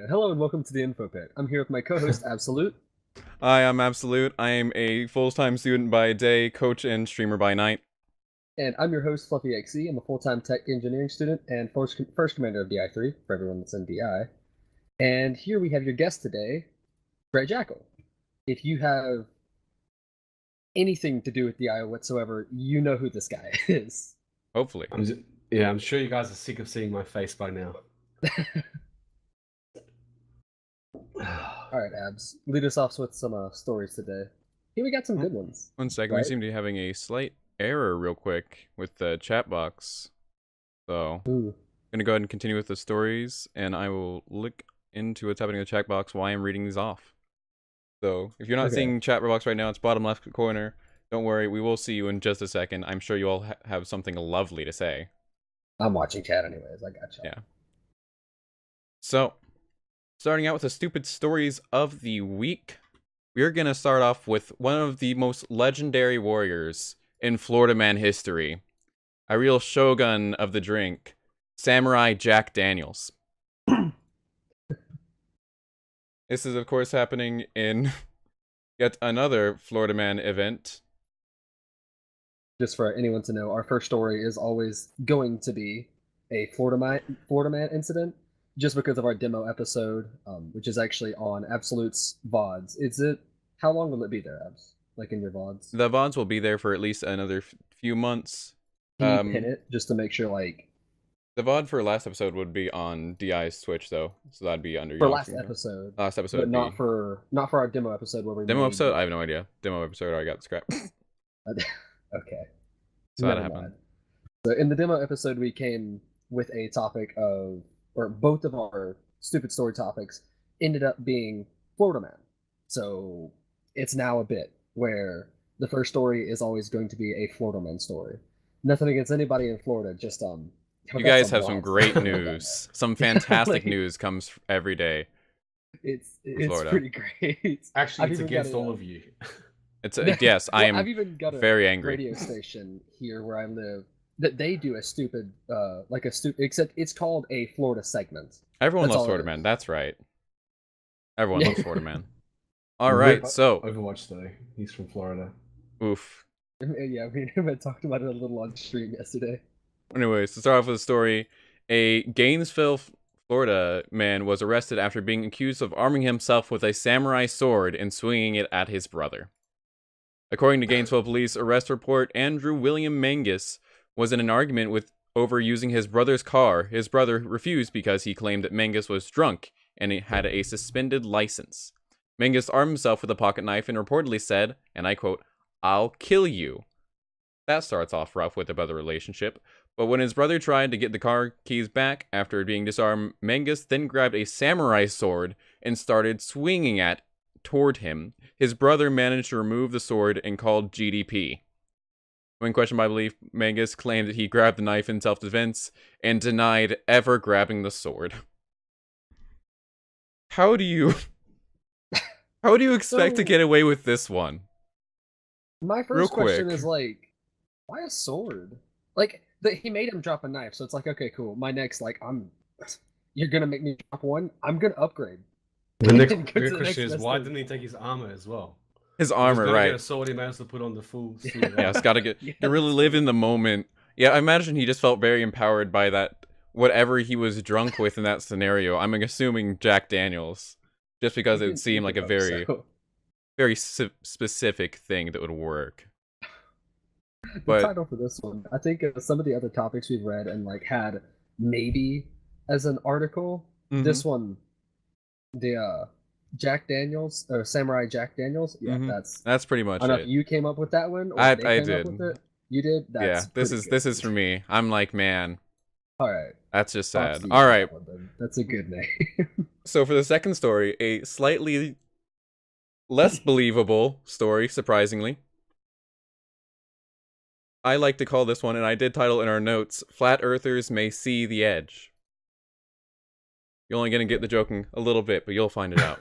Hello and welcome to the Info Pit. I'm here with my co-host Absolute, Hi, I'm Absolute. I am a full-time student by day, coach and streamer by night. and I'm your host Fluffy XE. I'm a full-time tech engineering student and first commander of DI3 for everyone that's in DI. And here we have your guest today, GreatJackal. If you have anything to do with DI whatsoever, you know who this guy is. Hopefully. I'm sure you guys are sick of seeing my face by now. All right, Abs, lead us off with some stories today. Here we got some good ones. 1 second, right? we seem to be having a slight error real quick with the chat box. So, Ooh. I'm gonna go ahead and continue with the stories, and I will look into what's happening in the chat box while I'm reading these off. So, if you're not seeing chat box right now, it's bottom left corner. Don't worry, we will see you in just a second. I'm sure you all have something lovely to say. I'm watching chat anyways. I gotcha. Yeah. So, starting out with the stupid stories of the week, we're gonna start off with one of the most legendary warriors in Florida man history, a real shogun of the drink, Samurai Jack Daniels. This is, of course, happening in yet another Florida man event. Just for anyone to know, our first story is always going to be a Florida Man incident, just because of our demo episode, which is actually on Absolute's VODs. How long will it be there, Abs? Like in your VODs? The VODs will be there for at least another few months. Can you pin it just to make sure, like... The VOD for last episode would be on DI's Twitch, though, so that'd be under for last episode. Last episode, but not for our demo episode where we demo episode. I have no idea. Demo episode, I got scrapped. Okay. So that happened. So in the demo episode, we came with a topic of, or both of our stupid story topics ended up being Florida Man. So it's now a bit where the first story is always going to be a Florida Man story. Nothing against anybody in Florida, just you guys have some great news. Some fantastic news comes every day. It's pretty great. Actually, it's against all of you. It's yes, I am I've even got a very angry. Radio station here where I live that they do a stupid except it's called a Florida segment. Everyone loves Florida Man. That's right. Everyone loves Florida Man. All right, so Overwatch though, he's from Florida. Oof. Yeah, we talked about it a little on stream yesterday. Anyways, to start off with the story, a Gainesville, Florida man was arrested after being accused of arming himself with a samurai sword and swinging it at his brother. According to Gainesville police arrest report, Andrew William Mangus was in an argument over using his brother's car. His brother refused because he claimed that Mangus was drunk and he had a suspended license. Mangus armed himself with a pocket knife and reportedly said, and I quote, "I'll kill you." That starts off rough with the brother relationship. But when his brother tried to get the car keys back after being disarmed, Mangus then grabbed a samurai sword and started swinging it toward him. His brother managed to remove the sword and called GDP. When questioned by police, Mangus claimed that he grabbed the knife in self-defense and denied ever grabbing the sword. How do you expect to get away with this one? My first question is like, why a sword? Like, he made him drop a knife, so it's like, okay, cool. My next, you're gonna make me drop one. I'm gonna upgrade. The next question is, why didn't he take his armor as well? His armor, right? Get a sword, he managed to put on the full suit. Yeah, it's gotta get to really live in the moment. Yeah, I imagine he just felt very empowered by that, whatever he was drunk with in that scenario. I'm assuming Jack Daniels, just because it would seem like a very specific thing that would work. The title for this one, I think some of the other topics we've read and had maybe as an article. This one, the Jack Daniels or Samurai Jack Daniels. Yeah, that's pretty much it. You came up with that one. Or I did. Up with it? You did. Yeah, this is for me. I'm like, man. All right. That's just sad. All right. That's a good name. So for the second story, a slightly less believable story, surprisingly. I like to call this one, and I did title in our notes, Flat Earthers May See the Edge. You're only going to get the joking a little bit, but you'll find it out.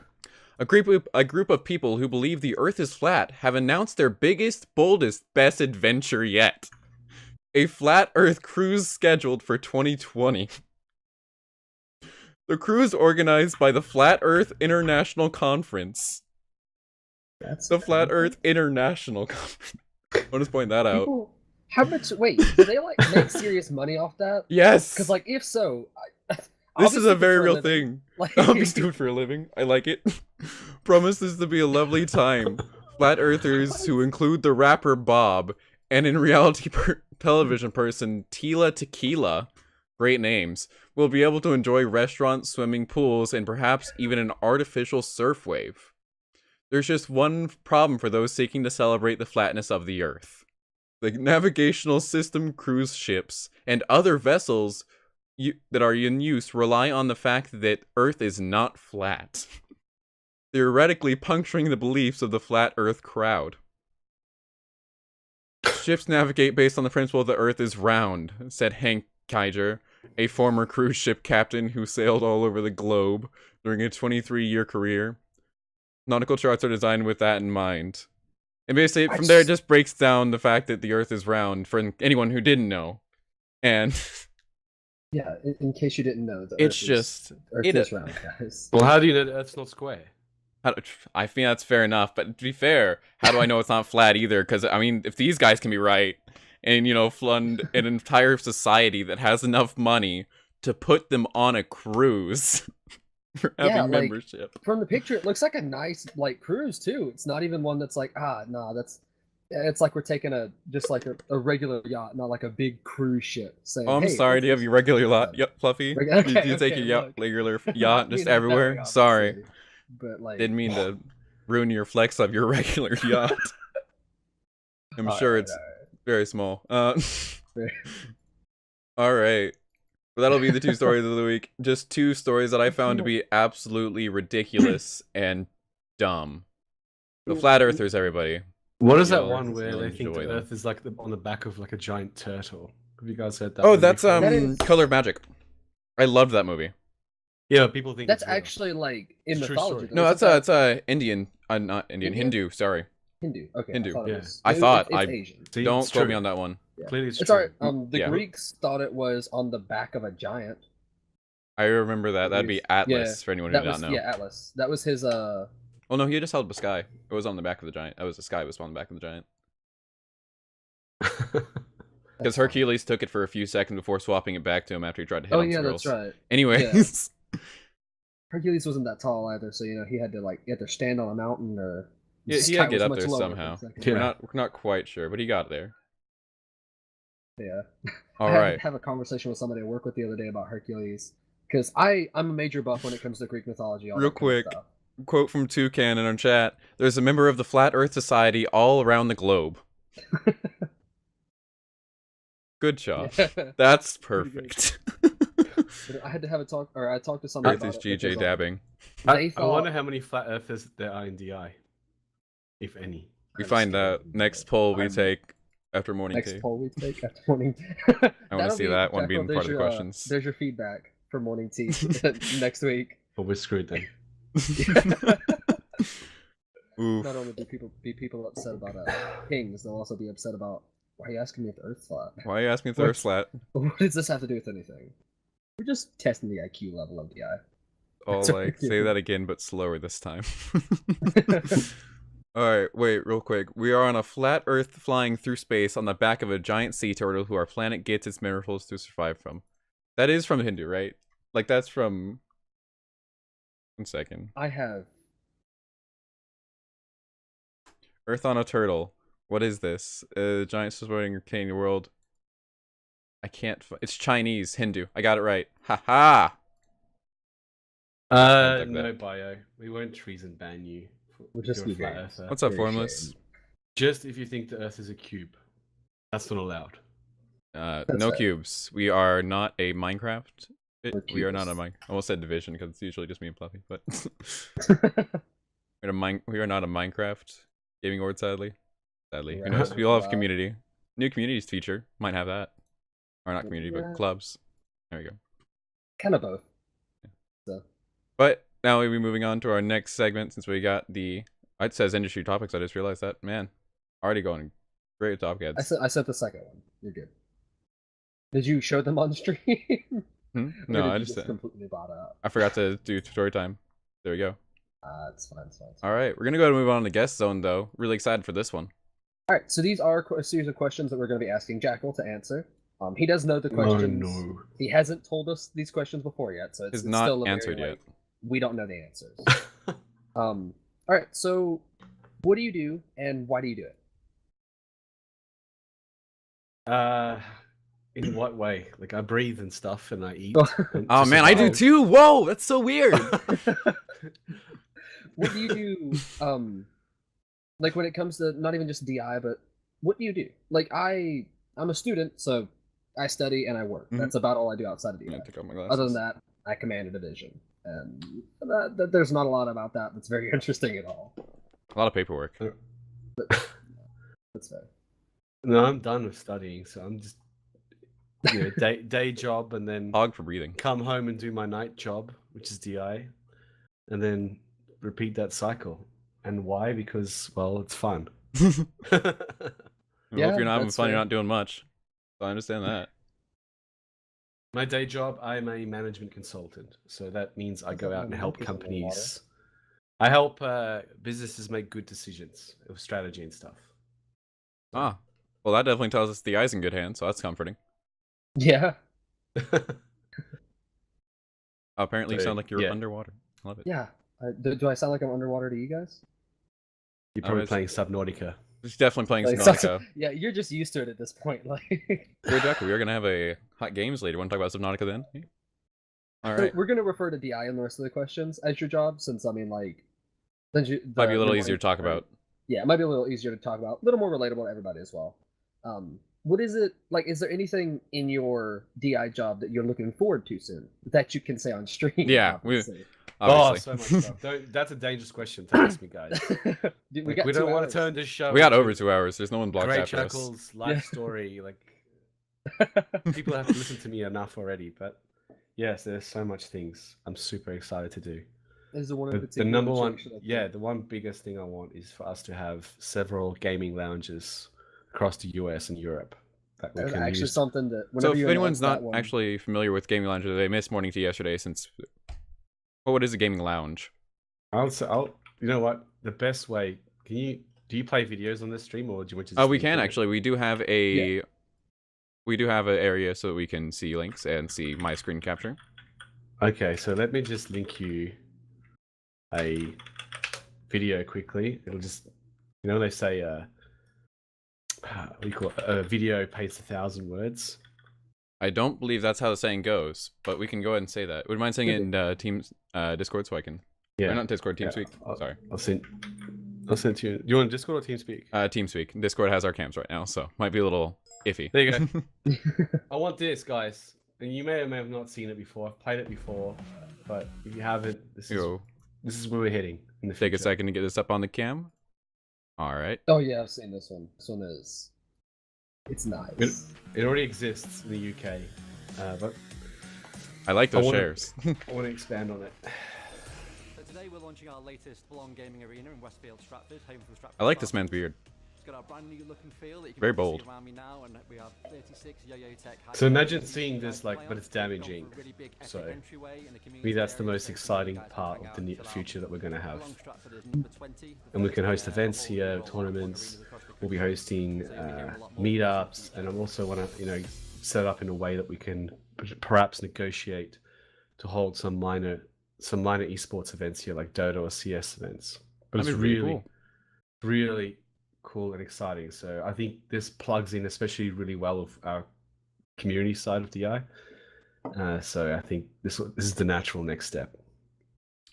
A group of people who believe the Earth is flat have announced their biggest, boldest, best adventure yet. A flat Earth cruise scheduled for 2020. The cruise organized by the Flat Earth International Conference. That's The Flat Earth International Conference. I'll just point that out. People, how much? Wait, do they like make serious money off that? Yes. Because like, if so, this is a very real thing. Like, I'll be stupid for a living. I like it. Promises to be a lovely time. Flat Earthers, who include the rapper Bob, and in reality television person Tila Tequila, great names, will be able to enjoy restaurants, swimming pools, and perhaps even an artificial surf wave. There's just one problem for those seeking to celebrate the flatness of the Earth. The navigational system cruise ships and other vessels that are in use rely on the fact that Earth is not flat, theoretically puncturing the beliefs of the flat Earth crowd. Ships navigate based on the principle the Earth is round, said Hank Kiger, a former cruise ship captain who sailed all over the globe during a 23-year career. Nautical charts are designed with that in mind. And basically, from there, it just breaks down the fact that the Earth is round for anyone who didn't know. And yeah, in case you didn't know, Earth is round, guys. Well, how do you know the Earth's not square? I think that's fair enough, but to be fair, how do I know it's not flat either? Because, I mean, if these guys can be right, and, you know, fund an entire society that has enough money to put them on a cruise for having membership. From the picture, it looks like a nice, like, cruise, too. It's not even one that's like, it's like we're taking just like a regular yacht, not like a big cruise ship. Saying, I'm sorry, do you have your regular yacht, Fluffy? Okay, do you take your regular yacht just everywhere? Sorry. But like, didn't mean to ruin your flex of your regular yacht. I'm sure it's very small. All right. Well, that'll be the two stories of the week. Just two stories that I found to be absolutely ridiculous and dumb. The flat earthers, everybody. What is that one where they think the Earth is like on the back of like a giant turtle? Have you guys heard that? Oh, that's Color of Magic. I loved that movie. Yeah, people think that's actually like in mythology. No, that's Indian, not Indian, Hindu. Sorry. Hindu. Okay. Hindu. I thought it's Asian. Don't quote me on that one. Yeah. Clearly it's alright. The Greeks thought it was on the back of a giant. I remember that. That'd be Atlas for anyone who doesn't know. Yeah, Atlas. That was his. Oh no, he just held the sky. It was on the back of the giant. That was the sky was on the back of the giant. Because Hercules took it for a few seconds before swapping it back to him after he tried to hit on squirrels. That's right. Anyways. Yeah. Hercules wasn't that tall either, so he had to stand on a mountain or. Yeah, he had to get up there somehow. We're not quite sure, but he got there. Yeah. All I right. Have a conversation with somebody I work with the other day about Hercules because I'm a major buff when it comes to Greek mythology. Real quick, quote from Toucan in our chat: "There's a member of the Flat Earth Society all around the globe." Good job. Yeah. That's perfect. I had to have a talk, or I talked to somebody about it. GJ it dabbing. I wonder how many flat earthers there are in DI, if any. We find out next poll we take after morning tea. Next poll we take after morning. I want to see that one being part of the questions. There's your feedback for morning tea next week. But we're screwed then. Not only do people upset about kings, they'll also be upset about why are you asking me if the Earth's flat? Why are you asking if the Earth's flat? What does this have to do with anything? We're just testing the IQ level of the eye. Oh, like, say that again, but slower this time. Alright, wait, real quick. We are on a flat Earth flying through space on the back of a giant sea turtle who our planet gets its minerals to survive from. That is from Hindu, right? Like, that's from... 1 second. I have... Earth on a turtle. What is this? Giant supporting king the world. I can't... It's Chinese, Hindu. I got it right. Ha-ha! No bio. We won't treason ban you. We'll just be flat Earth. What's up, Formless? Just if you think the Earth is a cube. That's not allowed. No cubes. We are not a Minecraft. We are not a Minecraft. I almost said Division because it's usually just me and Fluffy, but... we are not a Minecraft gaming org, sadly. Sadly. Who knows? We all have community. New communities feature. Might have that. Or not community, but clubs. There we go. Kind of both. Yeah. So. But now we'll be moving on to our next segment since we got the... It says industry topics. I just realized that. Man, already going great topic ads. I said the second one. You're good. Did you show them on stream? No, I just completely bought out. I forgot to do story time. There we go. It's fine. All right, we're gonna go ahead and move on to guest zone though. Really excited for this one. All right, so these are a series of questions that we're going to be asking Jackal to answer. He does know the questions. Oh, no. He hasn't told us these questions before yet, so it's not still answered very, yet. We don't know the answers. All right, so what do you do, and why do you do it? In what way? Like I breathe and stuff, and I eat. Oh man, I do too. Whoa, that's so weird. What do you do? Like when it comes to not even just DI, but what do you do? Like I'm a student, so I study and I work. That's about all I do outside of DI. Take off my glasses. Other than that, I command a division, and there's not a lot about that that's very interesting at all. A lot of paperwork. That's fair. No, I'm done with studying, so I'm just day job, and then Hog for breathing. Come home and do my night job, which is DI, and then repeat that cycle. And why? Because, well, it's fun. Well, if you're not having fun, you're not doing much. So I understand that. My day job, I'm a management consultant. So that means I go out and help companies. I help businesses make good decisions of strategy and stuff. Ah, well, that definitely tells us the eye's in good hands, so that's comforting. Yeah. Apparently, you sound like you're underwater. I love it. Yeah. Do I sound like I'm underwater to you guys? You're probably playing Subnautica. He's definitely playing Subnautica. Yeah, you're just used to it at this point. Like, GreatJackal, we are gonna have a hot games later. Want to talk about Subnautica then? All right. So we're gonna refer to DI in the rest of the questions as your job, since I mean, like, might be a little easier to talk about. Yeah, it might be a little easier to talk about. A little more relatable to everybody as well. What is it like? Is there anything in your DI job that you're looking forward to soon that you can say on stream? Yeah, obviously. Obviously. Oh, so much stuff. That's a dangerous question to ask me, guys. Dude, we don't want to turn this show. We got over 2 hours. There's no one blocked after us. GreatJackal's life story. Like, people have to listen to me enough already. But yes, there's so much things I'm super excited to do. Is there one the number one? Yeah, the one biggest thing I want is for us to have several gaming lounges across the US and Europe. That we can actually use. Something that. So if anyone's not actually familiar with gaming lounges, they missed Morning Tea yesterday. Since what is a gaming lounge? I'll you know what, the best way. Do you play videos on this stream, or do you want to? Oh, we can actually. We do have a we do have an area so that we can see links and see my screen capture. Okay, so let me just link you a video quickly. It'll just, they say we call it, a video pays 1,000 words. I don't believe that's how the saying goes, but we can go ahead and say that. Would you mind saying it in Teams Discord so I can? Yeah, or not Discord, TeamSpeak. Sorry. I'll send to you. Do you want Discord or TeamSpeak? TeamSpeak. Discord has our cams right now, so might be a little iffy. There you go. I want this, guys. And you may or may have not seen it before. I've played it before, but if you haven't, this is where we're heading. In the Take a second to get this up on the cam. All right. Oh yeah, I've seen this one. This one is. It's nice. It already exists in the UK, but I like those shares. I want to expand on it. So today we're launching our latest full-on gaming arena in Westfield, Stratford, home from Stratford. I like this man's beard. It's got our brand new look and feel that you can very bold. see around me now, and we have 36 Yo-Yo Tech. So imagine seeing this, but it's damaging. So maybe that's the most exciting part of the near future that we're going to have. And we can host events here, tournaments. We'll be hosting meetups, and I also want to, set up in a way that we can perhaps negotiate to hold some minor esports events here, like Dota or CS events. But it's really cool and exciting. So I think this plugs in especially really well with our community side of DI. So I think this is the natural next step.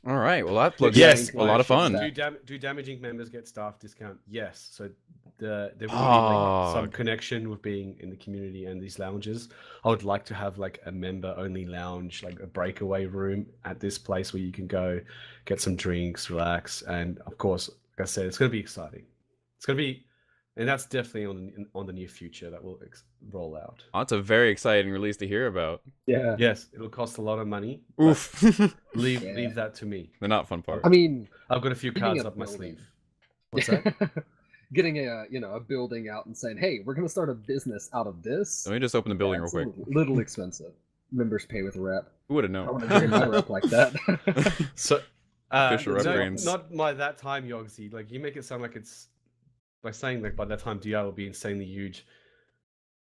All right. Well, that looks a lot of fun. Do damaging members get staff discount? Yes. So there will be some connection with being in the community and these lounges. I would like to have a member-only lounge, like a breakaway room at this place where you can go get some drinks, relax, and of course, like I said, it's going to be exciting. It's going to be, and that's definitely on the near future that will roll out. Oh, that's a very exciting release to hear about. Yeah. Yes, it'll cost a lot of money. Oof. Leave that to me. The not fun part. I mean, I've got a few cards up my sleeve. What's that? Getting a building out and saying, "Hey, we're going to start a business out of this." Let me just open the building real quick. A little expensive. members pay with rep. Who would have I known? want to bring my rep like that. So, Official rep no, brains. not by that time, Yogsy. Like, you make it sound like it's by saying like by that time DI will be insanely huge.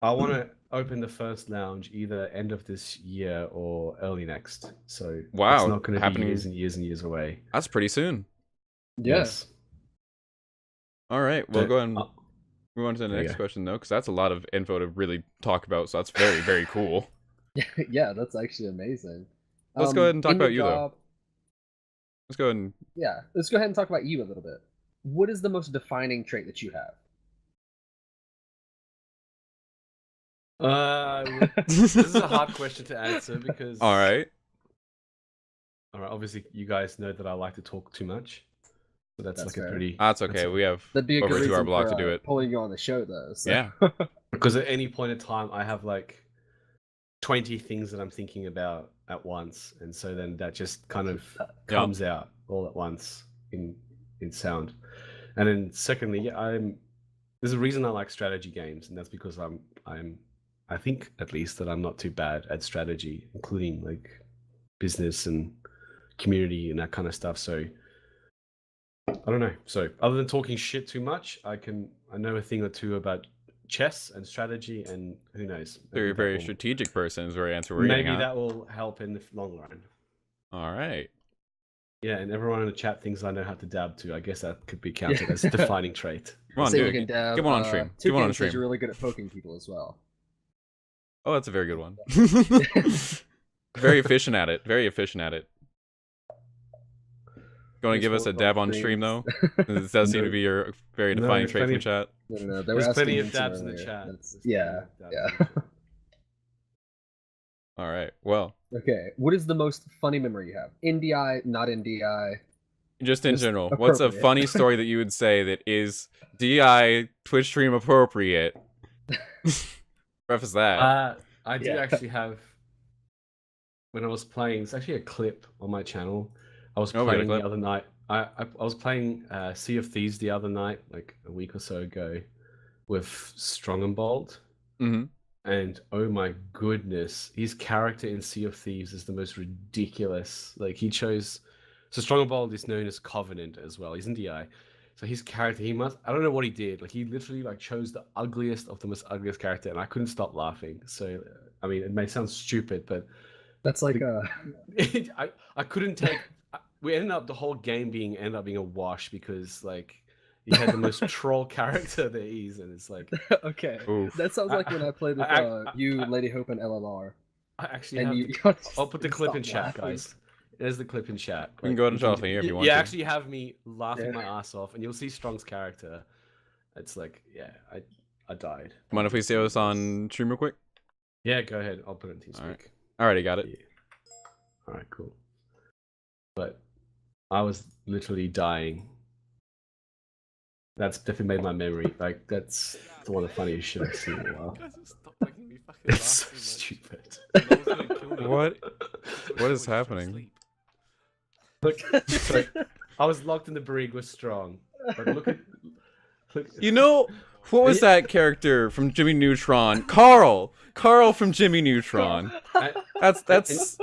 I want to open the first lounge either end of this year or early next. So Wow, it's not going to be happening- years and years and years away. That's pretty soon. Yes. All right, we'll But, go and move on to the there you next go. question though, because that's a lot of info to really talk about. So that's very, very cool. Yeah, that's actually amazing. Let's go ahead and talk in your about you, though. job- Let's go ahead and Yeah, let's go ahead and talk about you a little bit. What is the most defining trait that you have? This is a hard question to answer because all right. Obviously, you guys know that I like to talk too much. So that's That's like fair. a pretty. That's okay. a- We have That'd be a over good 2 hour reason block for, to do it. pulling you on the show, though. So. Yeah. Because at any point in time, I have like 20 things that I'm thinking about at once, and so then that just kind of comes out all at once in sound. And then secondly, yeah, there's a reason I like strategy games, and that's because I think at least that I'm not too bad at strategy, including like business and community and that kind of stuff. So I don't know. So other than talking shit too much, I know a thing or two about chess and strategy, and who knows. So you're a Maybe very that will- strategic person is where answer we're getting Maybe at. that will help in the long run. All right. Yeah, and everyone in the chat thinks I know how to dab too. I guess that could be counted as a defining trait. Come on, Say you dude. can dab. Get one on stream. Get Toucan one on says stream. you're really good at poking people as well. Oh, that's a very good one. Very efficient at it. Very efficient at it. You want to give us a dab on stream though? This does seem to be your very No, defining there's trait from the plenty- chat. No, they were There's plenty asking of Vincent dabs in the earlier. chat. That's- There's plenty Yeah, of dabs yeah. in the chat. All right. Well, Okay, what is the most funny memory you have? In DI, not in DI? just in Just general, what's a appropriate. funny story that you would say that is DI Twitch stream appropriate? Preface that. I do Yeah. actually have. When I was playing, it's actually a clip on my channel. I was Oh, we got a playing the clip. other night. I was playing Sea of Thieves the other night, like a week or so ago, with Strong and Bold. Mm-hmm. And oh my goodness, his character in Sea of Thieves is the most ridiculous. Like he chose. So Strong and Bold is known as Covenant as well. He's in DI. So his character, I don't know what he did. Like he literally like chose the ugliest of the most ugliest character, and I couldn't stop laughing. So I mean, it may sound stupid, but That's like I couldn't take. We ended up the whole game ended up being a wash because like he had the most troll character there is, and it's like okay. Oof. That sounds like when I played with you, Lady Hope, and LLR. I actually And have. you, I'll put the clip in stop chat, laughing. guys. There's the clip in chat. We can go ahead and show off here if you want You to. actually have me laughing Yeah. my ass off, and you'll see Strong's character. It's like, yeah, I died. Mind if we see this on stream real quick? Yeah, go ahead. I'll put it in TeamSpeak. Alright. Alrighty, got it. Yeah. All right, cool. But I was literally dying. That's definitely made my memory. Like that's one of the funniest shit I've seen in a while. It's so stupid. What? What is happening? Look, so I was locked in the brig with Strong. But look. You know, what was that character from Jimmy Neutron? Carl! Carl from Jimmy Neutron. That's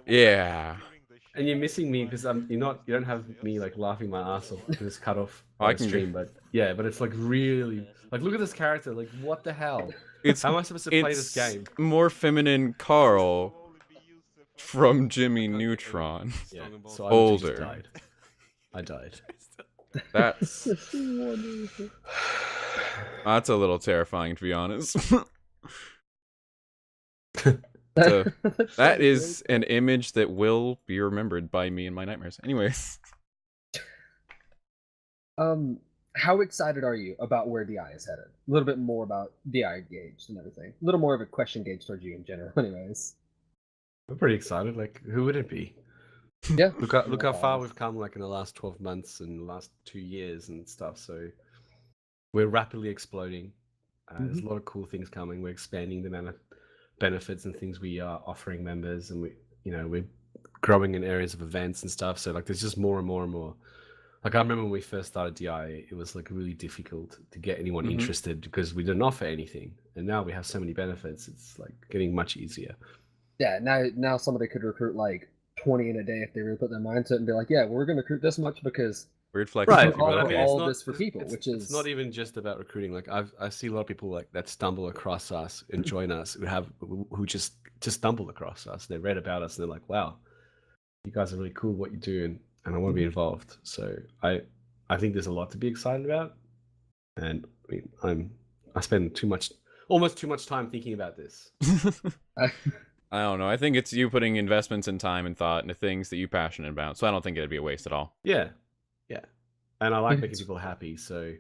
yeah. And you're missing me because you don't have me like laughing my ass off because it's cut off Oh, I on can stream. But yeah, but it's like really like look at this character. Like what the hell? It's How am I supposed to play this game? more feminine Carl from Jimmy Neutron. Yeah, so I literally Older. just died. I died. That's that's a little terrifying to be honest. So, that is an image that will be remembered by me in my nightmares. Anyways. How excited are you about where DI is headed? A little bit more about DI gauge and everything. A little more of a question gauge towards you in general, anyways. I'm pretty excited. Like, who would it be? Yeah. Look how far we've come. Like in the last 12 months and the last 2 years and stuff. So we're rapidly exploding. There's a lot of cool things coming. We're expanding the amount of benefits and things we are offering members, and we're growing in areas of events and stuff. So like, there's just more and more and more. Like I remember when we first started DI, it was like really difficult to get anyone interested because we didn't offer anything. And now we have so many benefits. It's like getting much easier. Yeah, now somebody could recruit like 20 in a day if they really put their mind to it and be like, yeah, we're going to recruit this much because Weird flex. we Right, can trophy, but I offer mean, okay. all this for people, it's, which it's is not even just about recruiting. Like I see a lot of people like that stumble across us and join us who just stumble across us. They read about us and they're like, wow, you guys are really cool what you do, and I want to be involved. So I think there's a lot to be excited about, and I mean I spend almost too much time thinking about this. I don't know. I think it's you putting investments in time and thought into things that you're passionate about. So I don't think it'd be a waste at all. Yeah, and I like making people happy. So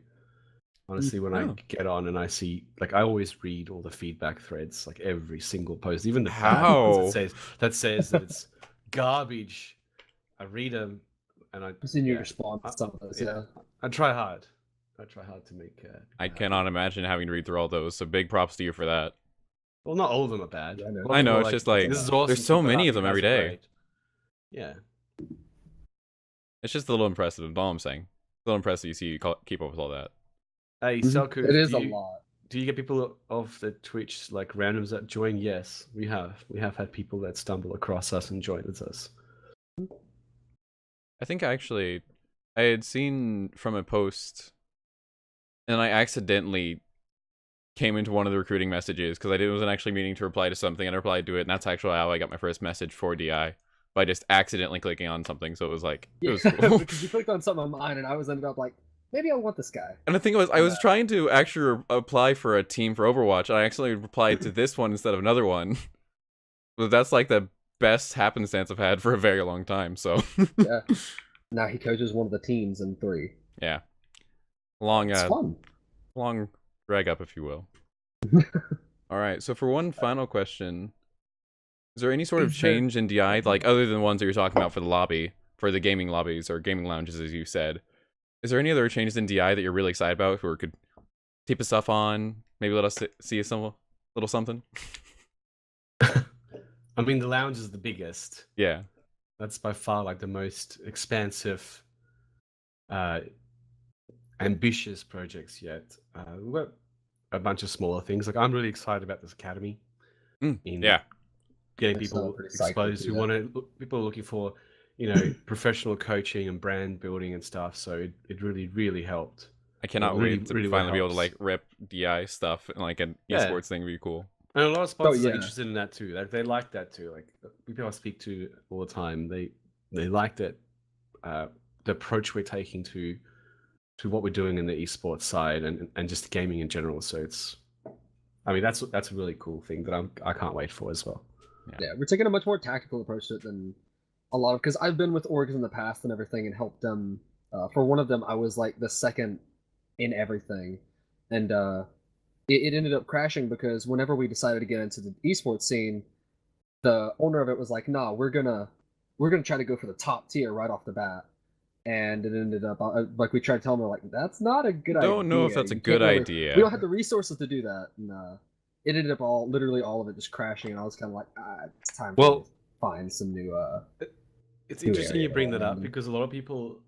honestly, when I get on and I see, like, I always read all the feedback threads, like every single post, even the bad ones that says that it's garbage. I read them, and I've seen you respond to some of those. Yeah. I try hard. I try hard to make. I cannot imagine having to read through all those. So big props to you for that. Well, not all of them are bad. Yeah, I know. A lot of I know, people are it's just like, this is awesome. there's so keep it many up, of them you every guys are day. great. Yeah. It's just a little impressive. That's all I'm saying. It's a little impressive you see you keep up with all that. Hey, Selku, It is a lot. Do you get people off the Twitch, like randoms that join? Yes, we have. We have had people that stumble across us and join with us. I think I had seen from a post, and I accidentally came into one of the recruiting messages because I wasn't actually meaning to reply to something, and I replied to it, and that's actually how I got my first message for DI by just accidentally clicking on something. So it was like, it was cool. Because you clicked on something on mine, and I was ended up like, maybe I want this guy. And the thing was, I was trying to actually apply for a team for Overwatch, and I actually replied to this one instead of another one. But that's like the best happenstance I've had for a very long time, so. Yeah. Now he coaches one of the teams in 3. Yeah. Long, It's fun. long drag up, if you will. Alright, so for one final question, is there any sort of change in DI, like other than the ones that you're talking about for the lobby, for the gaming lobbies or gaming lounges, as you said? Is there any other changes in DI that you're really excited about, or could tip us off on? Maybe let us see some little something? I mean, the lounge is the biggest. Yeah. That's by far like the most expansive, ambitious projects yet. We've got a bunch of smaller things. Like I'm really excited about this academy. Yeah. Getting people exposed who want to. People are looking for, professional coaching and brand building and stuff. So it really helped. I cannot wait to finally be able to like rep DI stuff and like an esports thing would be cool. And a lot of sponsors are interested in that too. Like they like that too. Like people I speak to all the time, they like that the approach we're taking to what we're doing in the esports side and just gaming in general. So that's a really cool thing that I can't wait for as well. Yeah, we're taking a much more tactical approach to it than a lot of, because I've been with orgs in the past and everything and helped them. For one of them, I was like the second in everything, and it ended up crashing because whenever we decided to get into the esports scene, the owner of it was like, "Nah, we're gonna try to go for the top tier right off the bat," and it ended up like we tried to tell them, we're like, "That's not a good idea. Don't know if that's a good idea. We don't have the resources to do that." And it ended up literally all of it just crashing, and I was kind of like, it's time to find some new. It's interesting you bring that up because a lot of people,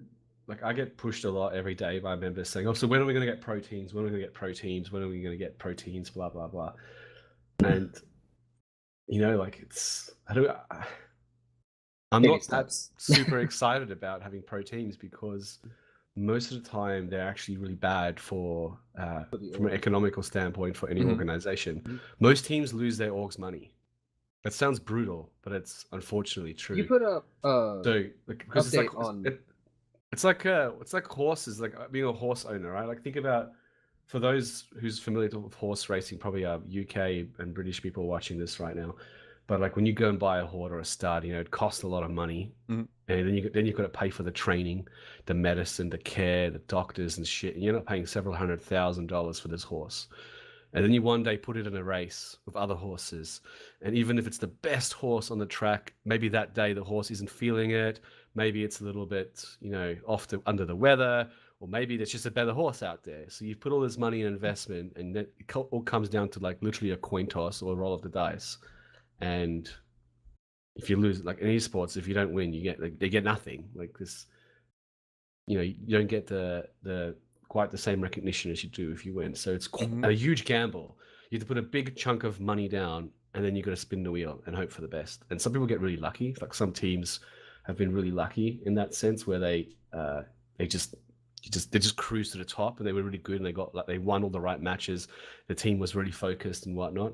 like I get pushed a lot every day by members saying, "Oh, so when are we going to get pro teams? When are we going to get pro teams? When are we going to get pro teams? Blah blah blah." And like I'm not that super excited about having pro teams because most of the time they're actually really bad for from an economical standpoint for any organization. Most teams lose their orgs money. That sounds brutal, but it's unfortunately true. You put up because it's like horses, like being a horse owner, right? Like think about, for those who's familiar with horse racing, probably UK and British people watching this right now. But like when you go and buy a horse or a stud, it costs a lot of money, and then you've got to pay for the training, the medicine, the care, the doctors and shit. And you're not paying several $100,000 for this horse. And then you one day put it in a race with other horses. And even if it's the best horse on the track, maybe that day the horse isn't feeling it. Maybe it's a little bit, under the weather, or maybe there's just a better horse out there. So you've put all this money in investment, and then it all comes down to like literally a coin toss or a roll of the dice. And if you lose, like in esports, if you don't win, they get nothing. Like this, you don't get the quite the same recognition as you do if you win. So it's a huge gamble. You have to put a big chunk of money down, and then you got to spin the wheel and hope for the best. And some people get really lucky. Like some teams have been really lucky in that sense, where they just cruised to the top, and they were really good, and they won all the right matches. The team was really focused and whatnot.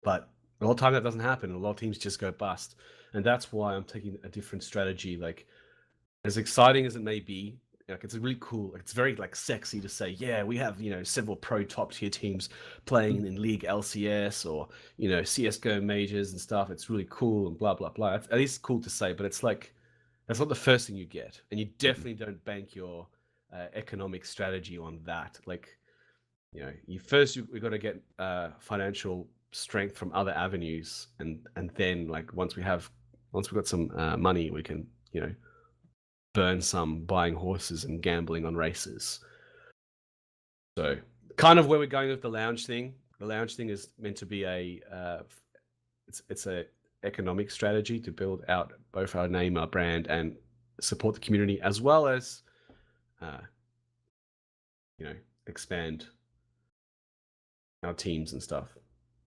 But a lot of time that doesn't happen. A lot of teams just go bust, and that's why I'm taking a different strategy. Like, as exciting as it may be, like it's a really cool. Like, it's very like sexy to say, yeah, we have several pro top tier teams playing in League LCS or CS:GO majors and stuff. It's really cool and blah blah blah. At least cool to say, but it's like that's not the first thing you get, and you definitely don't bank your economic strategy on that. Like, we've got to get financial strength from other avenues, and then like once we've got some money, we can burn some buying horses and gambling on races. So kind of where we're going with the lounge thing. The lounge thing is meant to be it's a economic strategy to build out both our name, our brand, and support the community, as well as expand our teams and stuff.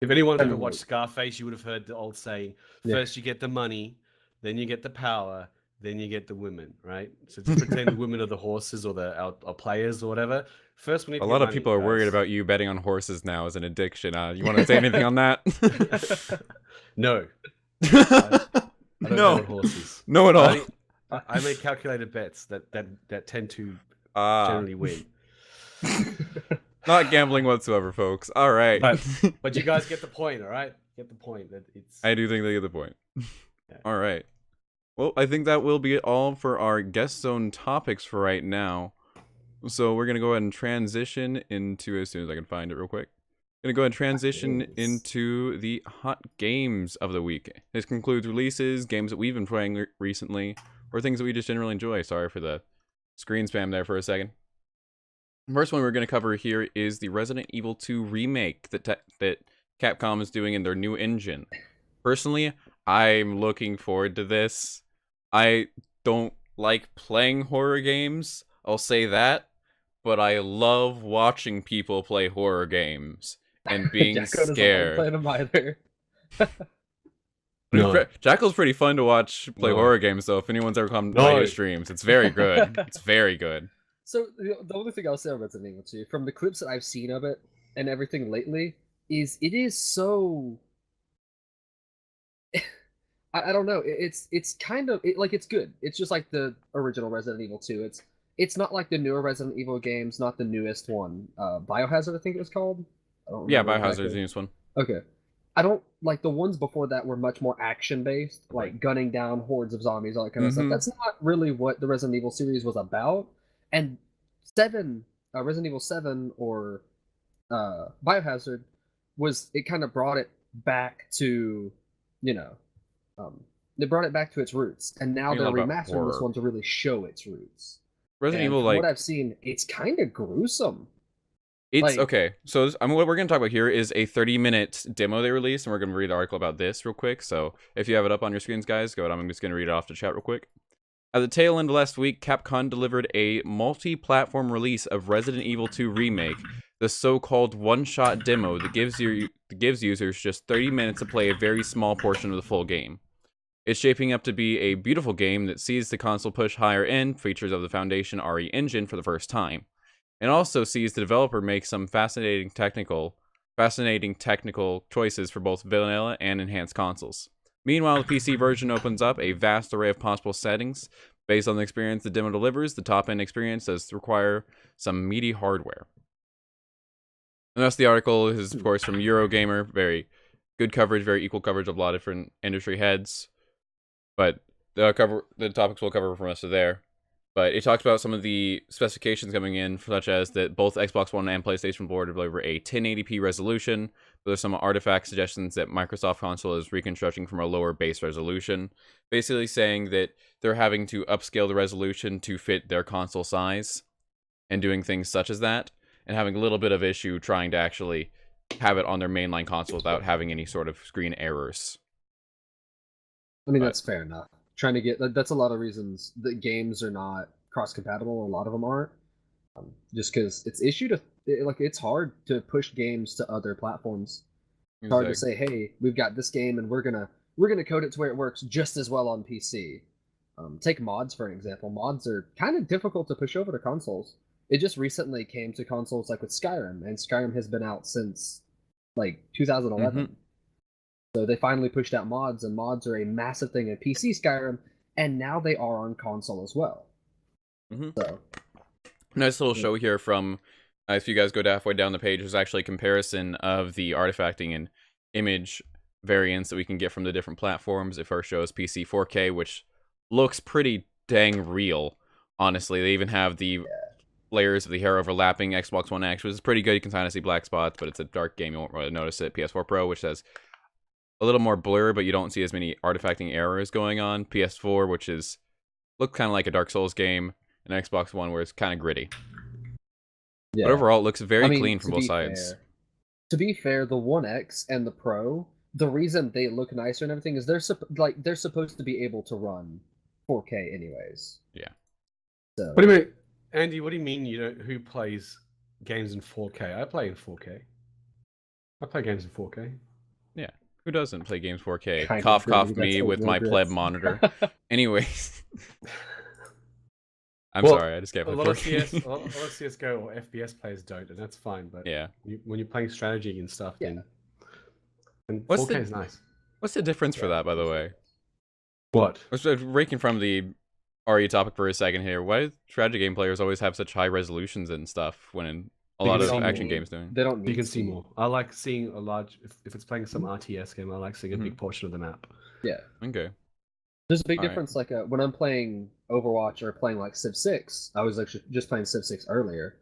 If anyone's ever watched Scarface, you would have heard the old saying, first you get the money, then you get the power, then you get the women, right? So just pretend the women are the horses or our players or whatever. First, we need a lot of people are worried about you betting on horses now as an addiction. You want to say anything on that? No. I don't bet on horses. No at all. I make calculated bets that tend to generally win. Not gambling whatsoever, folks. All right. But you guys get the point, all right? Get the point. I do think they get the point. Yeah. All right. Well, I think that will be all for our guest zone topics for right now. So we're going to go ahead and transition into, as soon as I can find it real quick, going to go ahead and transition into the hot games of the week. This concludes releases, games that we've been playing recently, or things that we just generally enjoy. Sorry for the screen spam there for a second. The first one we're going to cover here is the Resident Evil 2 remake that Capcom is doing in their new engine. Personally, I'm looking forward to this. I don't like playing horror games, I'll say that, but I love watching people play horror games and being scared. Doesn't like playing them either. No. Jackal's pretty fun to watch play horror games, though. If anyone's ever come by your streams, it's very good. It's very good. So the only thing I'll say about Resident Evil 2, from the clips that I've seen of it and everything lately, is it is so. I don't know. It's kind of like it's good. It's just like the original Resident Evil 2. It's not like the newer Resident Evil games, not the newest one. Biohazard, I think it was called. Yeah, Biohazard's the newest one. Okay. I don't like the ones before that were much more action based, like gunning down hordes of zombies, all that kind of stuff. That's not really what the Resident Evil series was about. And Resident Evil 7 or Biohazard it kind of brought it back to, they brought it back to its roots, and now they're remastering this one to really show its roots. Resident Evil, like what I've seen, it's kind of gruesome. It's okay. So what we're going to talk about here is a 30-minute demo they released, and we're going to read the article about this real quick. So if you have it up on your screens, guys, go ahead. I'm just going to read it off the chat real quick. At the tail end of last week, Capcom delivered a multi-platform release of Resident Evil 2 Remake, the so-called one-shot demo that gives users just 30 minutes to play a very small portion of the full game. It's shaping up to be a beautiful game that sees the console push higher-end features of the Foundation RE engine for the first time, and also sees the developer make some fascinating technical choices for both vanilla and enhanced consoles. Meanwhile, the PC version opens up a vast array of possible settings. Based on the experience the demo delivers, the top-end experience does require some meaty hardware. And that's the article is, of course, from Eurogamer. Very good coverage, very equal coverage of a lot of different industry heads. But the topics we'll cover from us are there. But it talks about some of the specifications coming in, such as that both Xbox One and PlayStation 4 deliver a 1080p resolution. There's some artifact suggestions that Microsoft console is reconstructing from a lower base resolution, basically saying that they're having to upscale the resolution to fit their console size, and doing things such as that, and having a little bit of issue trying to actually have it on their mainline console without having any sort of screen errors. I mean, that's fair enough. Trying to get that's a lot of reasons that games are not cross-compatible. A lot of them aren't, just because it's hard to push games to other platforms. It's hard to say, hey, we've got this game and we're gonna code it to where it works just as well on PC. Take mods for an example. Mods are kind of difficult to push over to consoles. It just recently came to consoles like with Skyrim, and Skyrim has been out since like 2011. So they finally pushed out mods, and mods are a massive thing in PC Skyrim, and now they are on console as well. So nice little show here from, if you guys go halfway down the page, there's actually a comparison of the artifacting and image variants that we can get from the different platforms. It first shows PC 4K, which looks pretty dang real, honestly. They even have the layers of the hair overlapping. Xbox One X, which is pretty good. You can kind of see black spots, but it's a dark game. You won't really notice it. PS4 Pro, which has a little more blur, but you don't see as many artifacting errors going on. PS4, which is look kind of like a Dark Souls game, and Xbox One, where it's kind of gritty. Yeah. But overall, it looks very clean from both sides. To be fair, the One X and the Pro, the reason they look nicer and everything is they're supposed to be able to run 4K anyways. Yeah. So. What do you mean, Andy? What do you mean you don't? Who plays games in 4K? I play in 4K. I play games in 4K. Yeah. Who doesn't play games 4K? Cough me with my pleb monitor. Anyways. I'm sorry, I just gave a lot of CSGO or FPS players don't, and that's fine. But yeah, when you're playing strategy and stuff, then 4K is nice. What's the difference for that, by the way? What? Raking from the RE topic for a second here. Why do strategy game players always have such high resolutions and stuff when in a lot of action games doing? They don't. You can see more. I like seeing a large. If it's playing some RTS game, I like seeing a big portion of the map. Yeah. Okay. There's a big difference, like when I'm playing Overwatch or playing like Civ 6. I was actually just playing Civ 6 earlier.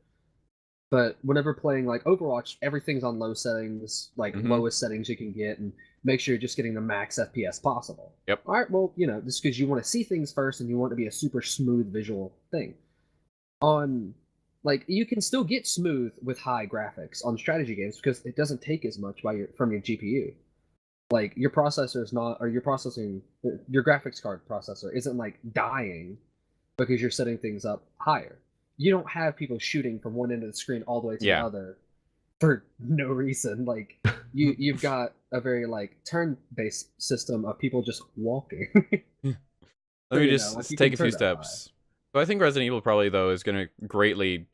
But whenever playing like Overwatch, everything's on low settings, like lowest settings you can get, and make sure you're just getting the max FPS possible. Yep. All right, well, just because you want to see things first and you want it to be a super smooth visual thing. You can still get smooth with high graphics on strategy games because it doesn't take as much from your GPU. Like your processor is not, or your graphics card processor isn't like dying because you're setting things up higher. You don't have people shooting from one end of the screen all the way to the other for no reason. Like you've got a very like turn-based system of people just walking. Let me just take a few steps. So I think Resident Evil probably though is going to greatly,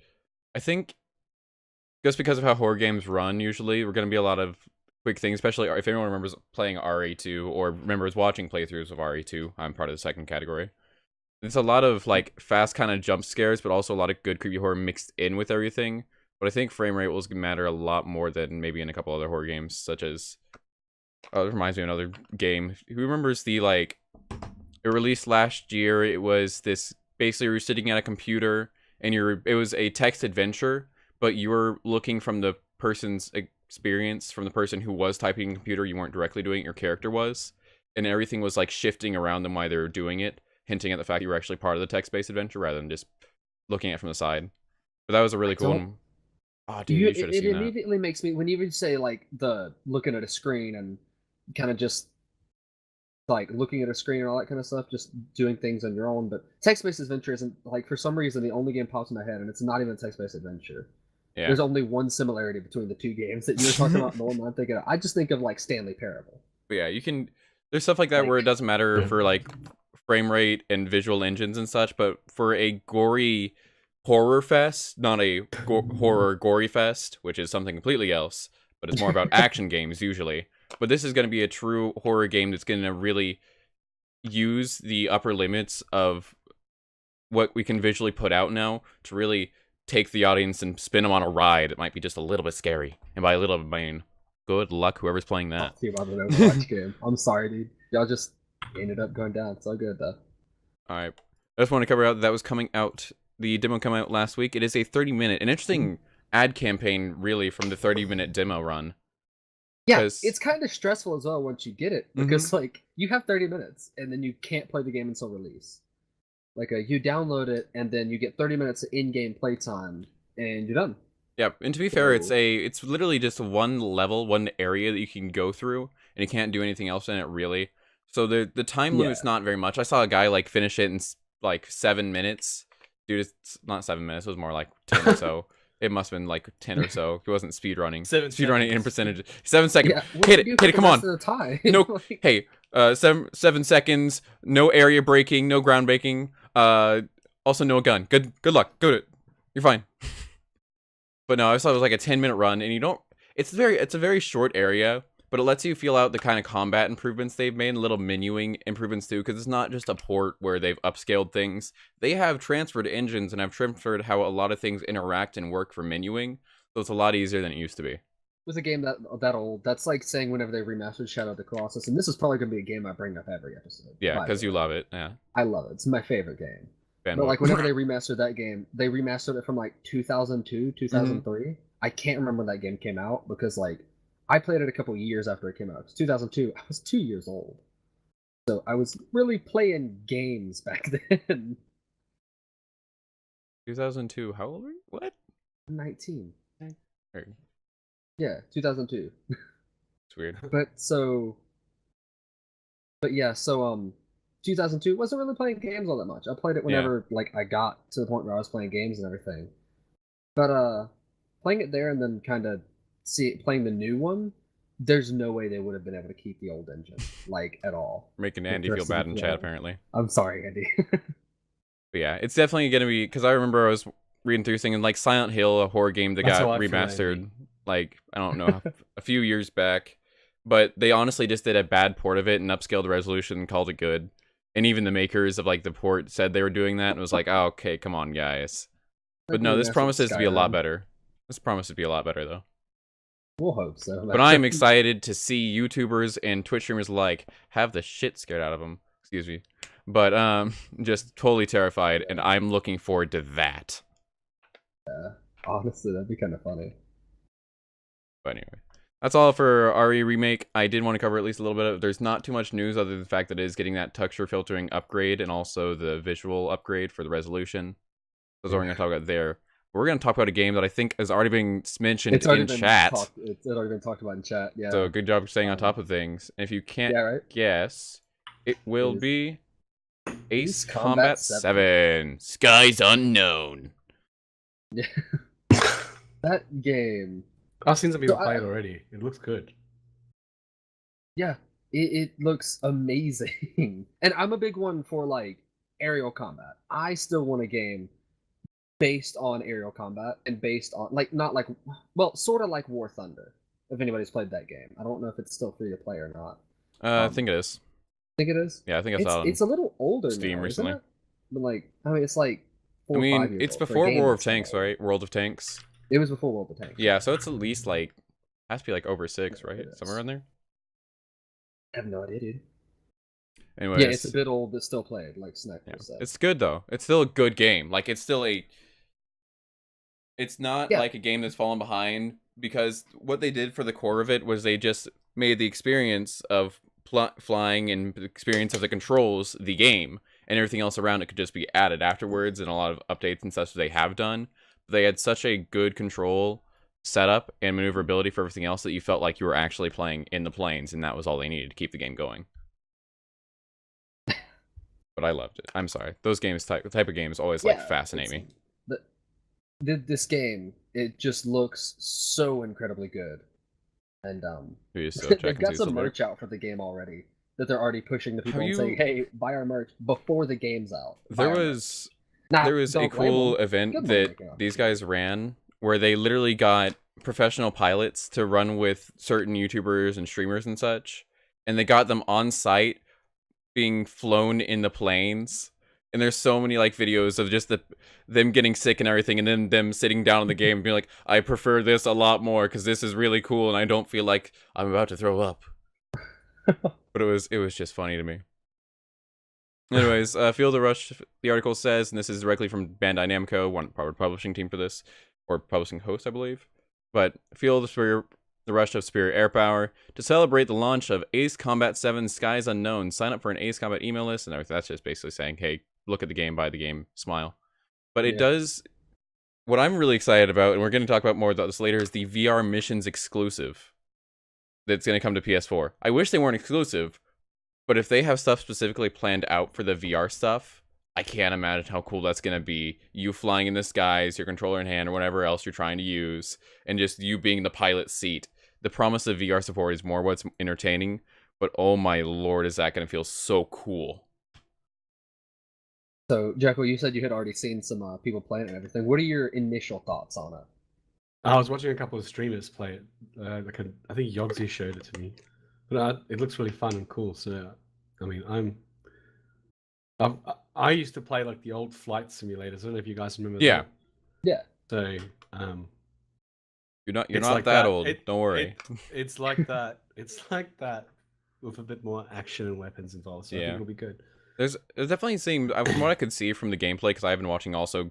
I think, just because of how horror games run usually, we're going to be a lot of quick things, especially if anyone remembers playing RE2 or remembers watching playthroughs of RE2. I'm part of the second category. It's a lot of like fast kind of jump scares, but also a lot of good creepy horror mixed in with everything. But I think frame rate will matter a lot more than maybe in a couple other horror games, such as it reminds me of another game. Who remembers the it released last year? It was this basically you're sitting at a computer and it was a text adventure, but you were looking from the person's experience, from the person who was typing in the computer. You weren't directly doing it, your character was, and everything was like shifting around them while they were doing it, hinting at the fact you were actually part of the text-based adventure rather than just looking at it from the side. But that was a really cool one. Oh, dude, you should have seen that. It immediately makes me, when you even say like the looking at a screen and kind of just like looking at a screen and all that kind of stuff, just doing things on your own. But text-based adventure isn't, like, for some reason the only game pops in my head, and it's not even a text-based adventure. Yeah. There's only one similarity between the two games that you were talking about. The one I'm thinking of. I just think of like Stanley Parable. But yeah, you can. There's stuff like that where it doesn't matter for like frame rate and visual engines and such, but for a gory horror fest, not a horror gory fest, which is something completely else, but it's more about action games usually. But this is going to be a true horror game that's going to really use the upper limits of what we can visually put out now to really take the audience and spin them on a ride. It might be just a little bit scary. And by a little, I mean, good luck whoever's playing that. See about an Overwatch game. I'm sorry, dude. Y'all just ended up going down. It's all good, though. Alright. I just want to cover out that was coming out, the demo came out last week. It is a 30-minute, an interesting ad campaign, really, from the 30-minute demo run. Yeah, it's kind of stressful as well once you get it, because like you have 30 minutes and then you can't play the game until release. Like you download it and then you get 30 minutes of in-game playtime and you're done. Yeah, and to be fair, it's literally just one level, one area that you can go through, and you can't do anything else in it really. So the time limit's not very much. I saw a guy like finish it in like 7 minutes. Dude, it's not 7 minutes. It was more like 10 or so. It must have been like 10 or so. He wasn't speedrunning. 7 Speedrunning in seconds. percentage. 7 seconds. Yeah, what Hit do you it. do Hit it. for Come the on. rest of the time? No. Like, Hey, 7 seconds. No area breaking. No ground breaking. Also no gun. Good luck. Good. You're fine. But no, I saw it was like a 10-minute run, and you don't. It's a very short area, but it lets you feel out the kind of combat improvements they've made, and little menuing improvements too, because it's not just a port where they've upscaled things. They have transferred engines and have transferred how a lot of things interact and work for menuing, so it's a lot easier than it used to be. with a game that old, that's like saying whenever they remastered Shadow of the Colossus, and this is probably going to be a game I bring up every episode. Yeah, because you love it. Yeah, I love it. It's my favorite game. Fanboy. But like whenever they remastered that game, they remastered it from like 2002, 2003. I can't remember when that game came out because like I played it a couple years after it came out. It's 2002. I was 2 years old, so I was really playing games back then. 2002. How old were you? What? 19. Weird. Yeah, 2002. It's weird. But yeah, so 2002 wasn't really playing games all that much. I played it whenever like I got to the point where I was playing games and everything. But playing it there and then kind of playing the new one, there's no way they would have been able to keep the old engine like at all. Making Andy feel bad in chat apparently. I'm sorry, Andy. But yeah, it's definitely gonna be, because I remember I was reading through thinking like Silent Hill, a horror game that got remastered like I don't know a few years back, but they honestly just did a bad port of it and upscaled the resolution and called it good. And even the makers of like the port said they were doing that, and it was like, oh, okay, come on, guys. But no, this promises to be a lot better. This promises to be a lot better though. We'll hope so. But I'm excited to see YouTubers and Twitch streamers like have the shit scared out of them. Excuse me. But just totally terrified, and I'm looking forward to that. Yeah, honestly, that'd be kind of funny. But anyway, that's all for RE Remake. I did want to cover at least a little bit of. There's not too much news other than the fact that it is getting that texture filtering upgrade and also the visual upgrade for the resolution. That's what we're going to talk about there. We're going to talk about a game that I think is already being mentioned in chat. It's already been talked about in chat, yeah. So good job staying on top of things. And if you can't guess, it will be Ace Combat 7. Skies Unknown. Yeah. That game. I've seen some people play it already. It looks good. Yeah, it looks amazing. And I'm a big one for like aerial combat. I still want a game based on aerial combat and based on like not like sort of like War Thunder. If anybody's played that game, I don't know if it's still free to play or not. I think it is. Think it is? Yeah, I think I saw it. It's a little older Steam now, recently. isn't it? But like, I mean, it's like 4 or 5 years it's old before War of Tanks, right? World of Tanks. It was before World of Tanks. Yeah, so it's at least like has to be like over 6, right? Somewhere in there. I have no idea, dude. Anyways, yeah, it's a bit old, but still played. Like Snack said. It's good though. It's still a good game. Like it's still a. It's not like a game that's fallen behind, because what they did for the core of it was they just made the experience of flying and the experience of the controls the game, and everything else around it could just be added afterwards, and a lot of updates and stuff they have done. But they had such a good control setup and maneuverability for everything else that you felt like you were actually playing in the planes, and that was all they needed to keep the game going. But I loved it. I'm sorry. Those games, type of games always like fascinate me. This game, it just looks so incredibly good. And they've got some merch out for the game already that they're already pushing to people and saying, hey, buy our merch before the game's out. There was a cool event that these guys ran where they literally got professional pilots to run with certain YouTubers and streamers and such, and they got them on site being flown in the planes. And there's so many like videos of just them getting sick and everything, and then them sitting down in the game and being like, I prefer this a lot more because this is really cool and I don't feel like I'm about to throw up. But it was just funny to me. Anyways, Feel the Rush, the article says, and this is directly from Bandai Namco, one part of the publishing team for this, or publishing host, I believe. But Feel the Rush of Superior Air Power. To celebrate the launch of Ace Combat 7 Skies Unknown, sign up for an Ace Combat email list, and that's just basically saying, hey, look at the game, buy the game, smile. But it does... What I'm really excited about, and we're going to talk about more about this later, is the VR Missions exclusive that's going to come to PS4. I wish they weren't exclusive, but if they have stuff specifically planned out for the VR stuff, I can't imagine how cool that's gonna be. You flying in the skies, your controller in hand, or whatever else you're trying to use, and just you being the pilot seat. The promise of VR support is more what's entertaining, but oh my lord, is that gonna feel so cool. So, Jackal, you said you had already seen some people playing it and everything. What are your initial thoughts on it? I was watching a couple of streamers play it. I think Yogsy showed it to me, but it looks really fun and cool. So, I mean, I used to play like the old flight simulators. I don't know if you guys remember. Yeah. That. Yeah. So, you're not like that old. Don't worry. It's like that. It's like that with a bit more action and weapons involved. So I think it'll be good. There's definitely seemed, from what I could see from the gameplay, because I've been watching also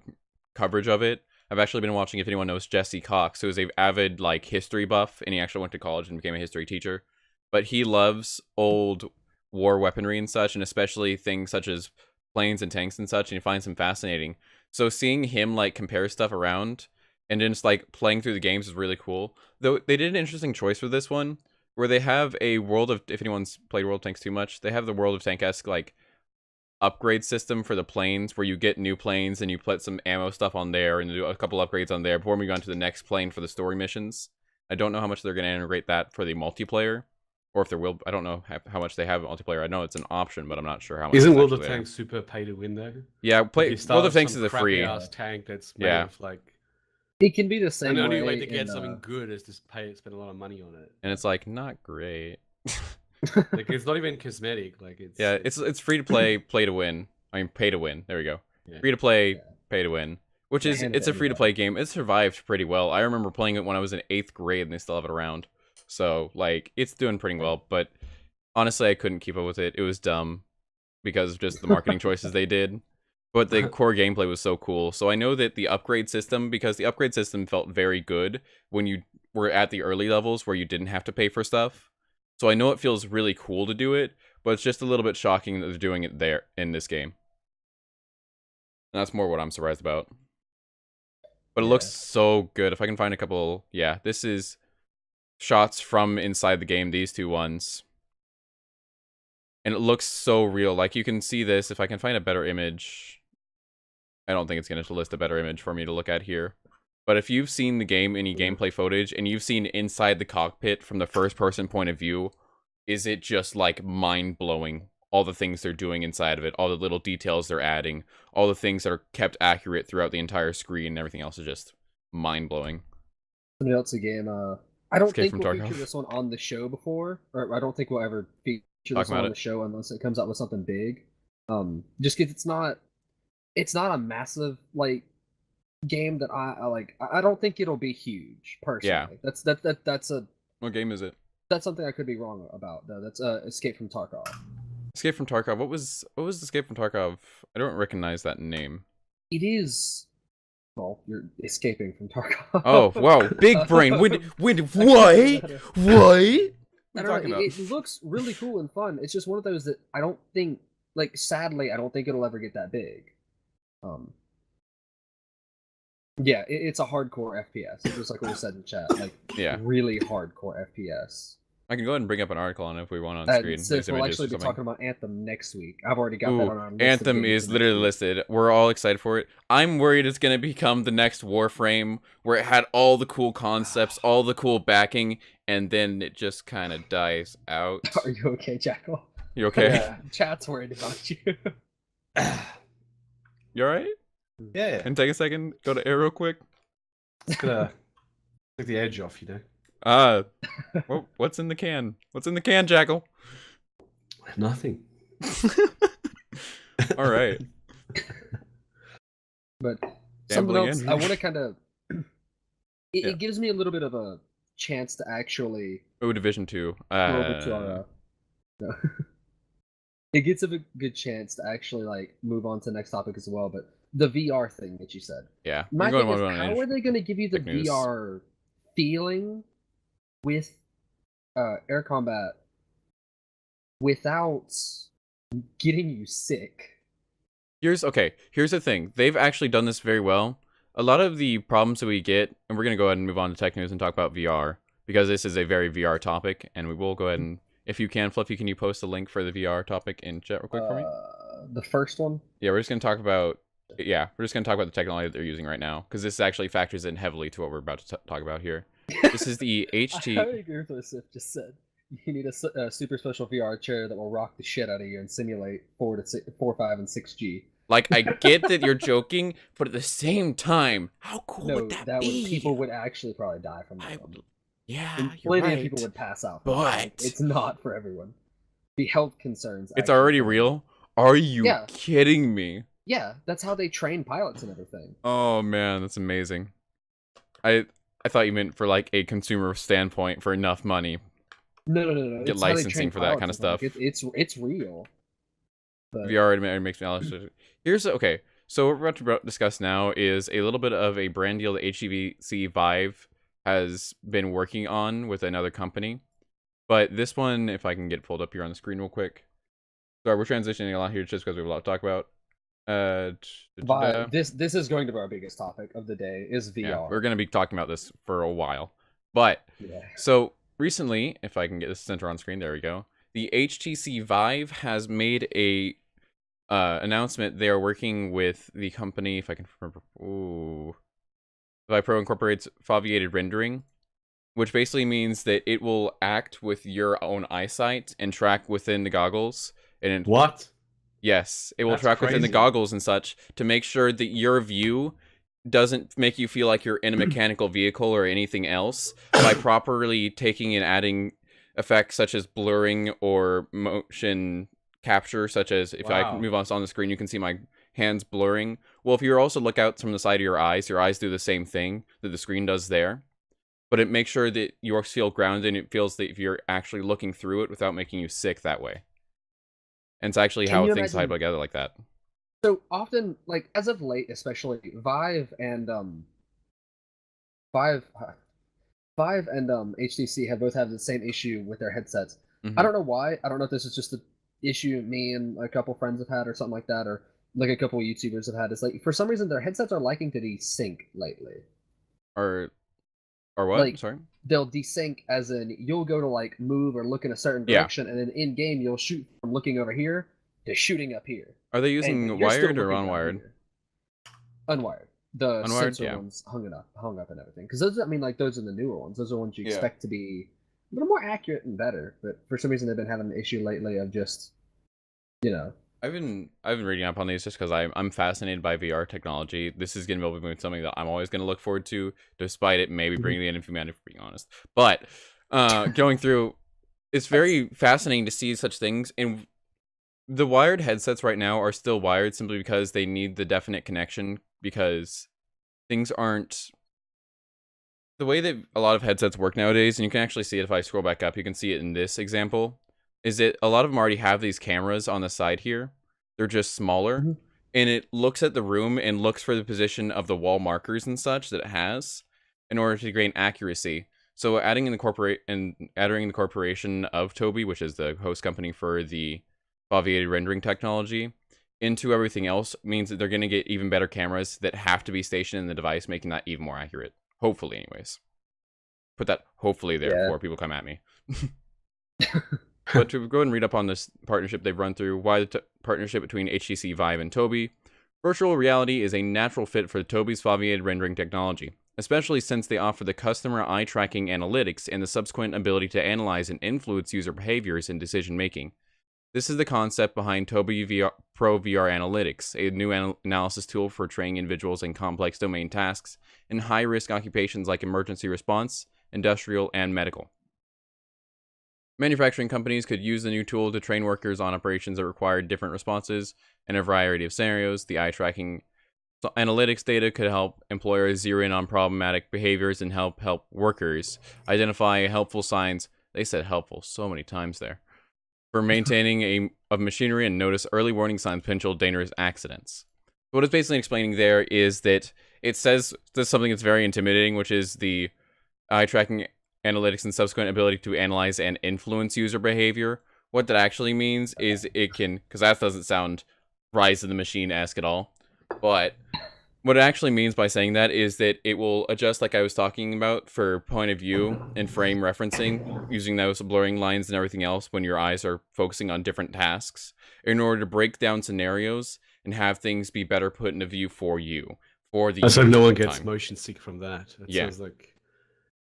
coverage of it. I've actually been watching, if anyone knows, Jesse Cox, who is a avid like history buff, and he actually went to college and became a history teacher. But he loves old war weaponry and such, and especially things such as planes and tanks and such, and he finds them fascinating. So seeing him like compare stuff around and then just like playing through the games is really cool. Though they did an interesting choice with this one, where they have a World of, if anyone's played World of Tanks too much, they have the World of Tank-esque like upgrade system for the planes, where you get new planes and you put some ammo stuff on there and do a couple upgrades on there before we go on to the next plane for the story missions. I don't know how much they're going to integrate that for the multiplayer, or if there will. I don't know how much they have multiplayer. I know it's an option, but I'm not sure how much. Isn't World of Tanks super pay to win though? Yeah, World of Tanks is a free tank that's made of like. It can be the same. And the only way to get something good is to spend a lot of money on it. And it's like not great. Like it's not even cosmetic. Like it's free to play, play to win. I mean, pay to win. There we go. Yeah. Free to play, pay to win. Which is, it's a free to play game. It survived pretty well. I remember playing it when I was in 8th grade, and they still have it around. So like, it's doing pretty well. But honestly, I couldn't keep up with it. It was dumb because of just the marketing choices they did. But the core gameplay was so cool. So I know that the upgrade system, because the upgrade system felt very good when you were at the early levels where you didn't have to pay for stuff. So I know it feels really cool to do it, but it's just a little bit shocking that they're doing it there in this game. And that's more what I'm surprised about. But it looks so good. If I can find a couple, this is shots from inside the game, these two ones. And it looks so real. Like, you can see this. If I can find a better image. I don't think it's going to list a better image for me to look at here. But if you've seen the game, any gameplay footage, and you've seen inside the cockpit from the first-person point of view, is it just, like, mind-blowing? All the things they're doing inside of it, all the little details they're adding, all the things that are kept accurate throughout the entire screen, and everything else is just mind-blowing. Something else again, I don't Escape think from we'll Tarkov. feature this one on the show before, or I don't think we'll ever feature this one on the show unless it comes out with something big. Just because it's not a massive, like, game that I like. I don't think it'll be huge, personally. Yeah. That's a... What game is it? That's something I could be wrong about, though. That's Escape from Tarkov. Escape from Tarkov. What was Escape from Tarkov? I don't recognize that name. It is. Well, you're escaping from Tarkov. Oh wow, big brain. What? I don't know. It looks really cool and fun. It's just one of those that I don't think, like, sadly, I don't think it'll ever get that big. Yeah, it's a hardcore FPS. Just like what we said in chat, like really hardcore FPS. I can go ahead and bring up an article on it if we want on screen. We'll actually be talking about Anthem next week. I've already got that on our list. Anthem is literally listed. We're all excited for it. I'm worried it's going to become the next Warframe, where it had all the cool concepts, all the cool backing, and then it just kind of dies out. Are you okay, Jackal? You okay? Yeah, chat's worried about you. You alright? Yeah. And take a second, go to air real quick. It's gonna take the edge off, you know. What's in the can? What's in the can, Jackal? Nothing. All right. But something else, I want to kind of... It gives me a little bit of a chance to actually... Oh, Division 2. It gets a good chance to actually, like, move on to the next topic as well, but the VR thing that you said. Yeah. My thing is, how are they going to give you the VR feeling with air combat without getting you sick? Here's the thing. They've actually done this very well. A lot of the problems that we get, and we're going to go ahead and move on to tech news and talk about VR, because this is a very VR topic, and we will go ahead and, if you can, Fluffy, can you post a link for the VR topic in chat real quick for me? the first one. Yeah, we're just gonna talk about. Yeah, we're just gonna talk about the technology that they're using right now, because this actually factors in heavily to what we're about to talk about here. This is the HT. I agree with what Sif just said. You need a super special VR chair that will rock the shit out of you and simulate 4, 5, and 6G. Like, I get that you're joking, but at the same time, how cool No, would that be? people would actually probably die from that. Yeah, And you're plenty right. of people would pass out. But it's not for everyone. The health concerns. It's already real? Are you kidding me? Yeah, that's how they train pilots and everything. Oh man, that's amazing. I thought you meant for like a consumer standpoint for enough money. No. Get licensing for that kind of stuff. Like, it's real. But... VR makes me Here's okay. So what we're about to discuss now is a little bit of a brand deal that HTC Vive has been working on with another company. But this one, if I can get pulled up here on the screen real quick. Sorry, we're transitioning a lot here just because we have a lot to talk about. This is going to be our biggest topic of the day is VR. Yeah, we're going to be talking about this for a while. But so recently, if I can get this center on screen, there we go. The HTC Vive has made a announcement. They are working with the company, if I can remember. ViPro incorporates foveated rendering, which basically means that it will act with your own eyesight and track within the goggles. And what? Yes, it will track within the goggles and such to make sure that your view doesn't make you feel like you're in a mechanical vehicle or anything else by properly taking and adding effects such as blurring or motion capture, such as if I move on the screen, you can see my hands blurring. Well, if you also look out from the side of your eyes do the same thing that the screen does there. But it makes sure that you feel grounded and it feels that if you're actually looking through it without making you sick that way. And it's actually how things tie together like that. So often, like as of late, especially Vive and HTC have both had the same issue with their headsets. I don't know why. I don't know if this is just an issue me and a couple friends have had or something like that, or like a couple of YouTubers have had. It's like for some reason their headsets are liking to desync lately. Or what? Like, sorry? They'll desync as in you'll go to like move or look in a certain direction, and then in game you'll shoot from looking over here to shooting up here. Are they using wired or unwired? Unwired. The unwired, sensor ones hung up and everything. Because those, I mean, like those are the newer ones. Those are ones you expect to be a little more accurate and better. But for some reason, they've been having an issue lately of just, I've been reading up on these just because I'm fascinated by VR technology. This is going to be something that I'm always going to look forward to, despite it maybe bringing the end of humanity, for being honest. But going through, it's very fascinating to see such things. And the wired headsets right now are still wired simply because they need the definite connection, because things aren't the way that a lot of headsets work nowadays. And you can actually see it if I scroll back up. You can see it in this example. Is that a lot of them already have these cameras on the side here. They're just smaller, and it looks at the room and looks for the position of the wall markers and such that it has in order to gain accuracy. So adding in the corporation of Tobii, which is the host company for the foveated rendering technology, into everything else means that they're going to get even better cameras that have to be stationed in the device, making that even more accurate. Hopefully, anyways. Put that hopefully there before people come at me. But to go ahead and read up on this partnership they've run through, why the partnership between HTC Vive and Tobii. Virtual reality is a natural fit for Tobii's foveated rendering technology, especially since they offer the customer eye tracking analytics and the subsequent ability to analyze and influence user behaviors and decision making. This is the concept behind Tobii Pro VR Analytics, a new analysis tool for training individuals in complex domain tasks in high-risk occupations like emergency response, industrial, and medical. Manufacturing companies could use the new tool to train workers on operations that required different responses in a variety of scenarios. The eye tracking analytics data could help employers zero in on problematic behaviors and help workers identify helpful signs. They said helpful so many times there. For maintaining of machinery and notice early warning signs of potential dangerous accidents. What it's basically explaining there is that it says there's something that's very intimidating, which is the eye tracking analytics and subsequent ability to analyze and influence user behavior. What that actually means is it can, because that doesn't sound Rise of the Machine-esque at all, but What it actually means by saying that is that it will adjust, like I was talking about, for point of view and frame referencing, using those blurring lines and everything else when your eyes are focusing on different tasks, in order to break down scenarios and have things be better put into view for you, for the So user no one at the gets time. motion sick from that. It Yeah. sounds like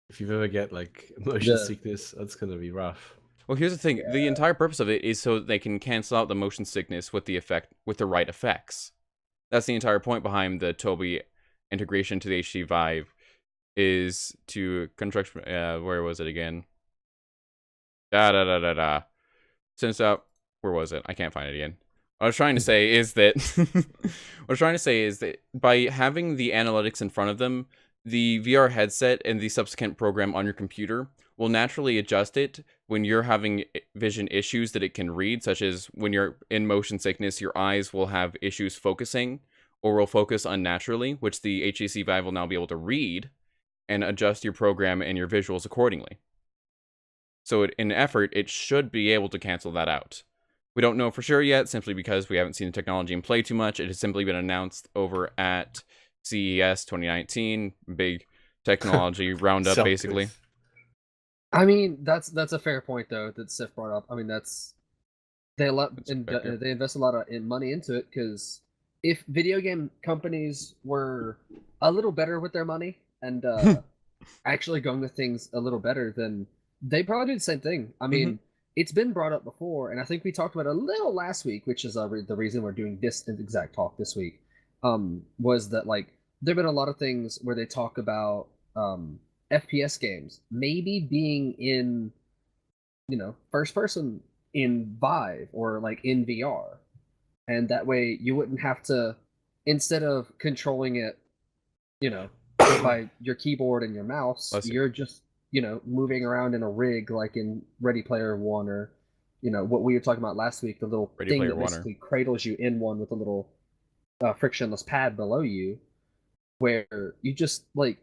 if you've ever get like motion Yeah. sickness, that's gonna be rough. Well, here's the thing. The entire purpose of it is so that they can cancel out the motion sickness with the right effects. That's the entire point behind the Tobii integration to the HTC Vive, is to construct. Where was it again? Since where was it? I can't find it again. What I was trying to say is that by having the analytics in front of them, the VR headset and the subsequent program on your computer will naturally adjust it when you're having vision issues that it can read, such as when you're in motion sickness, your eyes will have issues focusing or will focus unnaturally, which the HTC Vive will now be able to read and adjust your program and your visuals accordingly. So in effort, it should be able to cancel that out. We don't know for sure yet, simply because we haven't seen the technology in play too much. It has simply been announced over at CES 2019, big technology roundup, Self-proof. basically. I mean, that's a fair point though that Sif brought up. I mean, they invest a lot of money into it, because if video game companies were a little better with their money and actually going with things a little better, then they probably do the same thing. I mean, it's been brought up before, and I think we talked about it a little last week, which is the reason we're doing this exact talk this week. Was that like there've been a lot of things where they talk about FPS games maybe being in, first person in Vive or like in VR, and that way you wouldn't have to, instead of controlling it, by your keyboard and your mouse, you're just moving around in a rig like in Ready Player One, or what we were talking about last week, the little Ready thing Player that One. basically cradles you in one with a little frictionless pad below you, where you just like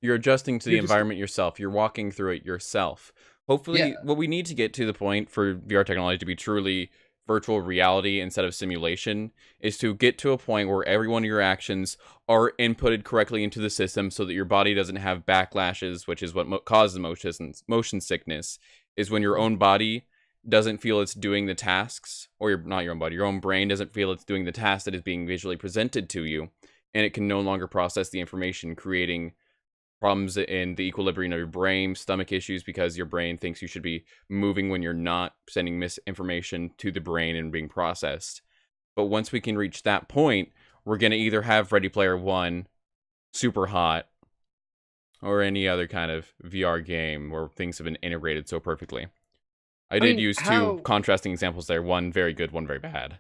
you're adjusting to the You're just- environment yourself. You're walking through it yourself. Hopefully, Yeah. what we need to get to the point for VR technology to be truly virtual reality instead of simulation is to get to a point where every one of your actions are inputted correctly into the system, so that your body doesn't have backlashes, which is what causes motion sickness, is when your own body doesn't feel it's doing the tasks, or not your own body, your own brain doesn't feel it's doing the task that is being visually presented to you, and it can no longer process the information, creating problems in the equilibrium of your brain, stomach issues, because your brain thinks you should be moving when you're not, sending misinformation to the brain and being processed. But once we can reach that point, we're going to either have Ready Player One, Super Hot, or any other kind of VR game where things have been integrated so perfectly. I did use two contrasting examples there, one very good, one very bad.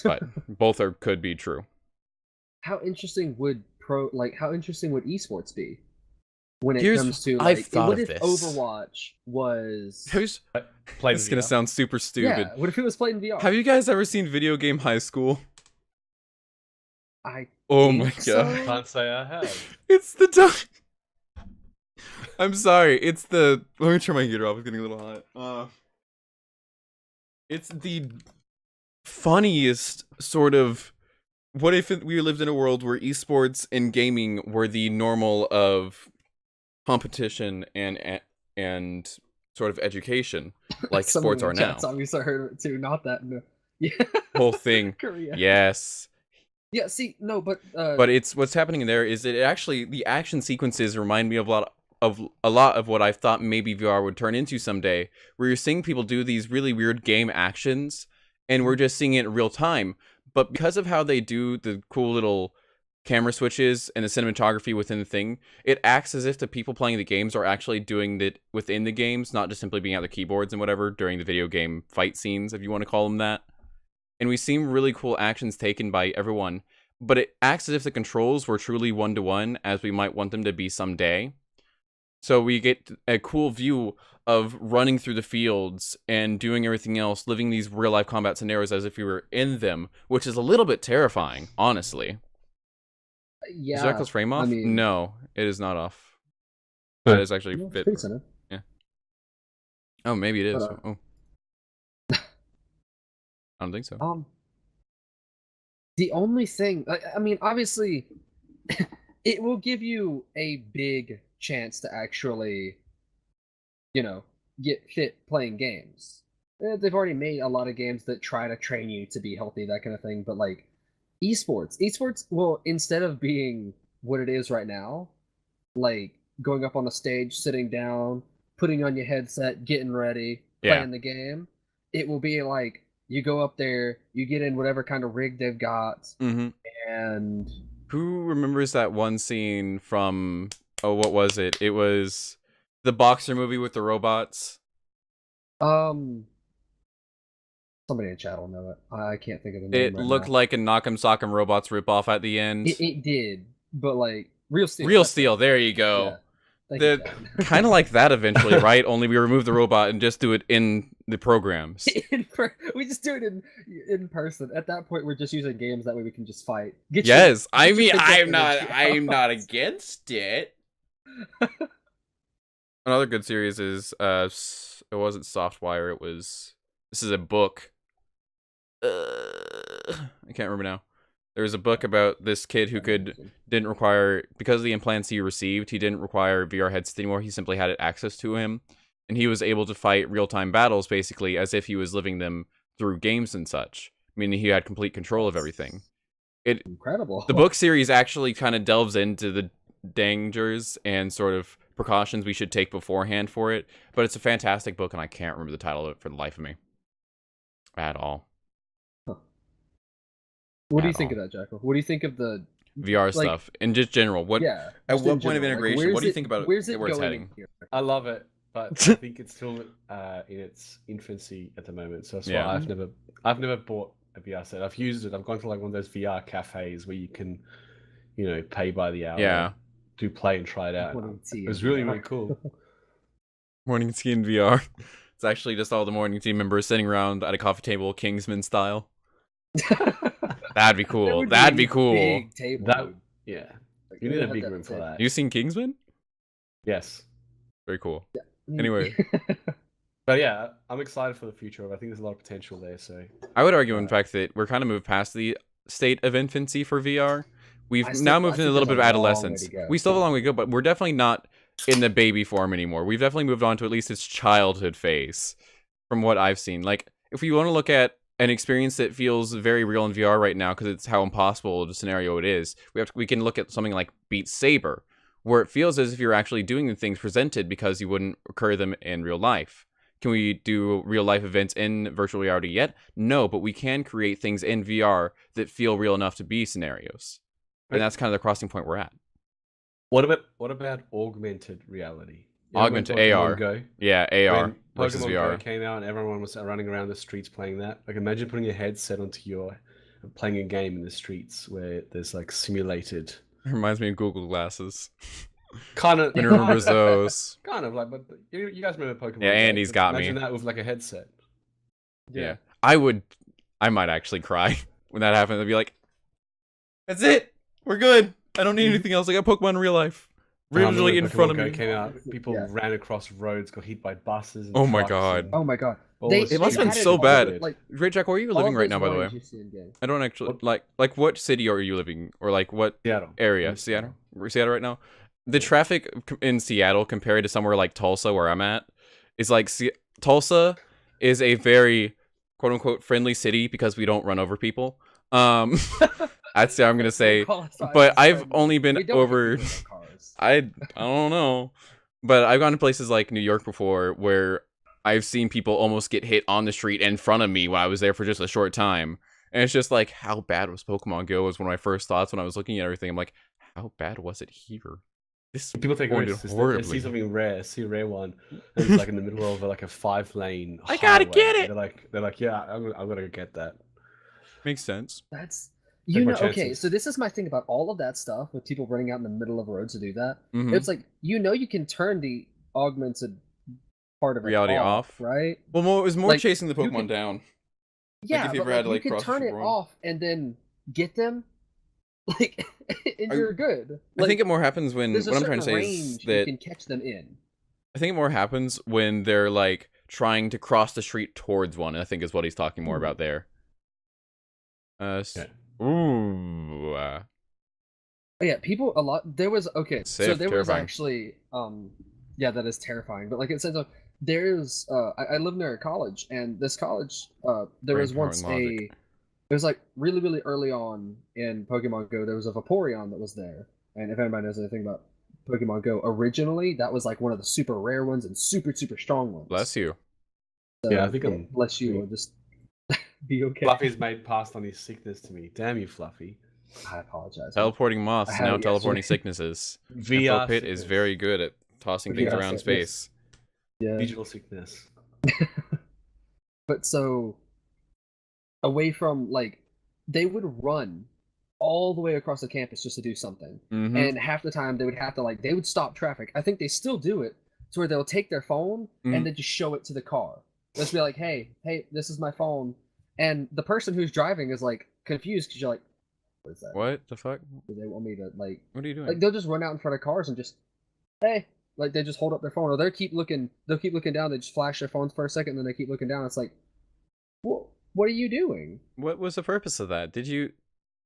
But both could be true. How interesting would esports be when it comes to like, I've thought what of if this. Overwatch was This is gonna sound super stupid. Yeah, what if it was played in VR? Have you guys ever seen Video Game High School? Oh my god! so. Can't say I have. It's the time. I'm sorry. It's the. Let me turn my heater off. It's getting a little hot. It's the funniest sort of. What if we lived in a world where esports and gaming were the normal of competition and sort of education, like sports are now? Obviously, I heard it too. Not that. No. Yeah. Whole thing. Korea. Yes. Yeah. See, no, but it's what's happening in there is that actually the action sequences remind me of a lot of what I thought maybe VR would turn into someday, where you're seeing people do these really weird game actions, and we're just seeing it in real time. But because of how they do the cool little camera switches and the cinematography within the thing, it acts as if the people playing the games are actually doing that within the games, not just simply being at the keyboards and whatever during the video game fight scenes, if you want to call them that. And we see really cool actions taken by everyone, but it acts as if the controls were truly one-to-one, as we might want them to be someday. So we get a cool view of running through the fields and doing everything else, living these real-life combat scenarios as if we were in them, which is a little bit terrifying, honestly. Yeah. Is Jackal's frame off? I mean, no, it is not off. That is actually fit. Yeah. Oh, maybe it is. Oh. I don't think so. The only thing, I mean, obviously, it will give you a big chance to actually, get fit playing games. They've already made a lot of games that try to train you to be healthy, that kind of thing. But like esports will, instead of being what it is right now, like going up on a stage, sitting down, putting on your headset, getting ready, Yeah. playing the game, it will be like you go up there, you get in whatever kind of rig they've got, Mm-hmm. and Who remembers that one scene from, oh, what was it? It was the boxer movie with the robots. somebody in chat will know it. I can't think of the name It right looked now. like a Knock'em Sock'em Robots ripoff at the end. It did, but like Real Steel. Real that's it. Steel, there you go. Yeah. Thank you, The Chad. kind of like that eventually, right? Only we remove the robot and just do it in the programs. We just do it in person. At that point, we're just using games. That way, we can just fight. Yes, I get your mean, pickup I'm not image. against it. Another good series is it wasn't Softwire, this is a book. I can't remember now. There was a book about this kid who didn't require, because of the implants he received, he didn't require VR headsets anymore. He simply had access to him, and he was able to fight real-time battles basically as if he was living them through games and such, meaning he had complete control of everything. Incredible. The book series actually kind of delves into the dangers and sort of precautions we should take beforehand for it, but it's a fantastic book, and I can't remember the title of it for the life of me at all. What do you think of that, Jackal? What do you think of the VR stuff and just general? What? Yeah. At just what in point of general, like, integration? What do you it- think about where's it where it's going heading? here? I love it, but I think it's still in its infancy at the moment. So that's Yeah. why I've never bought a VR set. I've used it. I've gone to like one of those VR cafes where you can, pay by the hour. Yeah. Do play and try it out. Morning tea It was in really, VR. really cool. Morning tea in VR. It's actually just all the morning team members sitting around at a coffee table, Kingsman style. That'd be cool. would That'd a be cool. Big table. That, dude. yeah. Like, You they need a had big that room for set. that. You seen Kingsman? Yes. Very cool. Anyway. But yeah, I'm excited for the future of it. I think there's a lot of potential there. So I would argue, in fact, that we're kind of moved past the state of infancy for VR. We've now moved into a little bit of adolescence. We still have a long way to go, but we're definitely not in the baby form anymore. We've definitely moved on to at least its childhood phase, from what I've seen. Like, if you want to look at an experience that feels very real in VR right now, because it's how impossible the scenario it is, we can look at something like Beat Saber, where it feels as if you're actually doing the things presented because you wouldn't occur them in real life. Can we do real life events in virtual reality yet? No, but we can create things in VR that feel real enough to be scenarios. And that's kind of the crossing point we're at. what about augmented reality? Augmented when Pokemon AR. Go, Yeah, AR when versus Pokemon VR. Go came out and everyone was running around the streets playing that. Like, imagine putting your headset onto your playing a game in the streets where there's like simulated. Reminds me of Google Glasses. Kind of. Who remembers those? Kind of like, but you guys remember Pokemon? Yeah, Go, Andy's but got me. Imagine that with like a headset. Yeah. I might actually cry when that happens. I'd be like, that's it. We're good. I don't need anything else. I got Pokemon in real life. Visually in front of Go me. came out, people Yeah. ran across roads, got hit by buses. And Oh my trucks God. and Oh my god. all They- this It must have been added so all bad. the, like, GreatJackal, where are you all living of right those now, by the way? lines you see in game. I don't actually like what city are you living, or like what Seattle. area? In Seattle. Seattle right now. The traffic in Seattle compared to somewhere like Tulsa, where I'm at, is like Tulsa is a very quote unquote friendly city because we don't run over people. That's what I'm gonna say. But I've only been over. I don't know, but I've gone to places like New York before where I've seen people almost get hit on the street in front of me when I was there for just a short time. And it's just like, how bad was Pokemon Go was one of my first thoughts when I was looking at everything. I'm like, how bad was it here? This People take pointed risks. They horribly. see something rare, see a rare one, and it's like in the middle of like a 5-lane. I gotta highway. get it! They're like, yeah, I'm gonna go get that. Makes sense. That's Take my okay, chances. so this is my thing about all of that stuff with people running out in the middle of a road to do that. Mhm. It's like you can turn the augmented part of it Reality off. right? Well, it was more Like, chasing the you Pokemon could- down. Yeah, if you but ever had to, you like, can cross turn the it road. off and then get them, like, and you're good. I think it more happens when there's a what I'm trying to certain say is range that you can catch them in. I think it more happens when they're like trying to cross the street towards one. I think is what he's talking more about there. Yeah. Ooh. Yeah, people a lot. There was okay, so Safe, there was terrifying. actually yeah, that is terrifying. But like it says, there's I live near a college, and this college there Brain was power once and logic. it was like really early on in Pokemon Go. There was a Vaporeon that was there, and if anybody knows anything about Pokemon Go, originally that was like one of the super rare ones and super strong ones. Bless you. So, Yeah, I think I'm. bless you, or just be okay. Fluffy's made passed on his sickness to me. Damn you, Fluffy. I apologize. Teleporting moths, I had now it teleporting yesterday. sicknesses. VR Pit is sickness. very good at tossing things VR around sickness. space. Yeah. Digital sickness. But so away from like they would run all the way across the campus just to do something. Mm-hmm. And half the time they would have to like they would stop traffic. I think they still do it to where they'll take their phone and then just show it to the car. They'll just be like, hey, this is my phone. And the person who's driving is like confused because you're like, what is that? What the fuck? Do they want me to like What are you doing? like they'll just run out in front of cars and just hey, like they just hold up their phone, or they'll keep looking down, they just flash their phones for a second and then they keep looking down. It's like, what are you doing? What was the purpose of that? Did you?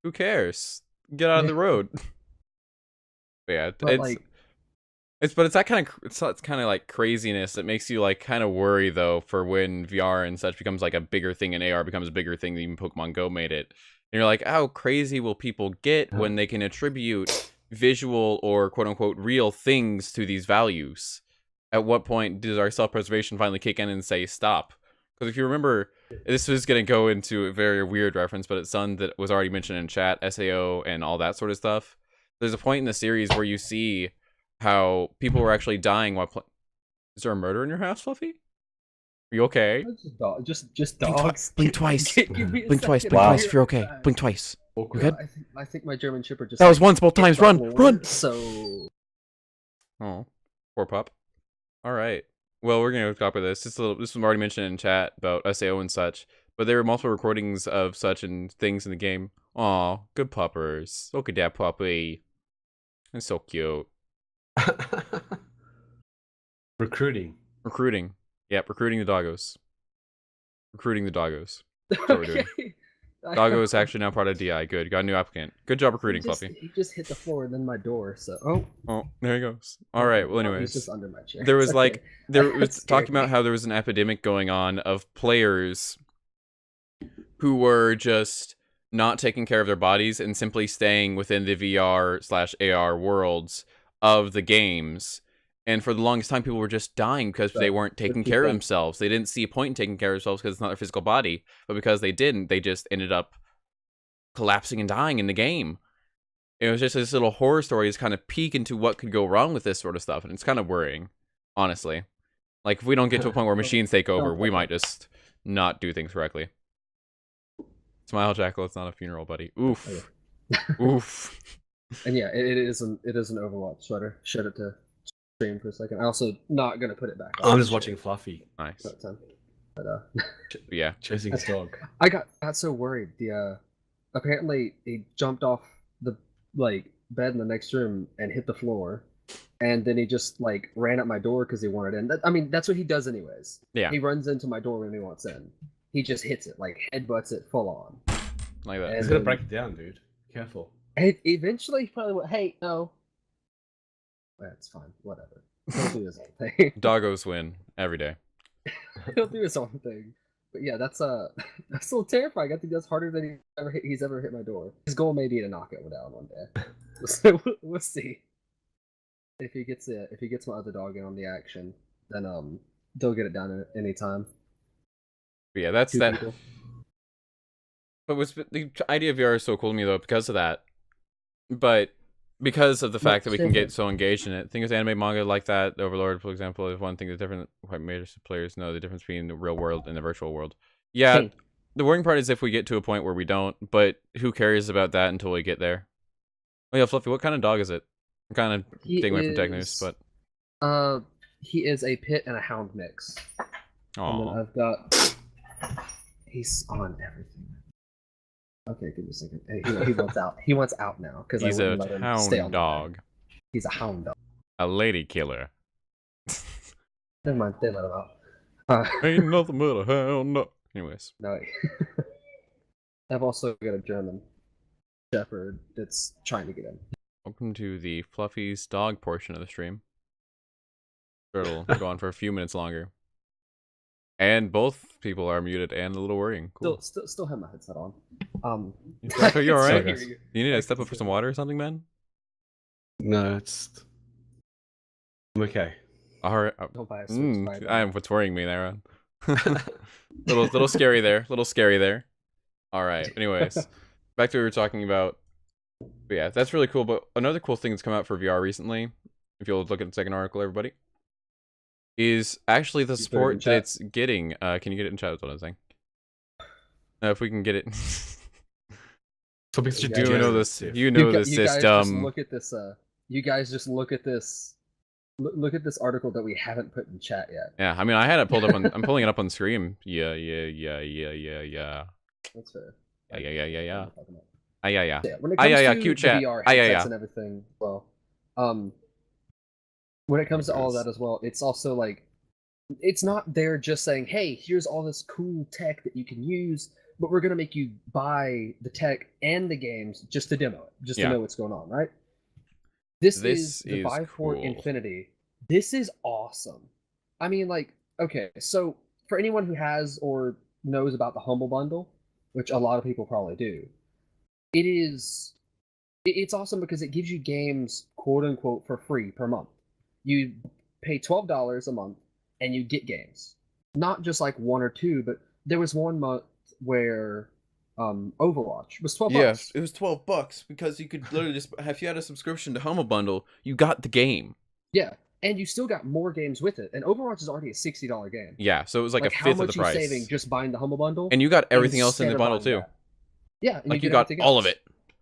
Who cares? Get out of the road. But yeah, But it's that kind of it's kind of like craziness that makes you like kind of worry though for when VR and such becomes like a bigger thing and AR becomes a bigger thing than even Pokemon Go made it. And you're like, how crazy will people get when they can attribute visual or quote unquote real things to these values? At what point does our self-preservation finally kick in and say stop? Because if you remember, this is going to go into a very weird reference, but it's something that was already mentioned in chat, SAO and all that sort of stuff. There's a point in the series where you see how people were actually dying while playing. Is there a murder in your house, Fluffy? Are you okay? Just dogs. Blink twice. Give me a Blink twice. second. Blink Wow. twice if you're okay. Blink twice. You good? I think my German Shepherd just That was like, once, both hit times. the Run! floor, Run! So Oh, poor pup. All right. Well, we're gonna copy this. This was already mentioned in chat about SAO and such, but there were multiple recordings of such and things in the game. Aw, good puppers. Look at that puppy. It's so cute. Recruiting. Recruiting. Yep, recruiting the doggos. Recruiting the doggos. That's what we're doing. Doggo is actually now part of DI. Good. Got a new applicant. Good job recruiting, Fluffy. He just hit the floor and then my door. So Oh, there he goes. All right. Well, anyways, he's just under my chair. there was It's like okay. there That was scared talking about me. how there was an epidemic going on of players who were just not taking care of their bodies and simply staying within the VR/AR worlds of the games. And for the longest time, people were just dying because they weren't taking care of themselves. They didn't see a point in taking care of themselves because it's not their physical body. But because they didn't, they just ended up collapsing and dying in the game. It was just this little horror story to kind of peek into what could go wrong with this sort of stuff. And it's kind of worrying, honestly. Like, if we don't get to a point where machines take over, we might just not do things correctly. Smile, Jackal. It's not a funeral, buddy. Oof. Oof. And yeah, it is an Overwatch sweater. Showed it to stream for a second. I also not gonna put it back on. I'm just watching Fluffy Nice. That time. But Yeah. chasing his dog. I got so worried. The apparently he jumped off the like bed in the next room and hit the floor, and then he just like ran at my door because he wanted in. I mean, that's what he does anyways. Yeah. He runs into my door when he wants in. He just hits it, like headbutts it full on. Like that. And He's gonna then- break it down, dude. Careful. And eventually, he probably went, "Hey, no." That's fine. Whatever. He'll do his own thing. Doggos win every day. He'll do his own thing. But yeah, that's that's a little terrifying. I think that's harder than he's ever hit my door. His goal may be to knock it down one day. So we'll see. If he gets my other dog in on the action, then they'll get it done at any time. But yeah, that's Two that. people. But the idea of VR is so cool to me though because of that. But because of the fact that we can get so engaged in it, things anime manga like that, Overlord, for example, is one thing that's different. Quite major players know the difference between the real world and the virtual world. Yeah, the worrying part is if we get to a point where we don't. But who cares about that until we get there? Oh yeah, Fluffy, what kind of dog is it? I'm kind of staying away from tech news, but he is a pit and a hound mix. And then oh, I've got he's on everything. Okay, give me a second. Hey, he wants out. He wants out now because he's I a wouldn't let him stay hound on the dog, bed. He's a hound dog. a lady killer. Never mind, they let him out. Ain't nothing but a hound dog. Anyways, No. I've also got a German. shepherd that's trying to get in. Welcome to the Fluffy's dog portion of the stream. It'll go on for a few minutes longer. And both people are muted and a little worrying. Cool. Still have my headset on. Are you alright? Sorry, You need to step up for some water or something, man? No, I'm okay. Alright. Don't buy a Switch, I am what's worrying me there. little scary there. Little scary there. Alright, anyways. Back to what we were talking about. But yeah, that's really cool. But another cool thing that's come out for VR recently, if you'll look at the second article, everybody, is actually the support that it's getting. Can you get it in chat? That's what I was saying. If we can get it. Topics you know this. You know the system. Look at this. You guys just look at this. Look at this article that we haven't put in chat yet. Yeah, I mean, I had it pulled up on. I'm pulling it up on screen. Yeah. That's fair. Yeah. Yeah, when it comes to cute the chat. VR headsets and everything, well, when it comes to all of that as well, it's also like, it's not there just saying, hey, here's all this cool tech that you can use, but we're gonna make you buy the tech and the games just to demo it, just to know what's going on, right? This is the Vive Port Infinity. This is awesome. I mean, like, okay, so for anyone who has or knows about the Humble Bundle, which a lot of people probably do, it's awesome because it gives you games, quote unquote, for free per month. You pay $12 a month and you get games. Not just like one or two, but there was one month where Overwatch was $12. Yes, it was $12 because you could literally just, if you had a subscription to Humble Bundle, you got the game. Yeah, and you still got more games with it. And Overwatch is already a $60 game. Yeah, so it was like a fifth of the price. How much you saving just buying the Humble Bundle? And you got everything else in the bundle too. That. Yeah, and like you got all of it.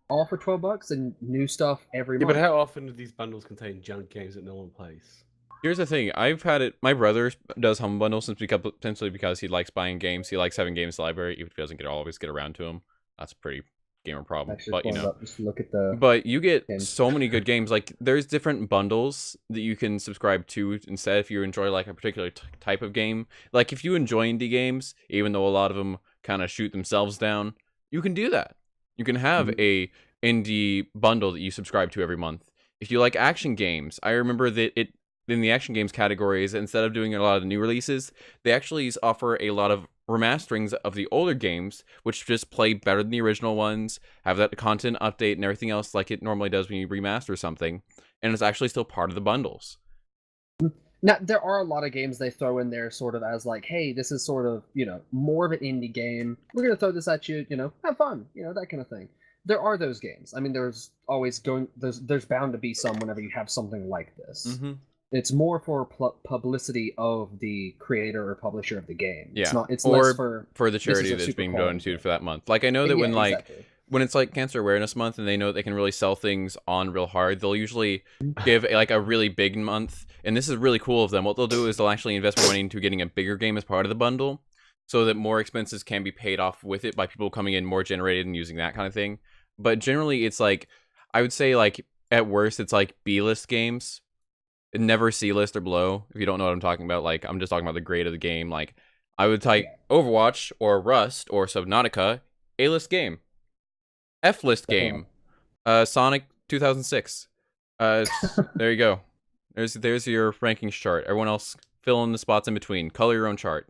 All for $12 and new stuff every month. But how often do these bundles contain junk games that no one plays? Here's the thing. I've had it. My brother does Humble Bundle potentially because he likes buying games. He likes having games in the library, even if he doesn't always get around to them. That's a pretty gamer problem. Actually, but you know, just look at the. But you get so many good games. Like there's different bundles that you can subscribe to instead if you enjoy like a particular type of game. Like if you enjoy indie games, even though a lot of them kind of shoot themselves down, you can do that. You can have a indie bundle that you subscribe to every month. If you like action games, I remember that in the action games categories, instead of doing a lot of the new releases, they actually offer a lot of remasterings of the older games, which just play better than the original ones, have that content update and everything else like it normally does when you remaster something, and it's actually still part of the bundles. Now, there are a lot of games they throw in there sort of as like, hey, this is sort of, more of an indie game. We're going to throw this at you, have fun, that kind of thing. There are those games. I mean, there's always there's bound to be some whenever you have something like this. Mm-hmm. It's more for publicity of the creator or publisher of the game. Yeah. It's or less for the charity that's being donated for that month. Like I know that when it's like Cancer Awareness Month and they know they can really sell things on real hard, they'll usually give like a really big month. And this is really cool of them. What they'll do is they'll actually invest more money into getting a bigger game as part of the bundle so that more expenses can be paid off with it by people coming in more generated and using that kind of thing. But generally it's like, I would say like at worst it's like B-list games. Never C-list or below. If you don't know what I'm talking about, like I'm just talking about the grade of the game. Like I would type Overwatch or Rust or Subnautica, A-list game. F-list game. Sonic 2006. There you go. There's your rankings chart. Everyone else fill in the spots in between. Color your own chart.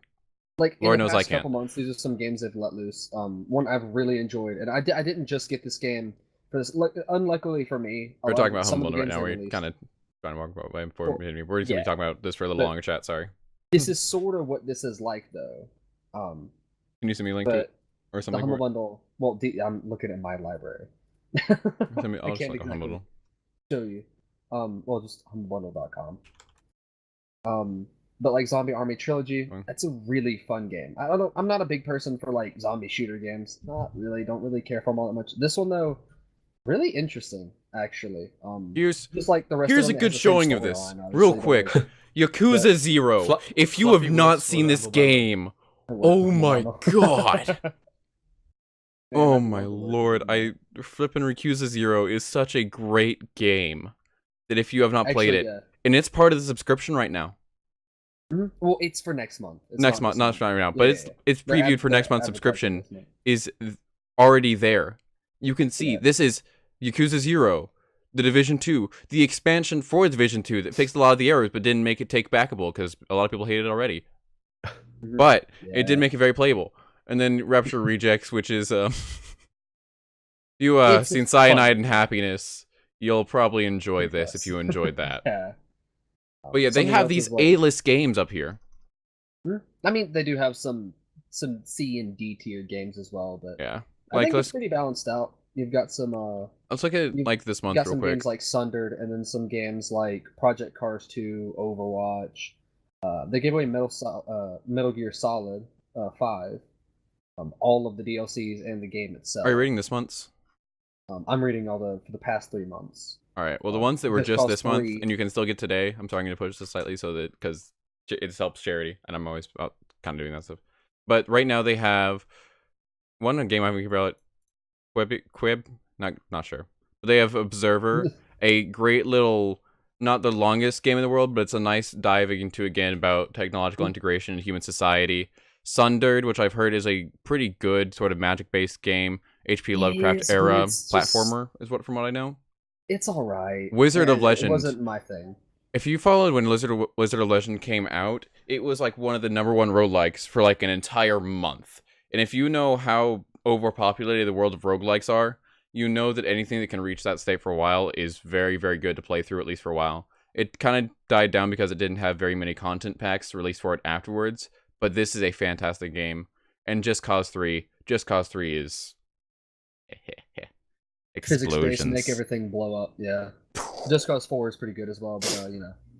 Like Lord in the knows past I can't. couple months, these are some games they've let loose. One I've really enjoyed, and I didn't just get this game for this. Unluckily for me, we're talking about Humble Bundle right now. We're kind of trying to walk about way before we're just gonna be talking about this for a little longer chat. Sorry. This is sort of what this is like, though. Can you send me a link to it or something? The Humble Bundle. Well, I'm looking at my library. I'll just look at Humble Bundle. Show you. Well, just humblebundle.com. But like Zombie Army Trilogy, that's a really fun game. I'm not a big person for like zombie shooter games. Not really. Don't really care for them all that much. This one though, really interesting actually. Here's just like the rest. Here's a good showing of this, real quick. Yakuza 0. If you have not seen this game, oh my god. Oh my lord, flippin' Yakuza 0 is such a great game that if you have not played it, and it's part of the subscription right now. Well, it's for next month. Not right now, but it's previewed for next month's subscription is already there. you can see Yeah. this is Yakuza 0, the Division 2, the expansion for Division 2 that fixed a lot of the errors but didn't make it take backable because a lot of people hated it already. But it did make it very playable. And then Rapture Rejects, which is you It's seen fun. Cyanide and Happiness, you'll probably enjoy this if you enjoyed that. Yeah. But yeah, they Something have else these is, like, A-list games up here. I mean, they do have some C and D tier games as well, but Yeah. I think it's pretty balanced out. You've got some let's look at you've like this month got real some quick. games like Sundered, and then some games like Project Cars 2, Overwatch. They gave away Metal Gear Solid 5, all of the DLCs and the game itself. Are you reading this month's? I'm reading all for the past 3 months. All right. Well, the ones that were Just just Cause this month, 3. and you can still get today. I'm sorry, I'm going to push this slightly so that because it helps charity, and I'm always kind of doing that stuff. But right now they have one game I'm thinking about. Quib, not sure. But they have Observer, a great little, not the longest game in the world, but it's a nice diving into again about technological integration in human society. Sundered, which I've heard is a pretty good sort of magic-based game, HP Lovecraft era platformer, is from what I know. It's all right. Wizard of Legend. It wasn't my thing. If you followed when Wizard of Legend came out, it was like one of the #1 roguelikes for like an entire month. And if you know how overpopulated the world of roguelikes are, you know that anything that can reach that state for a while is very, very good to play through, at least for a while. It kind of died down because it didn't have very many content packs released for it afterwards, but this is a fantastic game. And Just Cause 3 is explosions. Physics-based make everything blow up, yeah. Just Cause 4 is pretty good as well, but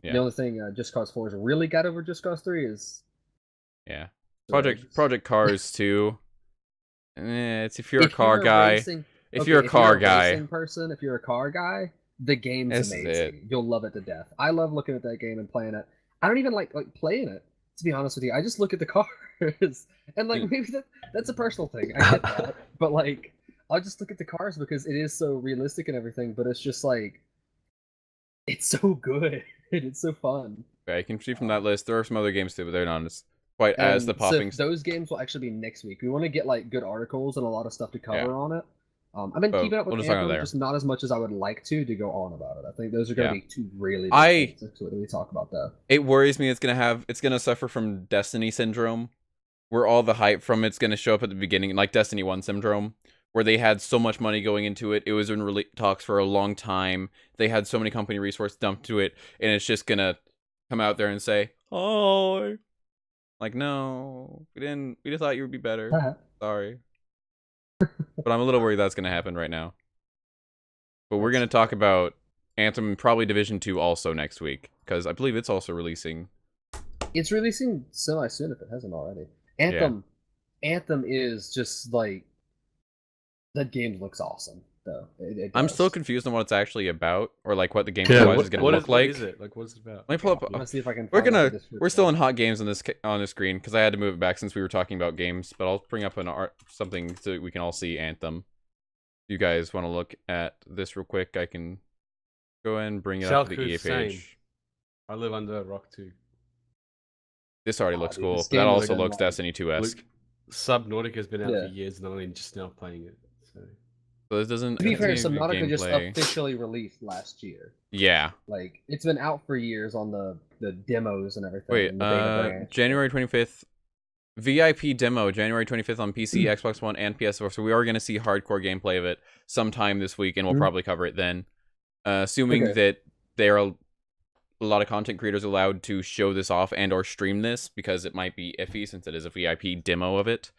the only thing Just Cause 4 has really got over Just Cause 3 is Project Cars 2. It's if you're a car racing person, if you're a car guy, the game's amazing. You'll love it to death. I love looking at that game and playing it. I don't even like playing it, to be honest with you. I just look at the cars, and like maybe that's a personal thing. I get that, but like I'll just look at the cars because it is so realistic and everything. But it's just like it's so good. It's so fun. Yeah, you can see from that list there are some other games too, but they're not quite as the popping. So those games will actually be next week. We want to get like good articles and a lot of stuff to cover on it. I've been keeping up with Anthem, just not as much as I would like to go on about it. I think those are going to be two really big things that we talk about though. It worries me it's gonna suffer from Destiny syndrome, where all the hype from it's gonna show up at the beginning, like Destiny 1 syndrome, where they had so much money going into it. It was in talks for a long time. They had so many company resources dumped to it, and it's just gonna come out there and say, "Oh, like no, we just thought you would be better. Sorry." But I'm a little worried that's going to happen right now. But we're going to talk about Anthem and probably Division 2 also next week, because I believe it's also releasing. It's releasing semi-soon if it hasn't already. Anthem is just like... That game looks awesome, though. I'm still confused on what it's actually about, or like what the game is going to look like. What is it? Like, what's it about? Let me pull up. Let's see if I can. We're still in hot games on this screen because I had to move it back since we were talking about games. But I'll bring up something so we can all see Anthem. If you guys want to look at this real quick, I can go ahead and bring it up to the EA page. I live under a rock too. This already looks cool. But that also looks Destiny 2-esque. Subnautica has been out for years, and I'm only just now playing it. So this doesn't. To be fair, Subnautica just officially released last year. Yeah. Like it's been out for years on the demos and everything. Wait, January 25th, VIP demo, January 25th on PC, Xbox One, and PS4. So we are going to see hardcore gameplay of it sometime this week, and we'll probably cover it then. Assuming that there are a lot of content creators allowed to show this off and/or stream this, because it might be iffy since it is a VIP demo of it.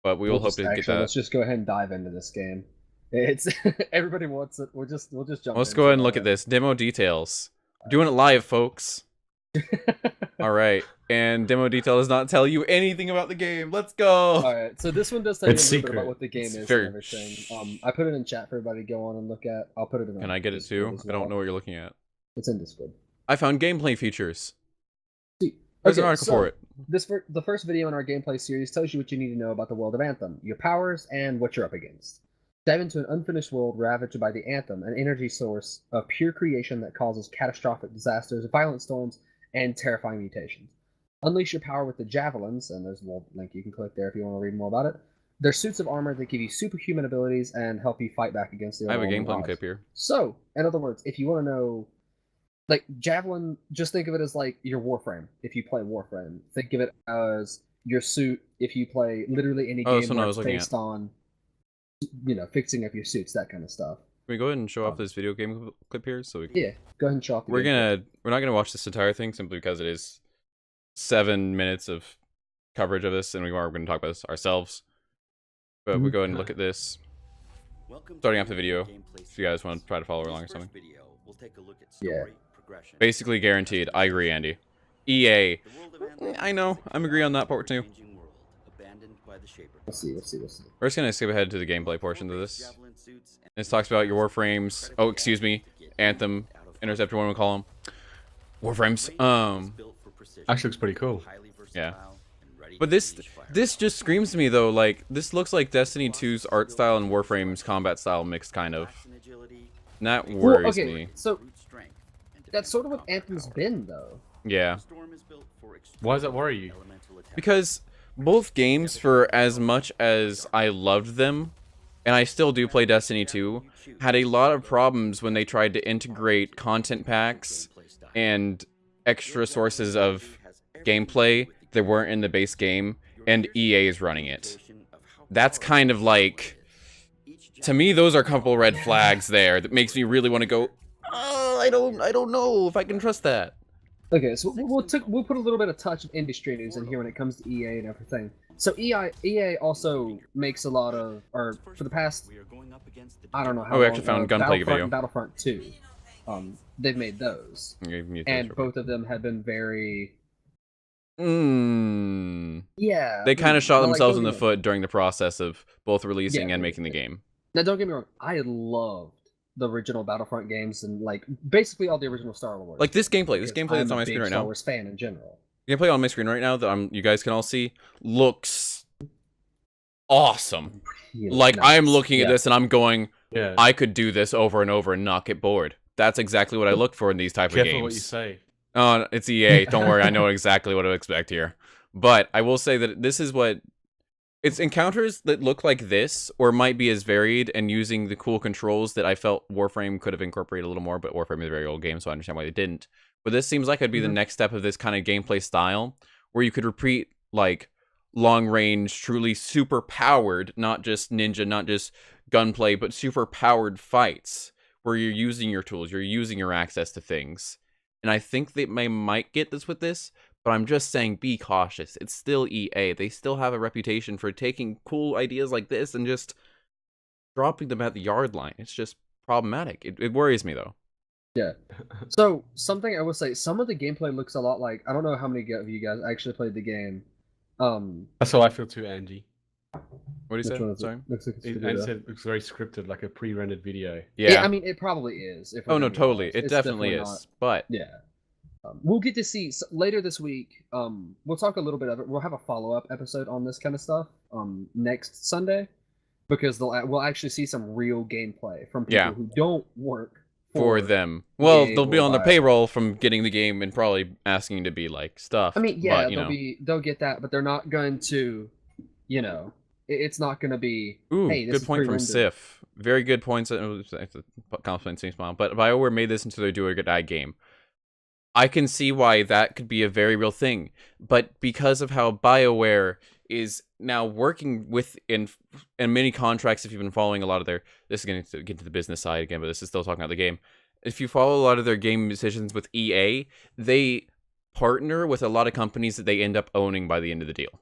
But we will hope to get that. Let's just go ahead and dive into this game. It's everybody wants it. We'll just jump. Let's go ahead and look at this demo details. Doing it live, folks. All right, and demo detail does not tell you anything about the game. Let's go. All right, so this one does tell you a little bit about what the game is and everything. I put it in chat for everybody to go on and look at. I'll put it in. Can I get it too? I don't know what you're looking at. It's in Discord. I found gameplay features. There's an article for it. The first video in our gameplay series tells you what you need to know about the world of Anthem, your powers, and what you're up against. Dive into an unfinished world ravaged by the Anthem, an energy source of pure creation that causes catastrophic disasters, violent storms, and terrifying mutations. Unleash your power with the javelins, and there's a little link you can click there if you want to read more about it. They're suits of armor that give you superhuman abilities and help you fight back against the I have a overwhelming gameplay odds. clip here. So, in other words, if you want to know, like Javelin, just think of it as like your Warframe. If you play Warframe, think of it as your suit. If you play literally any Oh, game so no, I where was it's looking based on, fixing up your suits, that kind of stuff. Can we go ahead and show off this video game clip here? So we Yeah, go ahead and show off. we're not gonna watch this entire thing simply because it is 7 minutes of coverage of this, and we are going to talk about this ourselves. But we go ahead and look at this. Starting off the video, if you guys want to try to follow along or something. Yeah. Basically guaranteed. I agree, Andy. EA. I know. I'm agree on that part too. We'll see. We're just gonna skip ahead to the gameplay portion of this. This talks about your Warframes. Oh, excuse me. Anthem, Interceptor, what do we call them? Warframes. Actually looks pretty cool. Yeah. But this just screams to me though, like this looks like Destiny 2's art style and Warframe's combat style mixed kind of. And that worries me. So that's sort of what Anthem's been though. Yeah. Why does that worry you? Because both games, for as much as I loved them, and I still do play Destiny 2, had a lot of problems when they tried to integrate content packs and extra sources of gameplay that weren't in the base game, and EA is running it. That's kind of like, to me, those are a couple red flags there that makes me really want to go, oh, I don't know if I can trust that. Okay, so we'll put a little bit of touch of industry news in here when it comes to EA and everything. So EA also makes a lot of, or for the past, I don't know how long. Oh, we actually found Gunplay video. And Battlefront 2. They've made those, and both of them have been very. Yeah. They kind of shot themselves in the like, foot during the process of both releasing and making the game. Now, don't get me wrong. I loved the original Battlefront games and like basically all the original Star Wars. Like this gameplay that's on my screen right now. Star Wars fan in general. Gameplay on my screen right now that you guys can all see looks awesome. Like nice. I'm looking at this and I'm going, I could do this over and over and not get bored. That's exactly what I look for in these type of games. Careful what you say. Oh, it's EA. Don't worry, I know exactly what to expect here. But I will say that this is what it's encounters that look like this, or might be as varied and using the cool controls that I felt Warframe could have incorporated a little more. But Warframe is a very old game, so I understand why they didn't. But this seems like it'd be the next step of this kind of gameplay style, where you could repeat like long range, truly super powered, not just ninja, not just gunplay, but super powered fights, where you're using your tools, you're using your access to things. And I think they might get this with this, but I'm just saying be cautious. It's still EA. They still have a reputation for taking cool ideas like this and just dropping them at the yard line. It's just problematic. It worries me, though. Yeah. So, something I will say, some of the gameplay looks a lot like, I don't know how many of you guys actually played the game. That's how I feel too, Angie. What do you say? Sorry? Angie said it looks very scripted, like a pre-rendered video. Yeah, I mean, it probably is. Oh, no, totally. It definitely is. Not, but... Yeah. We'll get to see later this week. We'll talk a little bit of it. We'll have a follow-up episode on this kind of stuff next Sunday, because we'll actually see some real gameplay from people who don't work for them. Well, they'll be on the payroll from getting the game and probably asking to be like stuff. I mean, yeah, they'll get that, but they're not going to, it's not going to be. Ooh, hey, this good point from Sif. Very good points. It's a compliment, smile. But BioWare made this into their do or die game. I can see why that could be a very real thing, but because of how BioWare is now working with in many contracts, if you've been following a lot of this is going to get to the business side again, but this is still talking about the game. If you follow a lot of their game decisions with EA, they partner with a lot of companies that they end up owning by the end of the deal.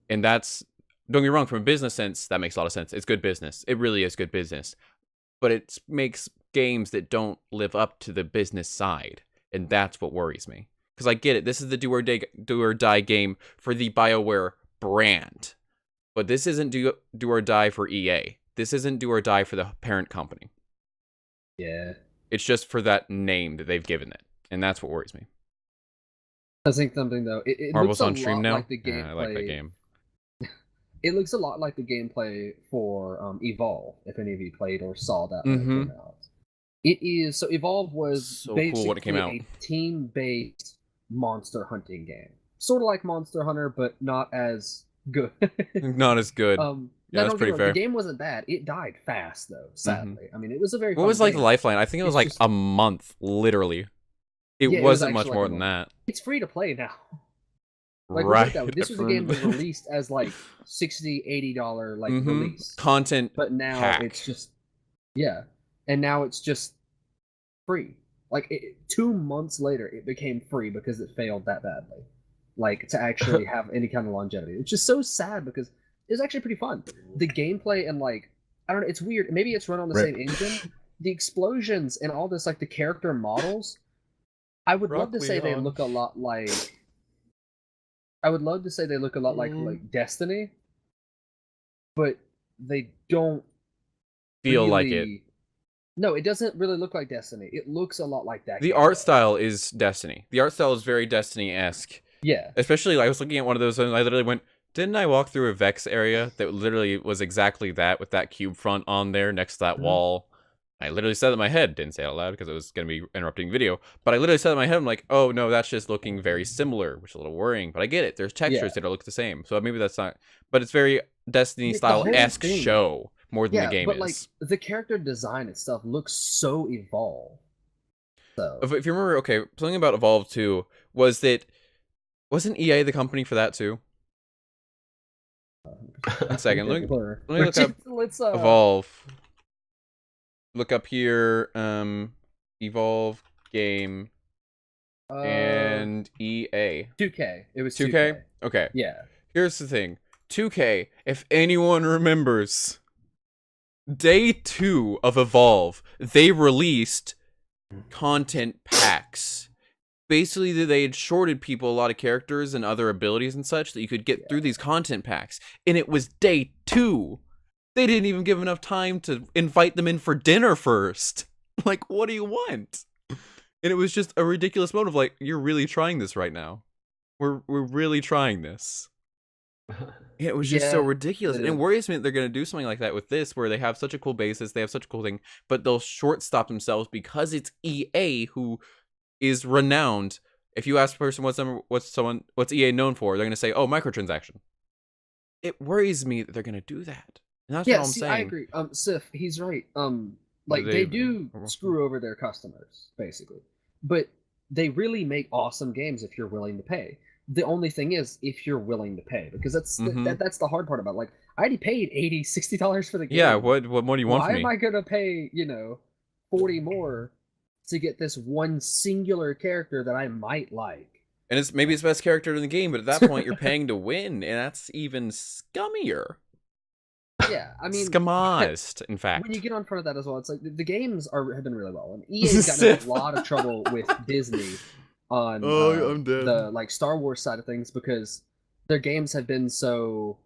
And that's, don't get me wrong, from a business sense, that makes a lot of sense. It's good business. It really is good business. But it makes games that don't live up to the business side. And that's what worries me. Because I get it. This is the do or die game for the BioWare brand. But this isn't do or die for EA. This isn't do or die for the parent company. Yeah. It's just for that name that they've given it. And that's what worries me. I think something, though. It Marvel's looks on stream now? Like the gameplay. I like that game. It looks a lot like the gameplay for Evolve, if any of you played or saw that when it came out. It is, so Evolve was so basically cool when it came out. A team-based monster hunting game. Sort of like Monster Hunter, but not as good. Not as good. Yeah, Yeah, that's don't get pretty me wrong, the fair. game wasn't bad. It died fast though, sadly. I mean, it was a very What fun was like the game. lifeline? I think it was It's like just a month, literally. It yeah, it was wasn't much actually more like a than month. that. It's free to play now. Like, we'll put it Right. that way. This was a game that was released as like $60, $80 like release. Content But now pack. it's just yeah. And now it's just free. Like 2 months later it became free because it failed that badly. Like to actually have any kind of longevity. It's just so sad because it's actually pretty fun. The gameplay and like I don't know, it's weird. Maybe it's run on the Rip. same engine. The explosions and all this like the character models, I would love to say they look a lot like like Destiny, but they don't Feel really... like it. No, it doesn't really look like Destiny. It looks a lot like that. The art style is Destiny. The art style is very Destiny-esque. Yeah. Especially, I was looking at one of those and I literally went, didn't I walk through a Vex area that literally was exactly that with that cube front on there next to that wall? I literally said it in my head. Didn't say it out loud because it was going to be interrupting video. But I literally said it in my head, I'm like, oh no, that's just looking very similar, which is a little worrying. But I get it. There's textures that look the same. So maybe that's not... But it's very Destiny-style-esque show more than the game but is. like the character design and stuff looks so evolved. So If you remember, okay, something about Evolve 2 was that... Wasn't EA the company for that too? 1 second. Let me look up let's Evolve. Look up here, Evolve game and EA. 2K. It was 2K? Okay. Yeah. Here's the thing. 2K, if anyone remembers, day 2 of Evolve, they released content packs. Basically, they had shorted people a lot of characters and other abilities and such that you could get through these content packs. And it was day 2. They didn't even give enough time to invite them in for dinner first. Like, what do you want? And it was just a ridiculous moment of like, you're really trying this right now. We're really trying this. It was just so ridiculous. And it worries me that they're going to do something like that with this, where they have such a cool basis, they have such a cool thing, but they'll short stop themselves because it's EA who is renowned. If you ask a person what's EA known for, they're going to say, oh, microtransaction. It worries me that they're going to do that. And that's what I'm saying. I agree. Sif, he's right. Like they do screw over their customers, basically. But they really make awesome games if you're willing to pay. The only thing is if you're willing to pay, because that's that's the hard part about it. Like I already paid $80, $60 for the game. Yeah, what do you want from me? Why am I gonna pay, $40 more to get this one singular character that I might like? And maybe it's the best character in the game, but at that point you're paying to win, and that's even scummier. Yeah, I mean, scumized, in fact. When you get on front of that as well, it's like the games have been really well, and EA's gotten in a lot of trouble with Disney on the like Star Wars side of things because their games have been so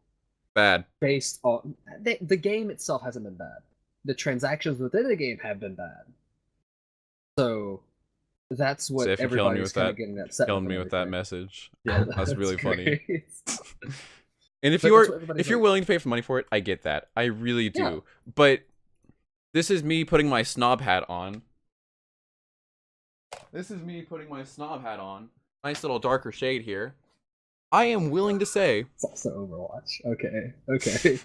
bad. Based on the game itself hasn't been bad. The transactions within the game have been bad. So that's what everybody's kind of getting upset. Killing me with that message. Yeah, that's really funny. And if you're willing to pay for money for it, I get that. I really do. Yeah. But this is me putting my snob hat on. Nice little darker shade here. I am willing to say... It's also Overwatch. Okay.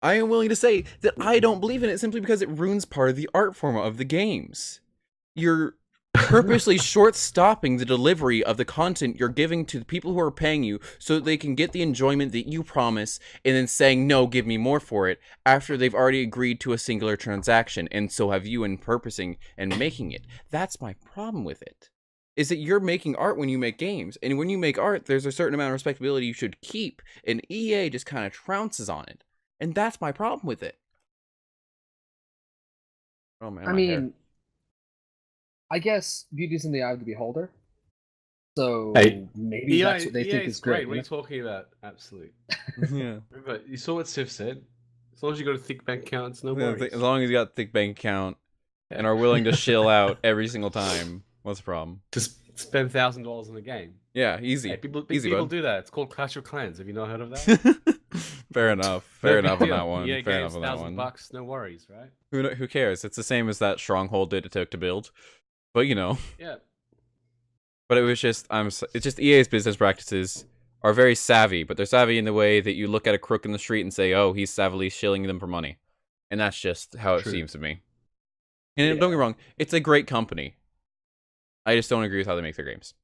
I am willing to say that I don't believe in it simply because it ruins part of the art form of the games. You're purposely short-stopping the delivery of the content you're giving to the people who are paying you so that they can get the enjoyment that you promise, and then saying, no, give me more for it, after they've already agreed to a singular transaction, and so have you in purposing and making it. That's my problem with it, is that you're making art when you make games, and when you make art, there's a certain amount of respectability you should keep, and EA just kind of trounces on it, and that's my problem with it. Oh man, I mean... I guess beauty's in the eye of the beholder. So maybe that's what they think is great. What are you talking about? Absolute. Yeah. But you saw what Sif said. As long as you got a thick bank account, it's no worries. As long as you got a thick bank account and are willing to shill out every single time, what's the problem? Just spend $1,000 on a game. Yeah, easy. Hey, people do that. It's called Clash of Clans. Have you not heard of that? Fair enough. Fair enough on that one. Yeah, fair enough on that one. $1,000, no worries, right? Who cares? It's the same as that Stronghold it took to build. But Yeah. But it was just it's just EA's business practices are very savvy, but they're savvy in the way that you look at a crook in the street and say, "Oh, he's savvily shilling them for money," and that's just how it seems to me. And don't get me wrong, it's a great company. I just don't agree with how they make their games,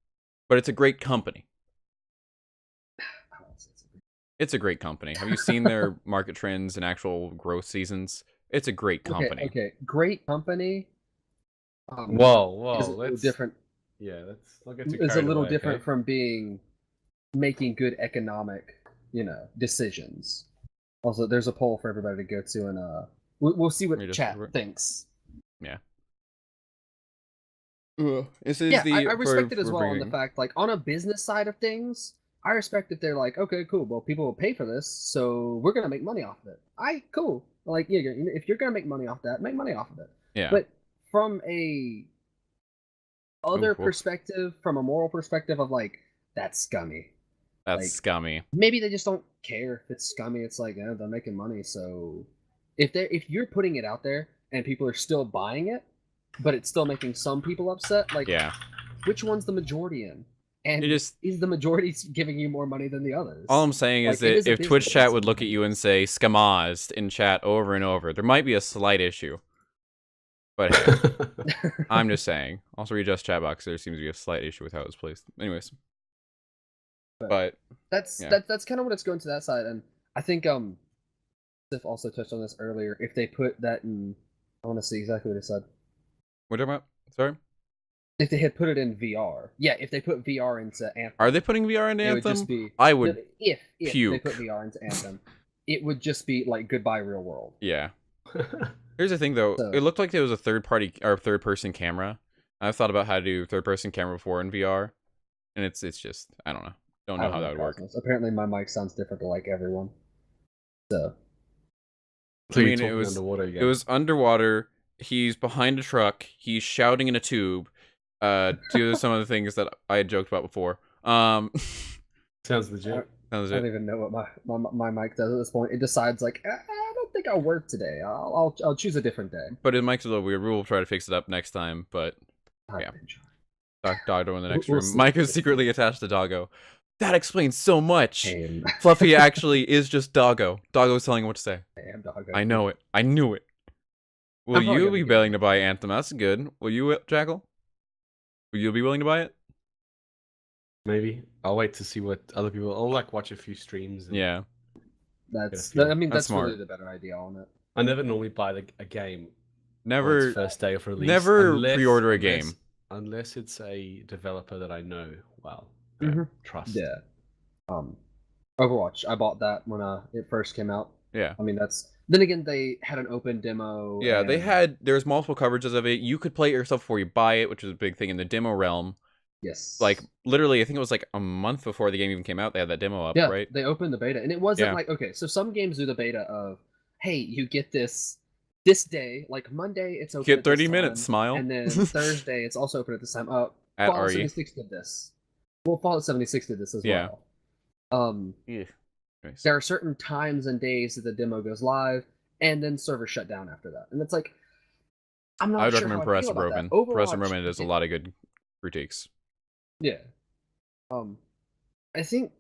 but it's a great company. It's a great company. Have you seen their market trends and actual growth seasons? It's a great company. Okay, great company. Whoa, is a little different. Yeah, let's not get too It's a carried little away, different okay? from making good economic, decisions. Also, there's a poll for everybody to go to, and we'll see what chat thinks. Yeah. This is I respect it as well on the fact, like, on a business side of things, I respect that they're like, okay, cool, well, people will pay for this, so we're gonna make money off of it. Cool. Like, yeah, if you're gonna make money off that, make money off of it. Yeah. But from a other perspective, from a moral perspective of like, that's scummy. That's like, scummy. Maybe they just don't care if it's scummy. It's like, they're making money, so if you're putting it out there and people are still buying it, but it's still making some people upset, like, which one's the majority in? And is the majority giving you more money than the others? All I'm saying is that if Twitch chat would look at you and say "skamazed" in chat over and over, there might be a slight issue. But hey, I'm just saying. Also, readjust chat box. There seems to be a slight issue with how it's placed. Anyways, but that's kind of what it's going to that side, and I think Sif also touched on this earlier. If they put that in, I want to see exactly what it said. What are you talking about? Sorry. If they had put it in VR, if they put VR into Anthem, are they putting VR into Anthem? It would just be, I would. If they put VR into Anthem, it would just be like goodbye real world. Yeah. Here's the thing, though. It looked like there was a third-person camera. I've thought about how to do third-person camera before in VR, and it's just I don't know. Don't know how that would work. Apparently, my mic sounds different to like everyone. So I mean, it was underwater. He's behind a truck. He's shouting in a tube. To some of the things that I had joked about before. Sounds legit. I don't even know what my mic does at this point. It decides like, I don't think I'll work today. I'll choose a different day. But his mic's a little weird. We'll try to fix it up next time. But yeah, Doggo in the next room. Mike is secretly attached to Doggo. That explains so much. Fluffy actually is just Doggo. Doggo's telling him what to say. I know it. I knew it. Will you be willing to buy Anthem? That's good. Will you, Jackal? Will you be willing to buy it? Maybe. I'll wait to see what other people. I'll watch a few streams. And that's smart. Really the better idea on it. I never normally buy a game. Never first day of release. Never pre-order a game unless it's a developer that I know well. Trust. Yeah. Overwatch. I bought that when it first came out. Yeah. I mean that's. Then again, they had an open demo. Yeah, there's multiple coverages of it. You could play it yourself before you buy it, which was a big thing in the demo realm. Yes. Like, literally, I think it was like a month before the game even came out, they had that demo up, right? They opened the beta. And it wasn't like, okay, so some games do the beta of, hey, you get this day, like Monday, it's open get 30 minutes, smile. And then Thursday, it's also open at this time. Fallout 76 did this. Well, Fallout 76 did this as well. Nice. There are certain times and days that the demo goes live, and then servers shut down after that. And it's like, I'm not sure recommend Progressive Roman. Progressive Roman does a lot of good critiques. Yeah. I think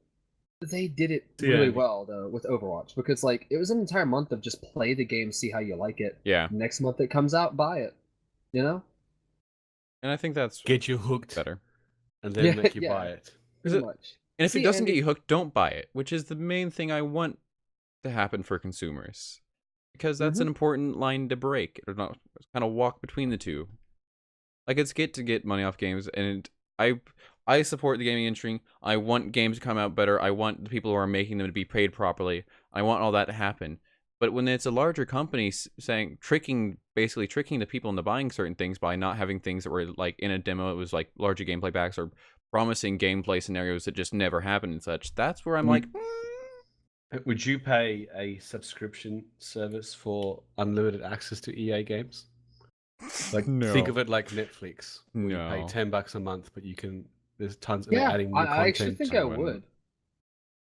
they did it really well, though, with Overwatch, because, like, it was an entire month of just play the game, see how you like it. Yeah. Next month it comes out, buy it. You know? And I think that's... Get you hooked. Better. And then make you buy it. Pretty much. And if it doesn't get you hooked, don't buy it, which is the main thing I want to happen for consumers. Because that's an important line to break, or not kind of walk between the two. Like, it's to get money off games, and I support the gaming industry. I want games to come out better. I want the people who are making them to be paid properly. I want all that to happen. But when it's a larger company basically tricking the people into buying certain things by not having things that were like in a demo, it was like larger gameplay packs or promising gameplay scenarios that just never happen and such. That's where I'm like, would you pay a subscription service for unlimited access to EA games? Like, think of it like Netflix. You pay $10 a month, but you can. There's tons. And adding new content. I actually think I would.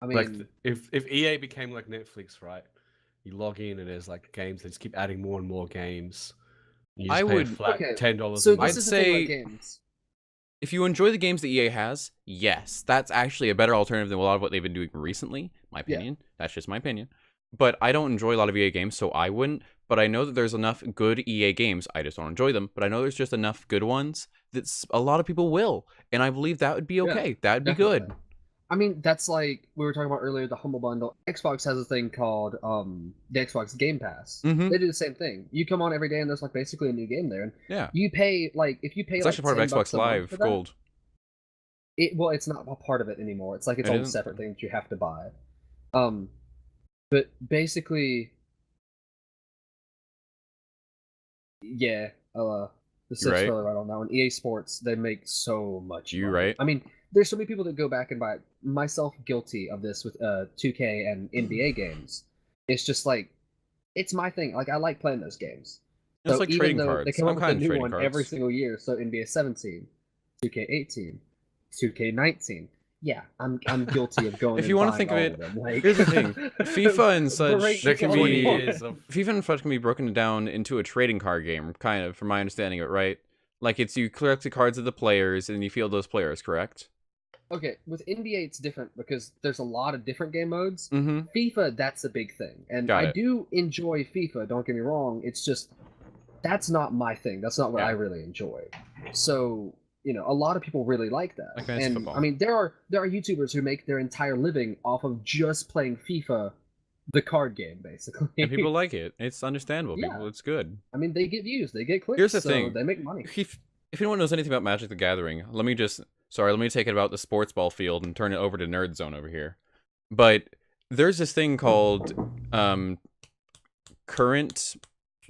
I mean, like if EA became like Netflix, right? You log in and there's like games. They just keep adding more and more games. You just pay a flat $10. So I'd say If you enjoy the games that EA has, yes, that's actually a better alternative than a lot of what they've been doing recently. My opinion. Yeah. That's just my opinion. But I don't enjoy a lot of EA games, so I wouldn't. But I know that there's enough good EA games. I just don't enjoy them. But I know there's just enough good ones that a lot of people will. And I believe that would be okay. Yeah, that would be good. I mean, that's like we were talking about earlier, the Humble Bundle. Xbox has a thing called the Xbox Game Pass. Mm-hmm. They do the same thing. You come on every day and there's like basically a new game there. And yeah. You pay like if you pay it's like actually part of Xbox Live that, Gold. Well, it's not a part of it anymore. It's like its own separate thing that you have to buy. But basically, yeah, the six filler right on that one. EA Sports, they make so much money. Right? I mean, there's so many people that go back and buy it. Myself guilty of this with 2K and NBA games. It's just like, it's my thing. Like, I like playing those games. It's so like trading cards. They come up with a new one every single year. So NBA 17, 2K 18, 2K 19. Yeah, I'm guilty of going. If you want to think of it, like... here's the thing: FIFA and such, there can be FIFA and such can be broken down into a trading card game, kind of, from my understanding of it, right? Like it's you collect the cards of the players and you field those players, correct? Okay, with NBA it's different because there's a lot of different game modes. Mm-hmm. FIFA, that's a big thing, and I do enjoy FIFA. Don't get me wrong; it's just that's not my thing. That's not what I really enjoy. So. You know, a lot of people really like that. Like and football. I mean, there are YouTubers who make their entire living off of just playing FIFA, the card game, basically. And people like it. It's understandable. Yeah. People, it's good. I mean, they get views, they get clicks. Here's the thing: they make money. If anyone knows anything about Magic the Gathering, let me take it about the sports ball field and turn it over to Nerd Zone over here. But there's this thing called current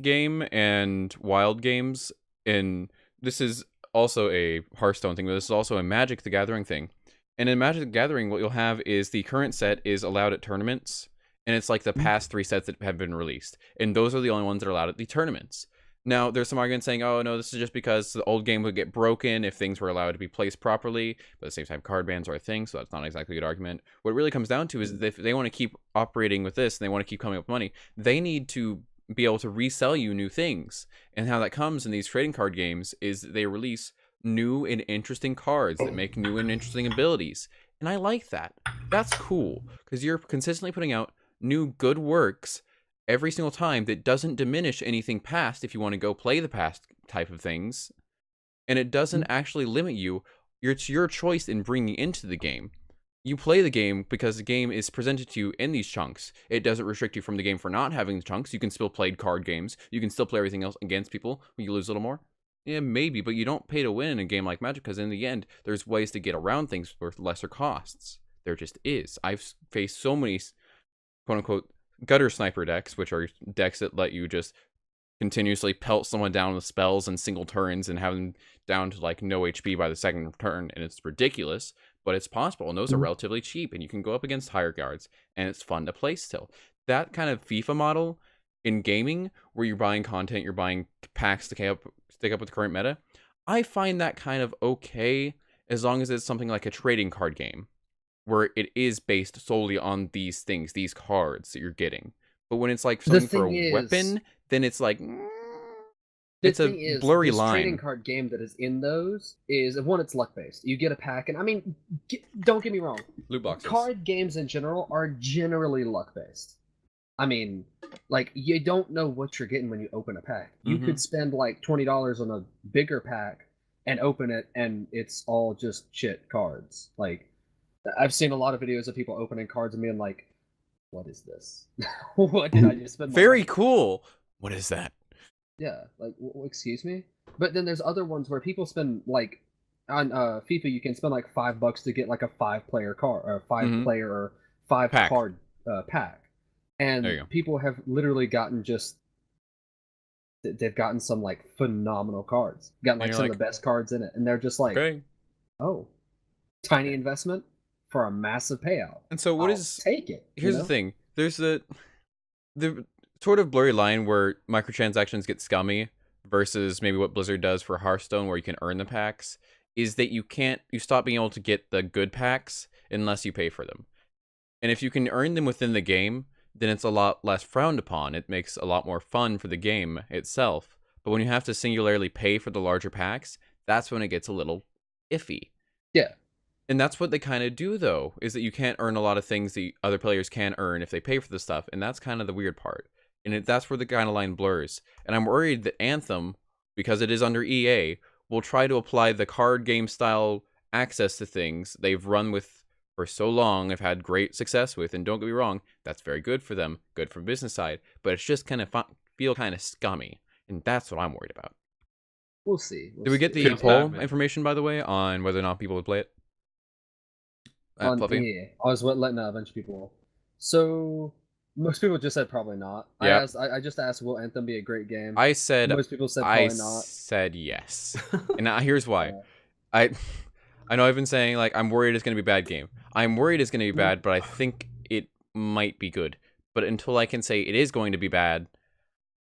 game and wild games, and this is also a Hearthstone thing, but this is also a Magic the Gathering thing. And in Magic the Gathering, what you'll have is the current set is allowed at tournaments, and it's like the past 3 sets that have been released. And those are the only ones that are allowed at the tournaments. Now, there's some argument saying, oh, no, this is just because the old game would get broken if things were allowed to be placed properly, but at the same time, card bans are a thing, so that's not exactly a good argument. What it really comes down to is that if they want to keep operating with this, and they want to keep coming up with money, they need to be able to resell you new things. And how that comes in these trading card games is they release new and interesting cards that make new and interesting abilities. And I like that. That's cool, because you're consistently putting out new good works every single time that doesn't diminish anything past if you want to go play the past type of things. And it doesn't actually limit you. It's your choice in bringing into the game. You play the game because the game is presented to you in these chunks. It doesn't restrict you from the game for not having the chunks. You can still play card games. You can still play everything else against people when you lose a little more. Yeah, maybe, but you don't pay to win in a game like Magic because in the end, there's ways to get around things with lesser costs. There just is. I've faced so many, quote-unquote, gutter sniper decks, which are decks that let you just continuously pelt someone down with spells and single turns and have them down to like no HP by the second turn, and it's ridiculous, but it's possible, and those are relatively cheap, and you can go up against higher guards, and it's fun to play still. That kind of FIFA model in gaming, where you're buying content, you're buying packs to stick up with the current meta, I find that kind of okay, as long as it's something like a trading card game, where it is based solely on these things, these cards that you're getting. But when it's like something for a weapon, then it's like it's a blurry line. The trading card game that is in those is, one, it's luck based. You get a pack, and I mean, don't get me wrong, loot boxes. Card games in general are generally luck based. I mean, like, you don't know what you're getting when you open a pack. You could spend like $20 on a bigger pack and open it, and it's all just shit cards. Like, I've seen a lot of videos of people opening cards and being like, what is this? What did I just spend? Very cool. What is that? Yeah, like, excuse me? But then there's other ones where people spend, like, on FIFA, you can spend like $5 to get like a 5-player card, or 5-player or 5-card pack. And people have literally gotten they've gotten some like phenomenal cards. Gotten like some of the best cards in it. And they're just like, oh, tiny investment for a massive payout. And so I'll take it. Here's the thing. There's the sort of blurry line where microtransactions get scummy versus maybe what Blizzard does for Hearthstone, where you can earn the packs, is that you stop being able to get the good packs unless you pay for them. And if you can earn them within the game, then it's a lot less frowned upon. It makes a lot more fun for the game itself. But when you have to singularly pay for the larger packs, that's when it gets a little iffy. Yeah. And that's what they kind of do, though, is that you can't earn a lot of things the other players can earn if they pay for the stuff, and that's kind of the weird part. And that's where the kind of line blurs. And I'm worried that Anthem, because it is under EA, will try to apply the card game style access to things they've run with for so long, have had great success with, and don't get me wrong, that's very good for them, good from business side, but it's just kind of feel kind of scummy, and that's what I'm worried about. We'll see. Did we get the poll information, by the way, on whether or not people would play it? Yeah, I was letting a bunch of people. So most people just said probably not. Yeah. I just asked, will Anthem be a great game? I said most people said probably not. I said yes, and now here's why. I know I've been saying like I'm worried it's gonna be a bad game. I'm worried it's gonna be bad, but I think it might be good. But until I can say it is going to be bad,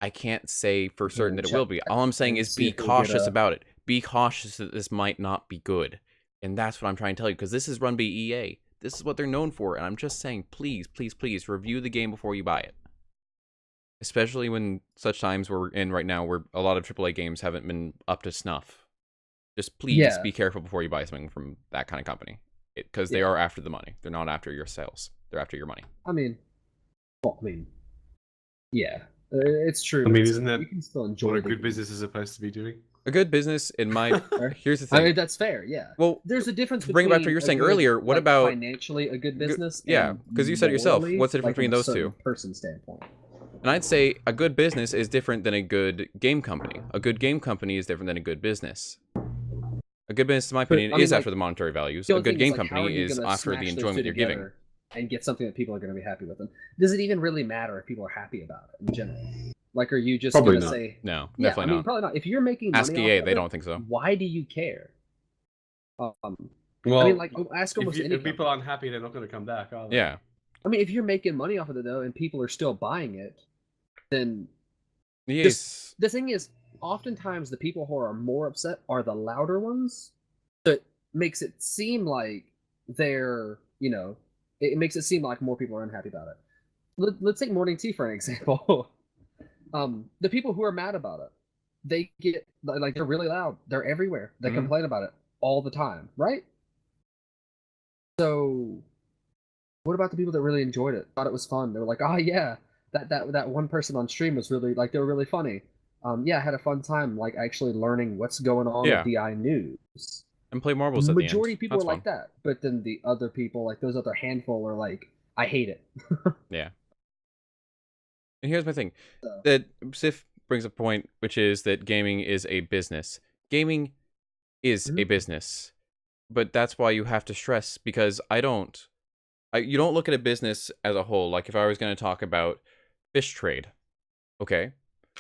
I can't say for certain that it will be. All I'm saying is be cautious about it. Be cautious that this might not be good. And that's what I'm trying to tell you, because this is run by EA. This is what they're known for, and I'm just saying, please, please, please, review the game before you buy it. Especially when such times we're in right now where a lot of AAA games haven't been up to snuff. Just please be careful before you buy something from that kind of company. Because they are after the money. They're not after your sales. They're after your money. Yeah. It's true. I mean, isn't that you can still enjoy what a good business is supposed to be doing? A good business, in my... Here's the thing. I mean, that's fair, yeah. Well, there's a difference between... Bring it back to what you were saying earlier. What about... financially a good business? Yeah, because you said it yourself. What's the difference between those two? Person standpoint. And I'd say a good business is different than a good game company. A good game company is different than a good business. A good business, in my opinion, is after the monetary values. A good game company is after the enjoyment you're giving. And get something that people are going to be happy with. And does it even really matter if people are happy about it in general? Like, are you just going to say... No, definitely not. Probably not. If you're making money Ask EA, they don't think so. Why do you care? Well, I mean, like, ask almost any if people aren't happy, they're not going to come back, are they? Yeah. I mean, if you're making money off of it, though, and people are still buying it, then... Yes. The thing is, oftentimes the people who are more upset are the louder ones. So it makes it seem like they're, it makes it seem like more people are unhappy about it. Let's take morning tea for an example. The people who are mad about it, they get, like, they're really loud. They're everywhere. They complain about it all the time, right? So what about the people that really enjoyed it, thought it was fun? They were like, oh yeah, that one person on stream was really, like, they were really funny. Yeah, I had a fun time, like, actually learning what's going on with DI news. And play marbles at the end. Majority of people are like that, but then the other people, like those other handful, are like, I hate it. Yeah. And here's my thing. That Sif brings up a point, which is that gaming is a business. Gaming is a business. But that's why you have to stress, because you don't look at a business as a whole. Like, if I was going to talk about fish trade, okay?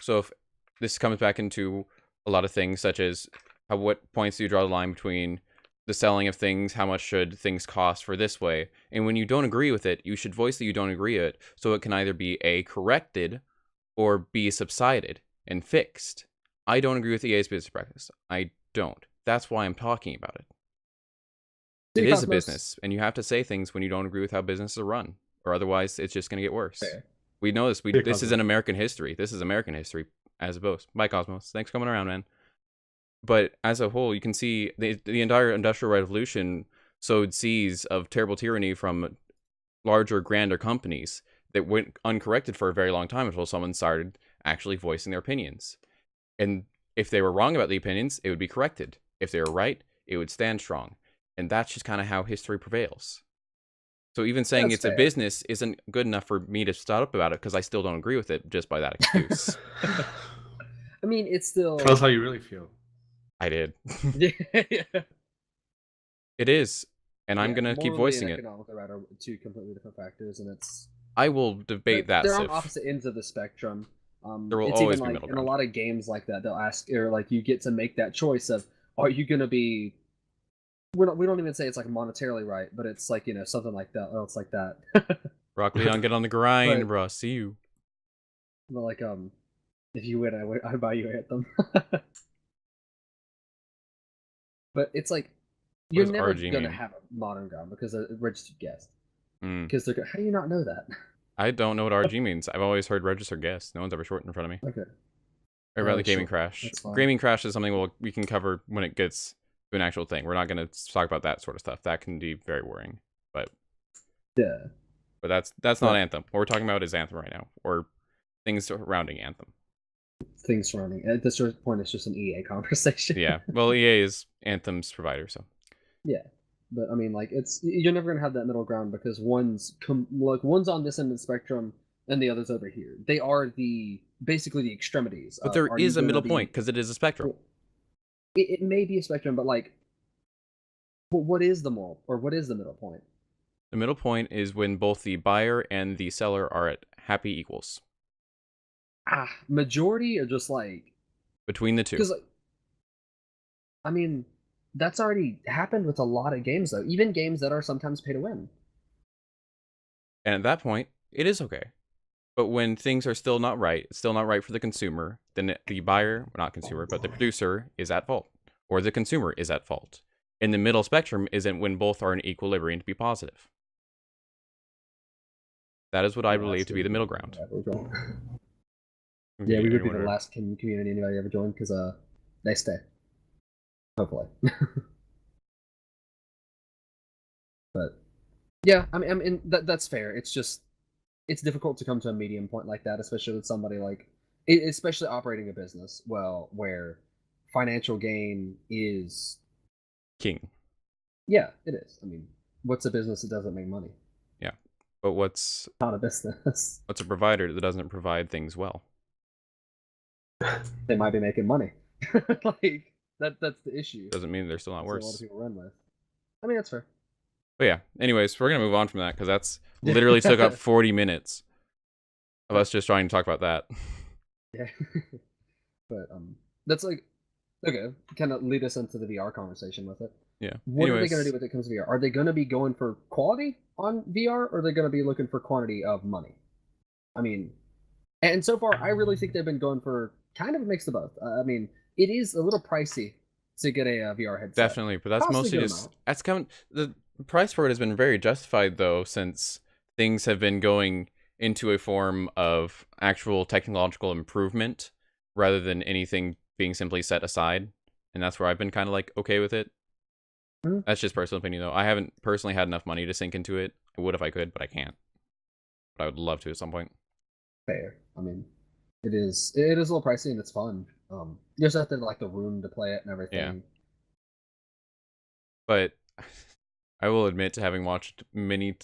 So if this comes back into a lot of things, such as at what points do you draw the line between the selling of things, how much should things cost for this way? And when you don't agree with it, you should voice that you don't agree with it, so it can either be A, corrected, or B, subsided and fixed. I don't agree with EA's business practice. I don't. That's why I'm talking about it. It is a business, and you have to say things when you don't agree with how businesses are run, or otherwise it's just going to get worse. Fair. We know this. This is an American history. This is American history as opposed. Bye, Cosmos. Thanks for coming around, man. But as a whole, you can see the entire Industrial Revolution sowed seeds of terrible tyranny from larger, grander companies that went uncorrected for a very long time until someone started actually voicing their opinions. And if they were wrong about the opinions, it would be corrected. If they were right, it would stand strong. And that's just kind of how history prevails. So even saying it's a business isn't good enough for me to start up about it, because I still don't agree with it just by that excuse. I mean, it's still... Tell us how you really feel. I did. Yeah. It is, and I'm gonna keep voicing it. Are two completely different factors, and it's... I will debate that. They're on opposite ends of the spectrum. There will it's always even be like middle in ground. a lot of games like that, they'll ask, or like you get to make that choice of, are you gonna be... we don't even say it's like monetarily right, but it's like, something like that. Oh, it's like that. Rock Leon, get on the grind, bro. See you. But like, if you win, I buy you Anthem. But it's like, you're never gonna have a modern ground because a registered guest. Because they're gonna... How do you not know that? I don't know what RG means. I've always heard registered guest. No one's ever shortened in front of me. Okay. Or about the gaming crash. Gaming crash is something we can cover when it gets an actual thing. We're not going to talk about that sort of stuff. That can be very worrying. But Yeah. But that's not Anthem. What we're talking about is Anthem right now, or things surrounding Anthem. Things surrounding. At this point, it's just an EA conversation. Yeah. Well, EA is Anthem's provider, so. Yeah, but I mean, like, you're never gonna have that middle ground because one's on this end of the spectrum and the other's over here. They are basically the extremities. But there is a middle point because it is a spectrum. It may be a spectrum, but like, what is the middle point? The middle point is when both the buyer and the seller are at happy equals. Majority are just like between the two. Because, like, I mean, that's already happened with a lot of games, though. Even games that are sometimes pay to win. And at that point, it is okay. But when things are still not right, it's still not right for the consumer, then the buyer, well, not consumer, but the producer is at fault, or the consumer is at fault. In the middle spectrum isn't when both are in equilibrium to be positive. That is what I believe to be the middle ground. Yeah, we would be the last community anybody ever joined because they stay. Hopefully. But yeah, I mean that's fair. It's just it's difficult to come to a medium point like that, especially with somebody like especially operating a business where financial gain is king. Yeah, it is. I mean, what's a business that doesn't make money? Yeah. But what's not a business? What's a provider that doesn't provide things well? They might be making money. Like that's the issue. Doesn't mean they're still not worse. A lot of people run with. I mean, that's fair. But yeah, anyways, we're gonna move on from that because that's literally took up 40 minutes of us just trying to talk about that. Yeah. But that's like okay, kind of lead us into the VR conversation with it. Yeah. What are they gonna do when it comes to VR? Are they gonna be going for quality on VR, or are they gonna be looking for quantity of money? I mean, and so far, I really think they've been going for kind of a mix of both. I mean, it is a little pricey to get a VR headset. Definitely, but that's mostly just the price for it has been very justified though, since things have been going into a form of actual technological improvement rather than anything being simply set aside, and that's where I've been kind of like okay with it. Mm-hmm. That's just personal opinion though. I haven't personally had enough money to sink into it. I would if I could, but I can't. But I would love to at some point. Fair. I mean, it is a little pricey and it's fun. You just have to like the room to play it and everything. Yeah. But I will admit to having watched many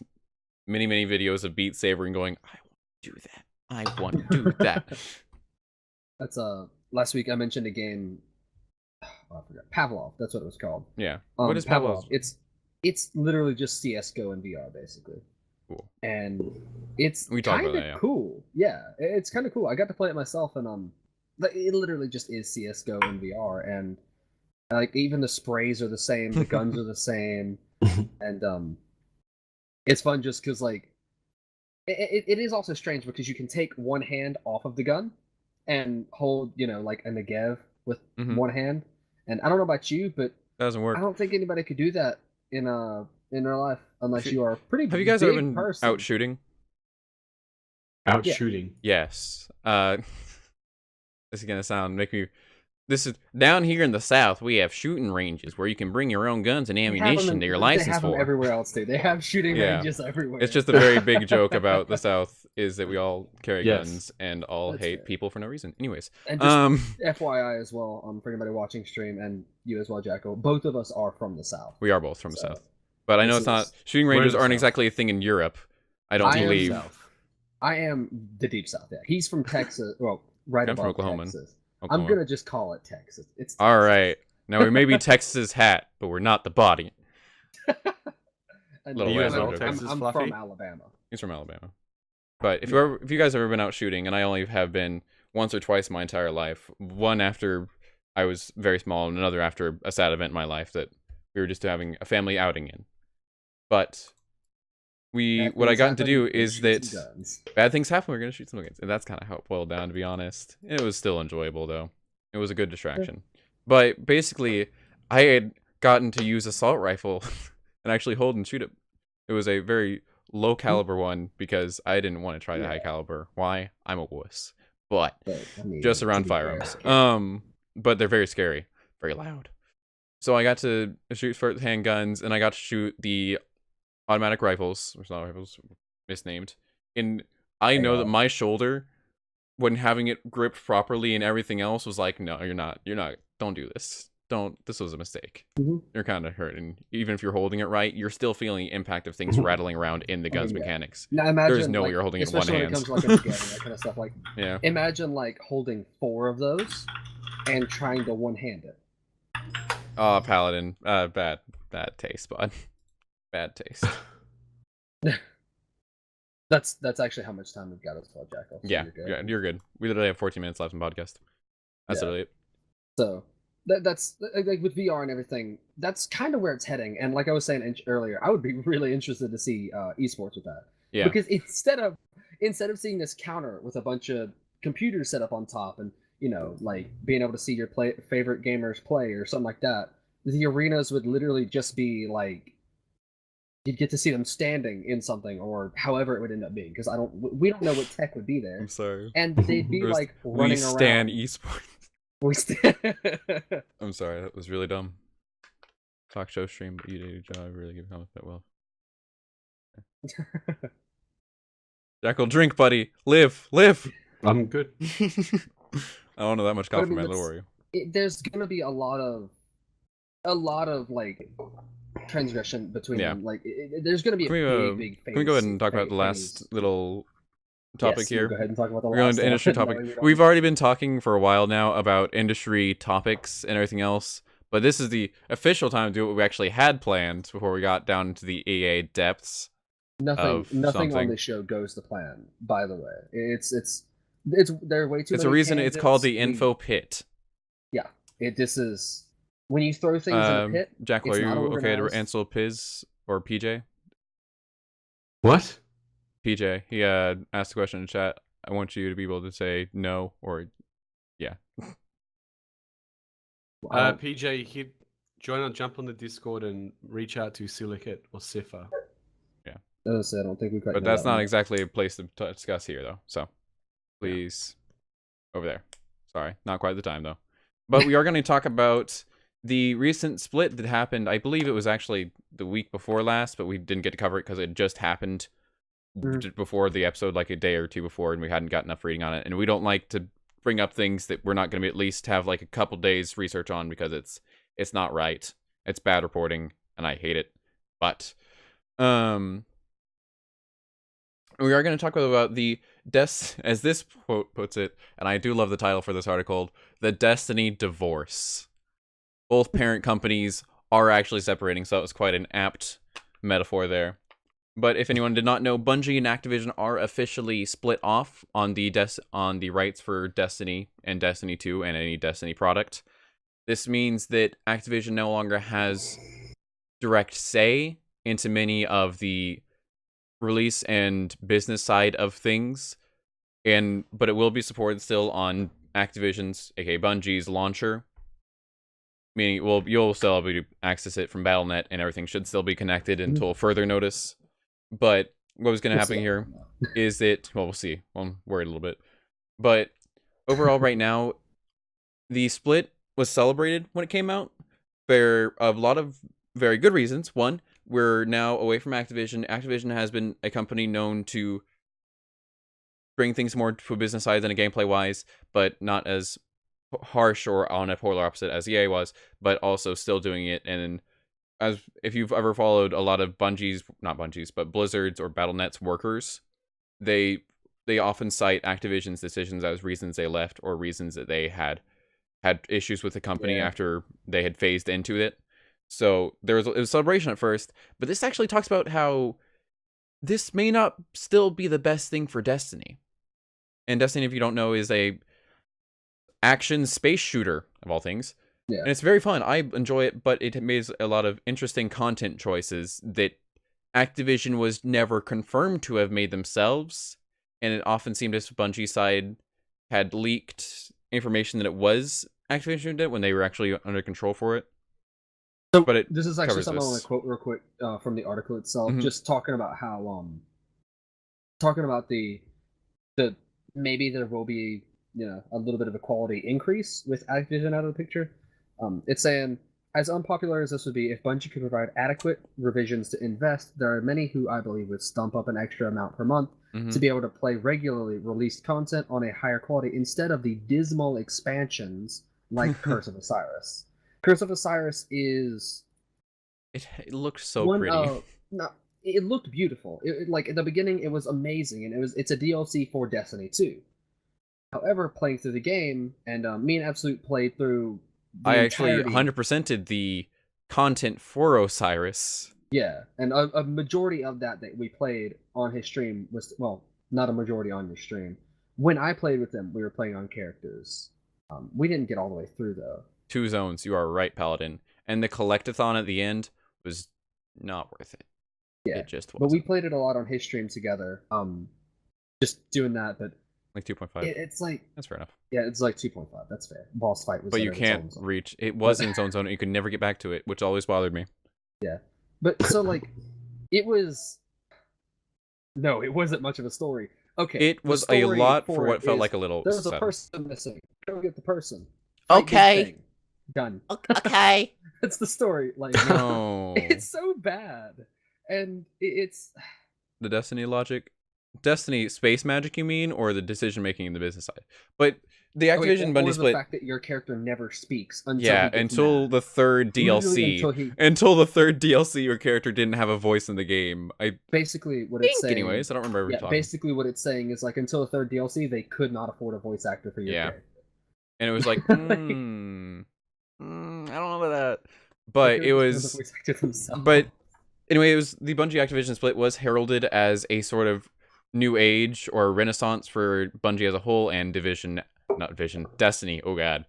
videos of Beat Saber and going, I want to do that. I want to do that. That's last week I mentioned a game. Oh, I forgot. Pavlov. That's what it was called. Yeah. What is Pavlov? It's literally just CS:GO in VR basically. Cool. And it's kind of cool. Yeah, it's kind of cool. I got to play it myself, and it literally just is CS:GO in VR, and like even the sprays are the same, the guns are the same, and it's fun just because like it is also strange because you can take one hand off of the gun and hold like a Negev with one hand, and I don't know about you, but that doesn't work. I don't think anybody could do that in real life unless you are pretty. Have you guys ever been out shooting? Out shooting? Yes. This is gonna make me. This is down here in the South. We have shooting ranges where you can bring your own guns and ammunition to your license they have them everywhere else too. They have shooting ranges everywhere. It's just a very big joke about the South is that we all carry guns and all hate people for no reason. Anyways, and just FYI as well, for anybody watching stream and you as well, Jackal, both of us are from the South. We are both from the South, but I know it's not. Shooting ranges aren't exactly a thing in Europe. I don't believe. I am the deep South. Yeah, he's from Texas. Well, right above Oklahoma. Texas. I'm gonna just call it Texas. It's Texas. All right. Now we may be Texas's hat, but we're not the body. I'm from Alabama. He's from Alabama. But if you guys have ever been out shooting, and I only have been once or twice my entire life, one after I was very small, and another after a sad event in my life that we were just having a family outing in. But what I got to do is that bad things happen. We're gonna shoot some guns, and that's kind of how it boiled down, to be honest. It was still enjoyable though. It was a good distraction. But basically, I had gotten to use assault rifle and actually hold and shoot it. It was a very low caliber one because I didn't want to try the high caliber. Why? I'm a wuss. But just around firearms. But they're very scary, very loud. So I got to shoot first handguns, and I got to shoot the automatic rifles, or not rifles, misnamed. And I know that my shoulder, when having it gripped properly and everything else, was like, no, you're not, don't do this. This was a mistake. You're kind of hurting. Even if you're holding it right, you're still feeling the impact of things rattling around in the gun's mechanics. Now imagine, there's no way you're holding it in one hand. Especially when it comes to like that kind of stuff. Like, yeah. Imagine like holding 4 of those and trying to one-hand it. Oh, Paladin. Bad taste, bud. Bad taste. That's actually how much time we've got as well, Jackal. So yeah, you're good. We literally have 14 minutes left in podcast. That's literally it. So that's like with VR and everything. That's kind of where it's heading. And like I was saying earlier, I would be really interested to see esports with that. Yeah. Because instead of seeing this counter with a bunch of computers set up on top, and like being able to see your favorite gamers play or something like that, the arenas would literally just be like, you'd get to see them standing in something, or however it would end up being, because we don't know what tech would be there. I'm sorry. And they'd be like running around. We stand esports. We stand. I'm sorry, that was really dumb. Talk show stream, but you did your job. Really give comments that well. Jackal, drink, buddy. Live. I'm good. I don't know that much coffee, man. Don't worry. There's gonna be a lot of like transgression between them. Like there's gonna be a big phase. Can we go ahead and talk about the last little topic here? Go ahead and talk about the We're going to industry topic. We've already been talking for a while now about industry topics and everything else, but this is the official time to do what we actually had planned before we got down into the EA depths. Nothing on this show goes to plan. By the way, it's there are way too. It's a reason it's called the info pit. Yeah, this is when you throw things in a pit. Jack, are you okay to answer Piz or PJ? What? PJ, he asked a question in chat. I want you to be able to say no or yeah. PJ, jump on the Discord and reach out to Silicate or Cipher. Yeah. I don't think we quite. But that's not exactly a place to discuss here, though. So please, over there. Sorry, not quite the time though. But we are going to talk about the recent split that happened. I believe it was actually the week before last, but we didn't get to cover it because it just happened before the episode, like a day or two before, and we hadn't got enough reading on it. And we don't like to bring up things that we're not going to at least have like a couple days research on, because it's not right. It's bad reporting, and I hate it. But we are going to talk about the as this quote puts it, and I do love the title for this article, the Destiny divorce. Both parent companies are actually separating, so that was quite an apt metaphor there. But if anyone did not know, Bungie and Activision are officially split off on the rights for Destiny and Destiny 2 and any Destiny product. This means that Activision no longer has direct say into many of the release and business side of things, but it will be supported still on Activision's, aka Bungie's, launcher. Meaning, you'll still be able to access it from Battle.net, and everything should still be connected until further notice. But what was going to happen here is that, well, we'll see. I'm worried a little bit. But overall, right now, the split was celebrated when it came out for a lot of very good reasons. One, we're now away from Activision. Activision has been a company known to bring things more to a business side than a gameplay-wise, but not as harsh or on a polar opposite as EA was, but also still doing it. And as if you've ever followed a lot of not Bungie's, but Blizzard's or Battle.net's workers, they often cite Activision's decisions as reasons they left, or reasons that they had issues with the company after they had phased into it. So it was a celebration at first, but this actually talks about how this may not still be the best thing for Destiny. And Destiny, if you don't know, is a action space shooter of all things. Yeah. And it's very fun. I enjoy it, but it makes a lot of interesting content choices that Activision was never confirmed to have made themselves. And it often seemed as Bungie's side had leaked information that it was Activision did when they were actually under control for it. So, but this is actually something I want to quote real quick from the article itself, just talking about how the maybe there will be a little bit of a quality increase with Activision out of the picture. It's saying as unpopular as this would be, if Bungie could provide adequate revisions to invest, there are many who I believe would stump up an extra amount per month to be able to play regularly released content on a higher quality instead of the dismal expansions like Curse of Osiris. Curse of Osiris is It looked so pretty. No, it looked beautiful. Like at the beginning, it was amazing, and it's a DLC for Destiny 2. However, playing through the game, and me and Absolute played through. I actually 100%ed the content for Osiris. Yeah, and a majority of that we played on his stream was, well, not a majority on your stream. When I played with them, we were playing on characters. We didn't get all the way through though. 2 zones, you are right, Paladin. And the collectathon at the end was not worth it. Yeah, it just wasn't. But we played it a lot on his stream together. Just doing that, but like 2.5. It's like, that's fair enough. Yeah, it's like 2.5. That's fair. Boss fight was. But you can't reach. It was in its own zone. You could never get back to it, which always bothered me. Yeah, but so like, it was. No, it wasn't much of a story. Okay, it was a lot for what felt like a little. There's a person missing. Go get the person. Okay. Done. Okay. That's the story. Like, no, it's so bad, and it's the Destiny logic. Destiny space magic, you mean, or the decision making in the business side? But the Activision Bungie split. The fact that your character never speaks until until the third DLC. Until the third DLC, your character didn't have a voice in the game. Basically what it's saying. Anyways, I don't remember. Yeah, basically what it's saying is like until the third DLC, they could not afford a voice actor for your character. And it was like, I don't know about that. But it was. But anyway, it was the Bungie Activision split was heralded as a sort of new age or renaissance for Bungie as a whole, and Destiny, oh god.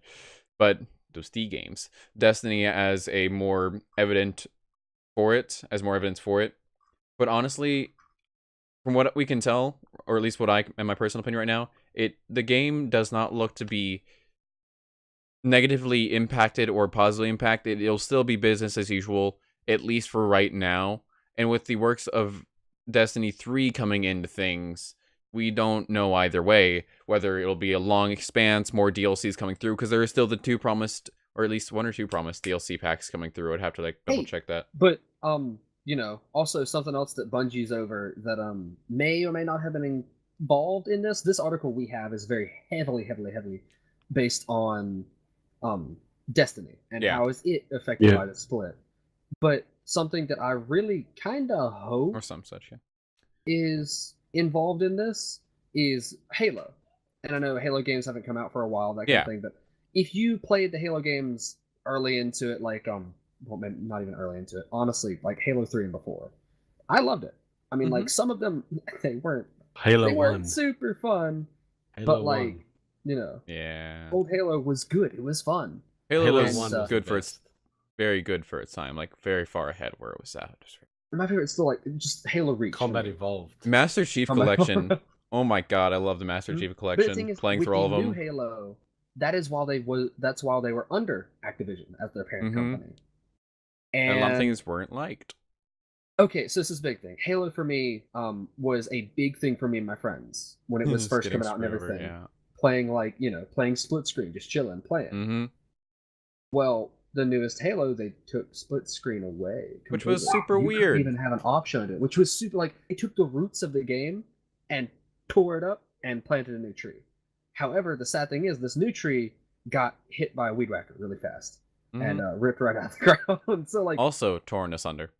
But those D games. Destiny as a more evidence for it. But honestly, from what we can tell, or at least what I, in my personal opinion right now, the game does not look to be negatively impacted or positively impacted. It'll still be business as usual, at least for right now. And with the works of Destiny 3 coming into things, we don't know either way whether it'll be a long expanse, more DLCs coming through, because there are still the 2 promised, or at least 1 or 2 promised DLC packs coming through. I'd have to like double check that. But you know, also something else that Bungie's over that may or may not have been involved in this article we have is very heavily based on Destiny and how is it affected by the split. But something that I really kind of hope or some such is involved in this is Halo. And I know Halo games haven't come out for a while, that kind of thing, but if you played the Halo games early into it, like well, maybe not even early into it, honestly, like Halo 3 and before, I loved it. I mean, like some of them they weren't super fun, but like, you know, old Halo was good. It was fun. Halo was good for its very good for its time, like very far ahead where it was at. My favorite is still like just Halo Reach. Combat Evolved. Master Chief Collection. Oh my god, I love the Master Chief Collection. Is, playing through all of them. New Halo, that's while they were under Activision as their parent company. And a lot of things weren't liked. Okay, so this is a big thing. Halo for me was a big thing for me and my friends when it was first coming out and everything. Playing like, you know, playing split screen, just chilling, playing. Well, the newest Halo, they took split screen away. Completely. Which was super weird. You couldn't even have an option on it, which was super, like, they took the roots of the game and tore it up and planted a new tree. However, the sad thing is, this new tree got hit by a weed whacker really fast and ripped right out of the ground. So, like, also torn asunder.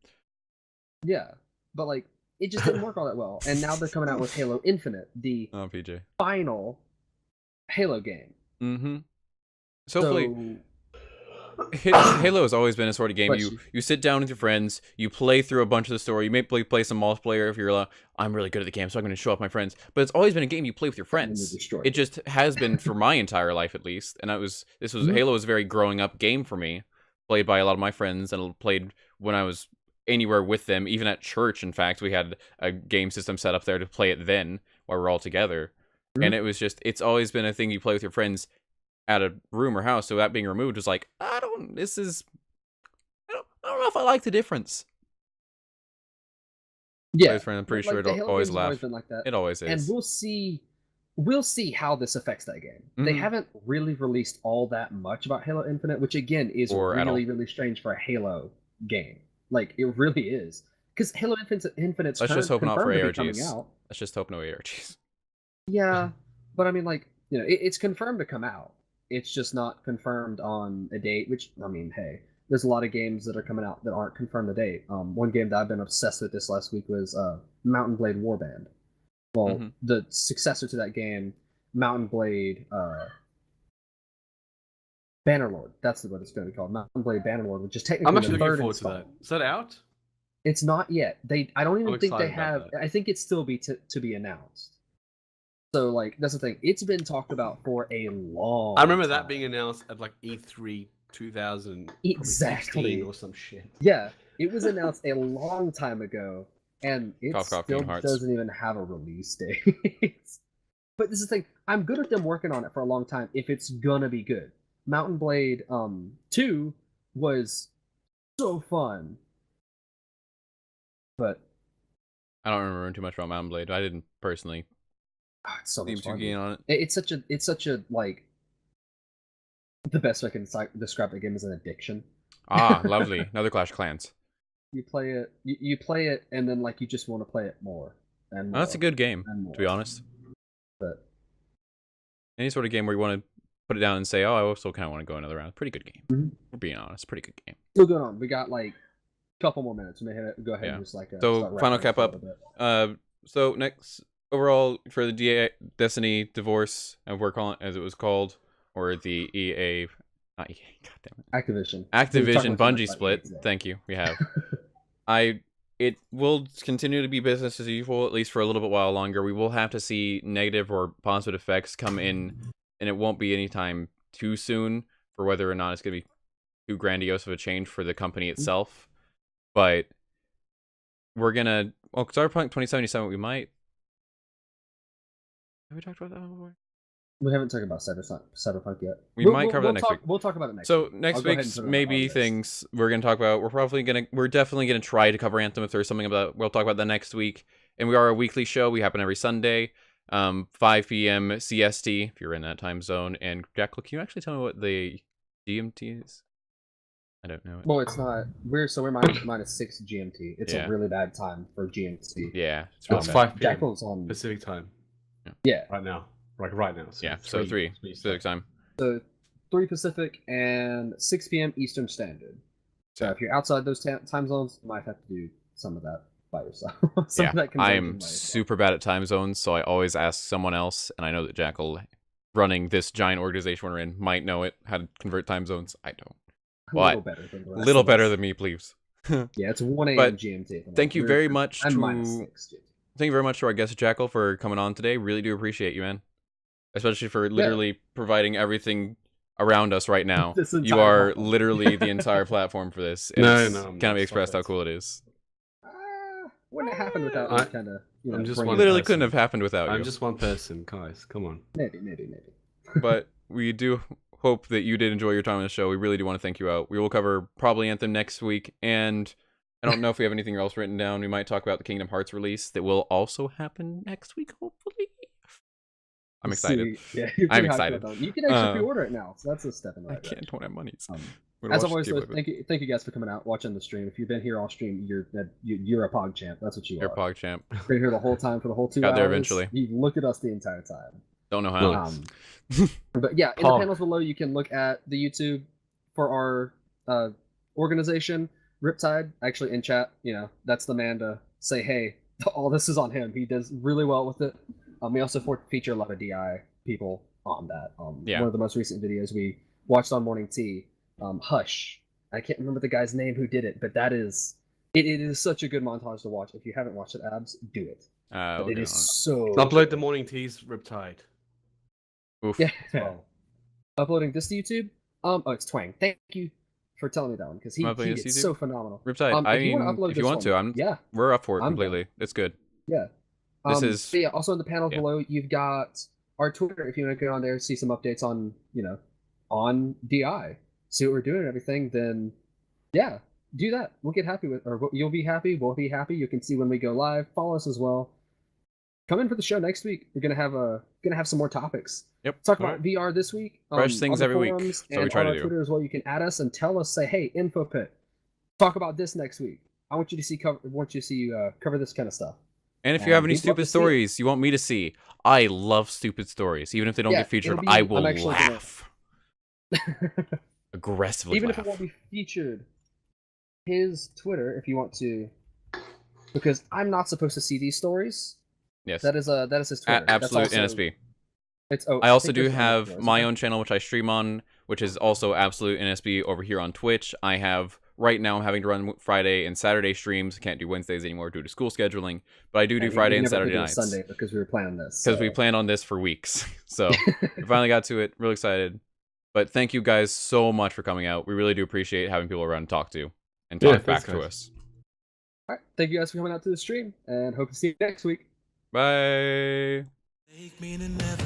Yeah, but, like, it just didn't work all that well. And now they're coming out with Halo Infinite, the final Halo game. So hopefully... Halo has always been a sort of game you sit down with your friends, you play through a bunch of the story, you may play some multiplayer if you're like, I'm really good at the game, so I'm going to show off my friends. But it's always been a game you play with your friends. It just has been for my entire life, at least. And Halo was a very growing up game for me, played by a lot of my friends, and played when I was anywhere with them, even at church. In fact, we had a game system set up there to play it then while we're all together. And it's always been a thing you play with your friends at a room or house. So that being removed was like, I don't know if I like the difference. Yeah, I'm pretty sure it'll always laugh. Like that. It always is. And we'll see we'll see how this affects that game. They haven't really released all that much about Halo Infinite, which again is Or at all. really strange for a Halo game. Like it really is, because Halo Infinite's Let's just hope not for confirmed to be coming ARGs. out. Let's just hope no ARGs. Yeah, but I mean, like, you know, it's confirmed to come out. It's just not confirmed on a date. Which, I mean, hey, there's a lot of games that are coming out that aren't confirmed a date. One game that I've been obsessed with this last week was Mountain Blade Warband. Well, the successor to that game, Mountain Blade Bannerlord. That's what it's going to be called. Mountain Blade Bannerlord, which is technically I'm actually the looking third forward to that. Is that out? It's not yet. I don't even I'm think they excited have. about that. I think it's still to be announced. So, like, that's the thing. It's been talked about for a long I remember that time. being announced at like E3 2000, Exactly. or some shit. Yeah, it was announced a long time ago, and it Cough, cough, still Kingdom Hearts. doesn't even have a release date. But this is the thing. I'm good with them working on it for a long time if it's gonna be good. Mountain Blade 2 was so fun. But I don't remember too much about Mountain Blade. I didn't personally it's so seem much too fun. keen on it. It's such a like the best way I can describe the game is an addiction. Ah, lovely. Another Clash of Clans. You play it, you play it, and then like you just want to play it more and more. Oh, that's a good game, and more. to be honest. But Any sort of game where you want to put it down and say, oh, I also kind of want to go another round. Pretty good game. We're being honest. Pretty good game. still going on. We got like a couple more minutes. We may go ahead Yeah. and just like So, start final wrapping cap up. up. A little bit. So, next, overall, for the Destiny divorce, and we're calling it as it was called, or the EA, not EA, goddamn it. Activision. Activision Bungie Bungie split. Thank you. We have. It will continue to be business as usual, at least for a little bit while longer. We will have to see negative or positive effects come in, and it won't be anytime too soon for whether or not it's going to be too grandiose of a change for the company itself. But we're going to, well, Cyberpunk 2077, we might. Have we talked about that before? We haven't talked about Cyberpunk yet. We might cover that next week. We'll talk about it next So week. next I'll go ahead and week's put it on maybe this. things we're gonna talk about. We're definitely gonna try to cover Anthem if there's something about. We'll talk about that next week. And we are a weekly show. We happen every Sunday, 5 p.m. CST if you're in that time zone. And Jackal, can you actually tell me what the GMT is? I don't know. Well, it's not. We're minus 6 GMT. It's Yeah. a really bad time for GMT. Yeah, it's really It's bad. 5 p.m. Jackal's on. Pacific time. Yeah. Right now. Right now. Yeah, so 3 Pacific time. So 3 Pacific and 6 p.m. Eastern Standard. So if you're outside those time zones, you might have to do some of that by yourself. Yeah, I am super bad at time zones, so I always ask someone else. And I know that Jackal, running this giant organization we're in, might know it how to convert time zones. I don't. A little better than the rest little of better us. than me, please. Yeah, it's 1 a.m. But GMT. thank you very much I'm to minus 6 GMT. thank you very much to our guest Jackal for coming on today. Really do appreciate you, man. Especially for literally providing everything around us right now. This You entire are platform. literally the entire platform for this. And No, it's no, I'm can't not. be expressed Stop how it. cool it is. Wouldn't it happen without me kind of, I'm just bringing one it Literally up? couldn't have happened without I'm you. just one person, guys. Come on. Maybe. But we do hope that you did enjoy your time on the show. We really do want to thank you out. We will cover probably Anthem next week, and I don't know if we have anything else written down. We might talk about the Kingdom Hearts release that will also happen next week, hopefully. I'm excited. See, yeah, you're I'm pretty hyped excited. about that. You can actually pre-order it now, so that's a step in the I right can't. direction. Don't have money. As always, though, thank you guys for coming out, watching the stream. If you've been here all stream, you're a pog champ. That's what you You're are. Pog Champ. Been here the whole time for the whole 2 hours. Got there eventually. You've looked at us the entire time. Don't know how. But yeah, in the Pog. panels below, you can look at the YouTube for our organization, Riptide. Actually, in chat, that's the man to say, hey, all this is on him. He does really well with it. We also feature a lot of DI people on that. Yeah. One of the most recent videos we watched on Morning Tea, Hush. I can't remember the guy's name who did it, but it is such a good montage to watch. If you haven't watched it, Abs, do it. But it is so Upload the morning teas, Riptide. Oof. Yeah. Well. Uploading this to YouTube. It's Twang. Thank you for telling me that one because he Uploading this to is YouTube? so phenomenal. Riptide. I mean, if you want to, yeah, we're up for it I'm completely. It's good. yeah. This is But yeah. Also in the panel below, you've got our Twitter. If you want to go on there, see some updates on on DI, see what we're doing and everything. Then yeah, do that. We'll get happy with, or you'll be happy. We'll be happy. You can see when we go live. Follow us as well. come in for the show next week. We're gonna have some more topics. Yep. Talk about VR this week. Fresh things on the every week. forums So we and try on to our do. Twitter as well. You can add us and tell us. Say, hey, Info Pit, talk about this next week. I want you to see cover this kind of stuff. And if you have any we'd love stupid to see it. stories you want me to see, I love stupid stories. Even if they don't Yeah, get featured, it'll be- I I'm will actually laugh. Aggressively Even laugh. if it won't be featured, his Twitter, if you want to, because I'm not supposed to see these stories. Yes. That is his Twitter. That's Absolute also- NSB. It's, I also think do there's have others, my okay? own channel, which I stream on, which is also Absolute NSB over here on Twitch. I have, right now, I'm having to run Friday and Saturday streams. Can't do Wednesdays anymore due to school scheduling, but I do Yeah, Friday we and never Saturday could do a nights. Sunday because we were planning this. Because we so. planned on this for weeks. So, we finally got to it. Real excited. But thank you guys so much for coming out. We really do appreciate having people around to talk to and Yeah, talk back thanks, to guys. us. All right, thank you guys for coming out to the stream, and hope to see you next week. Bye! Take me to never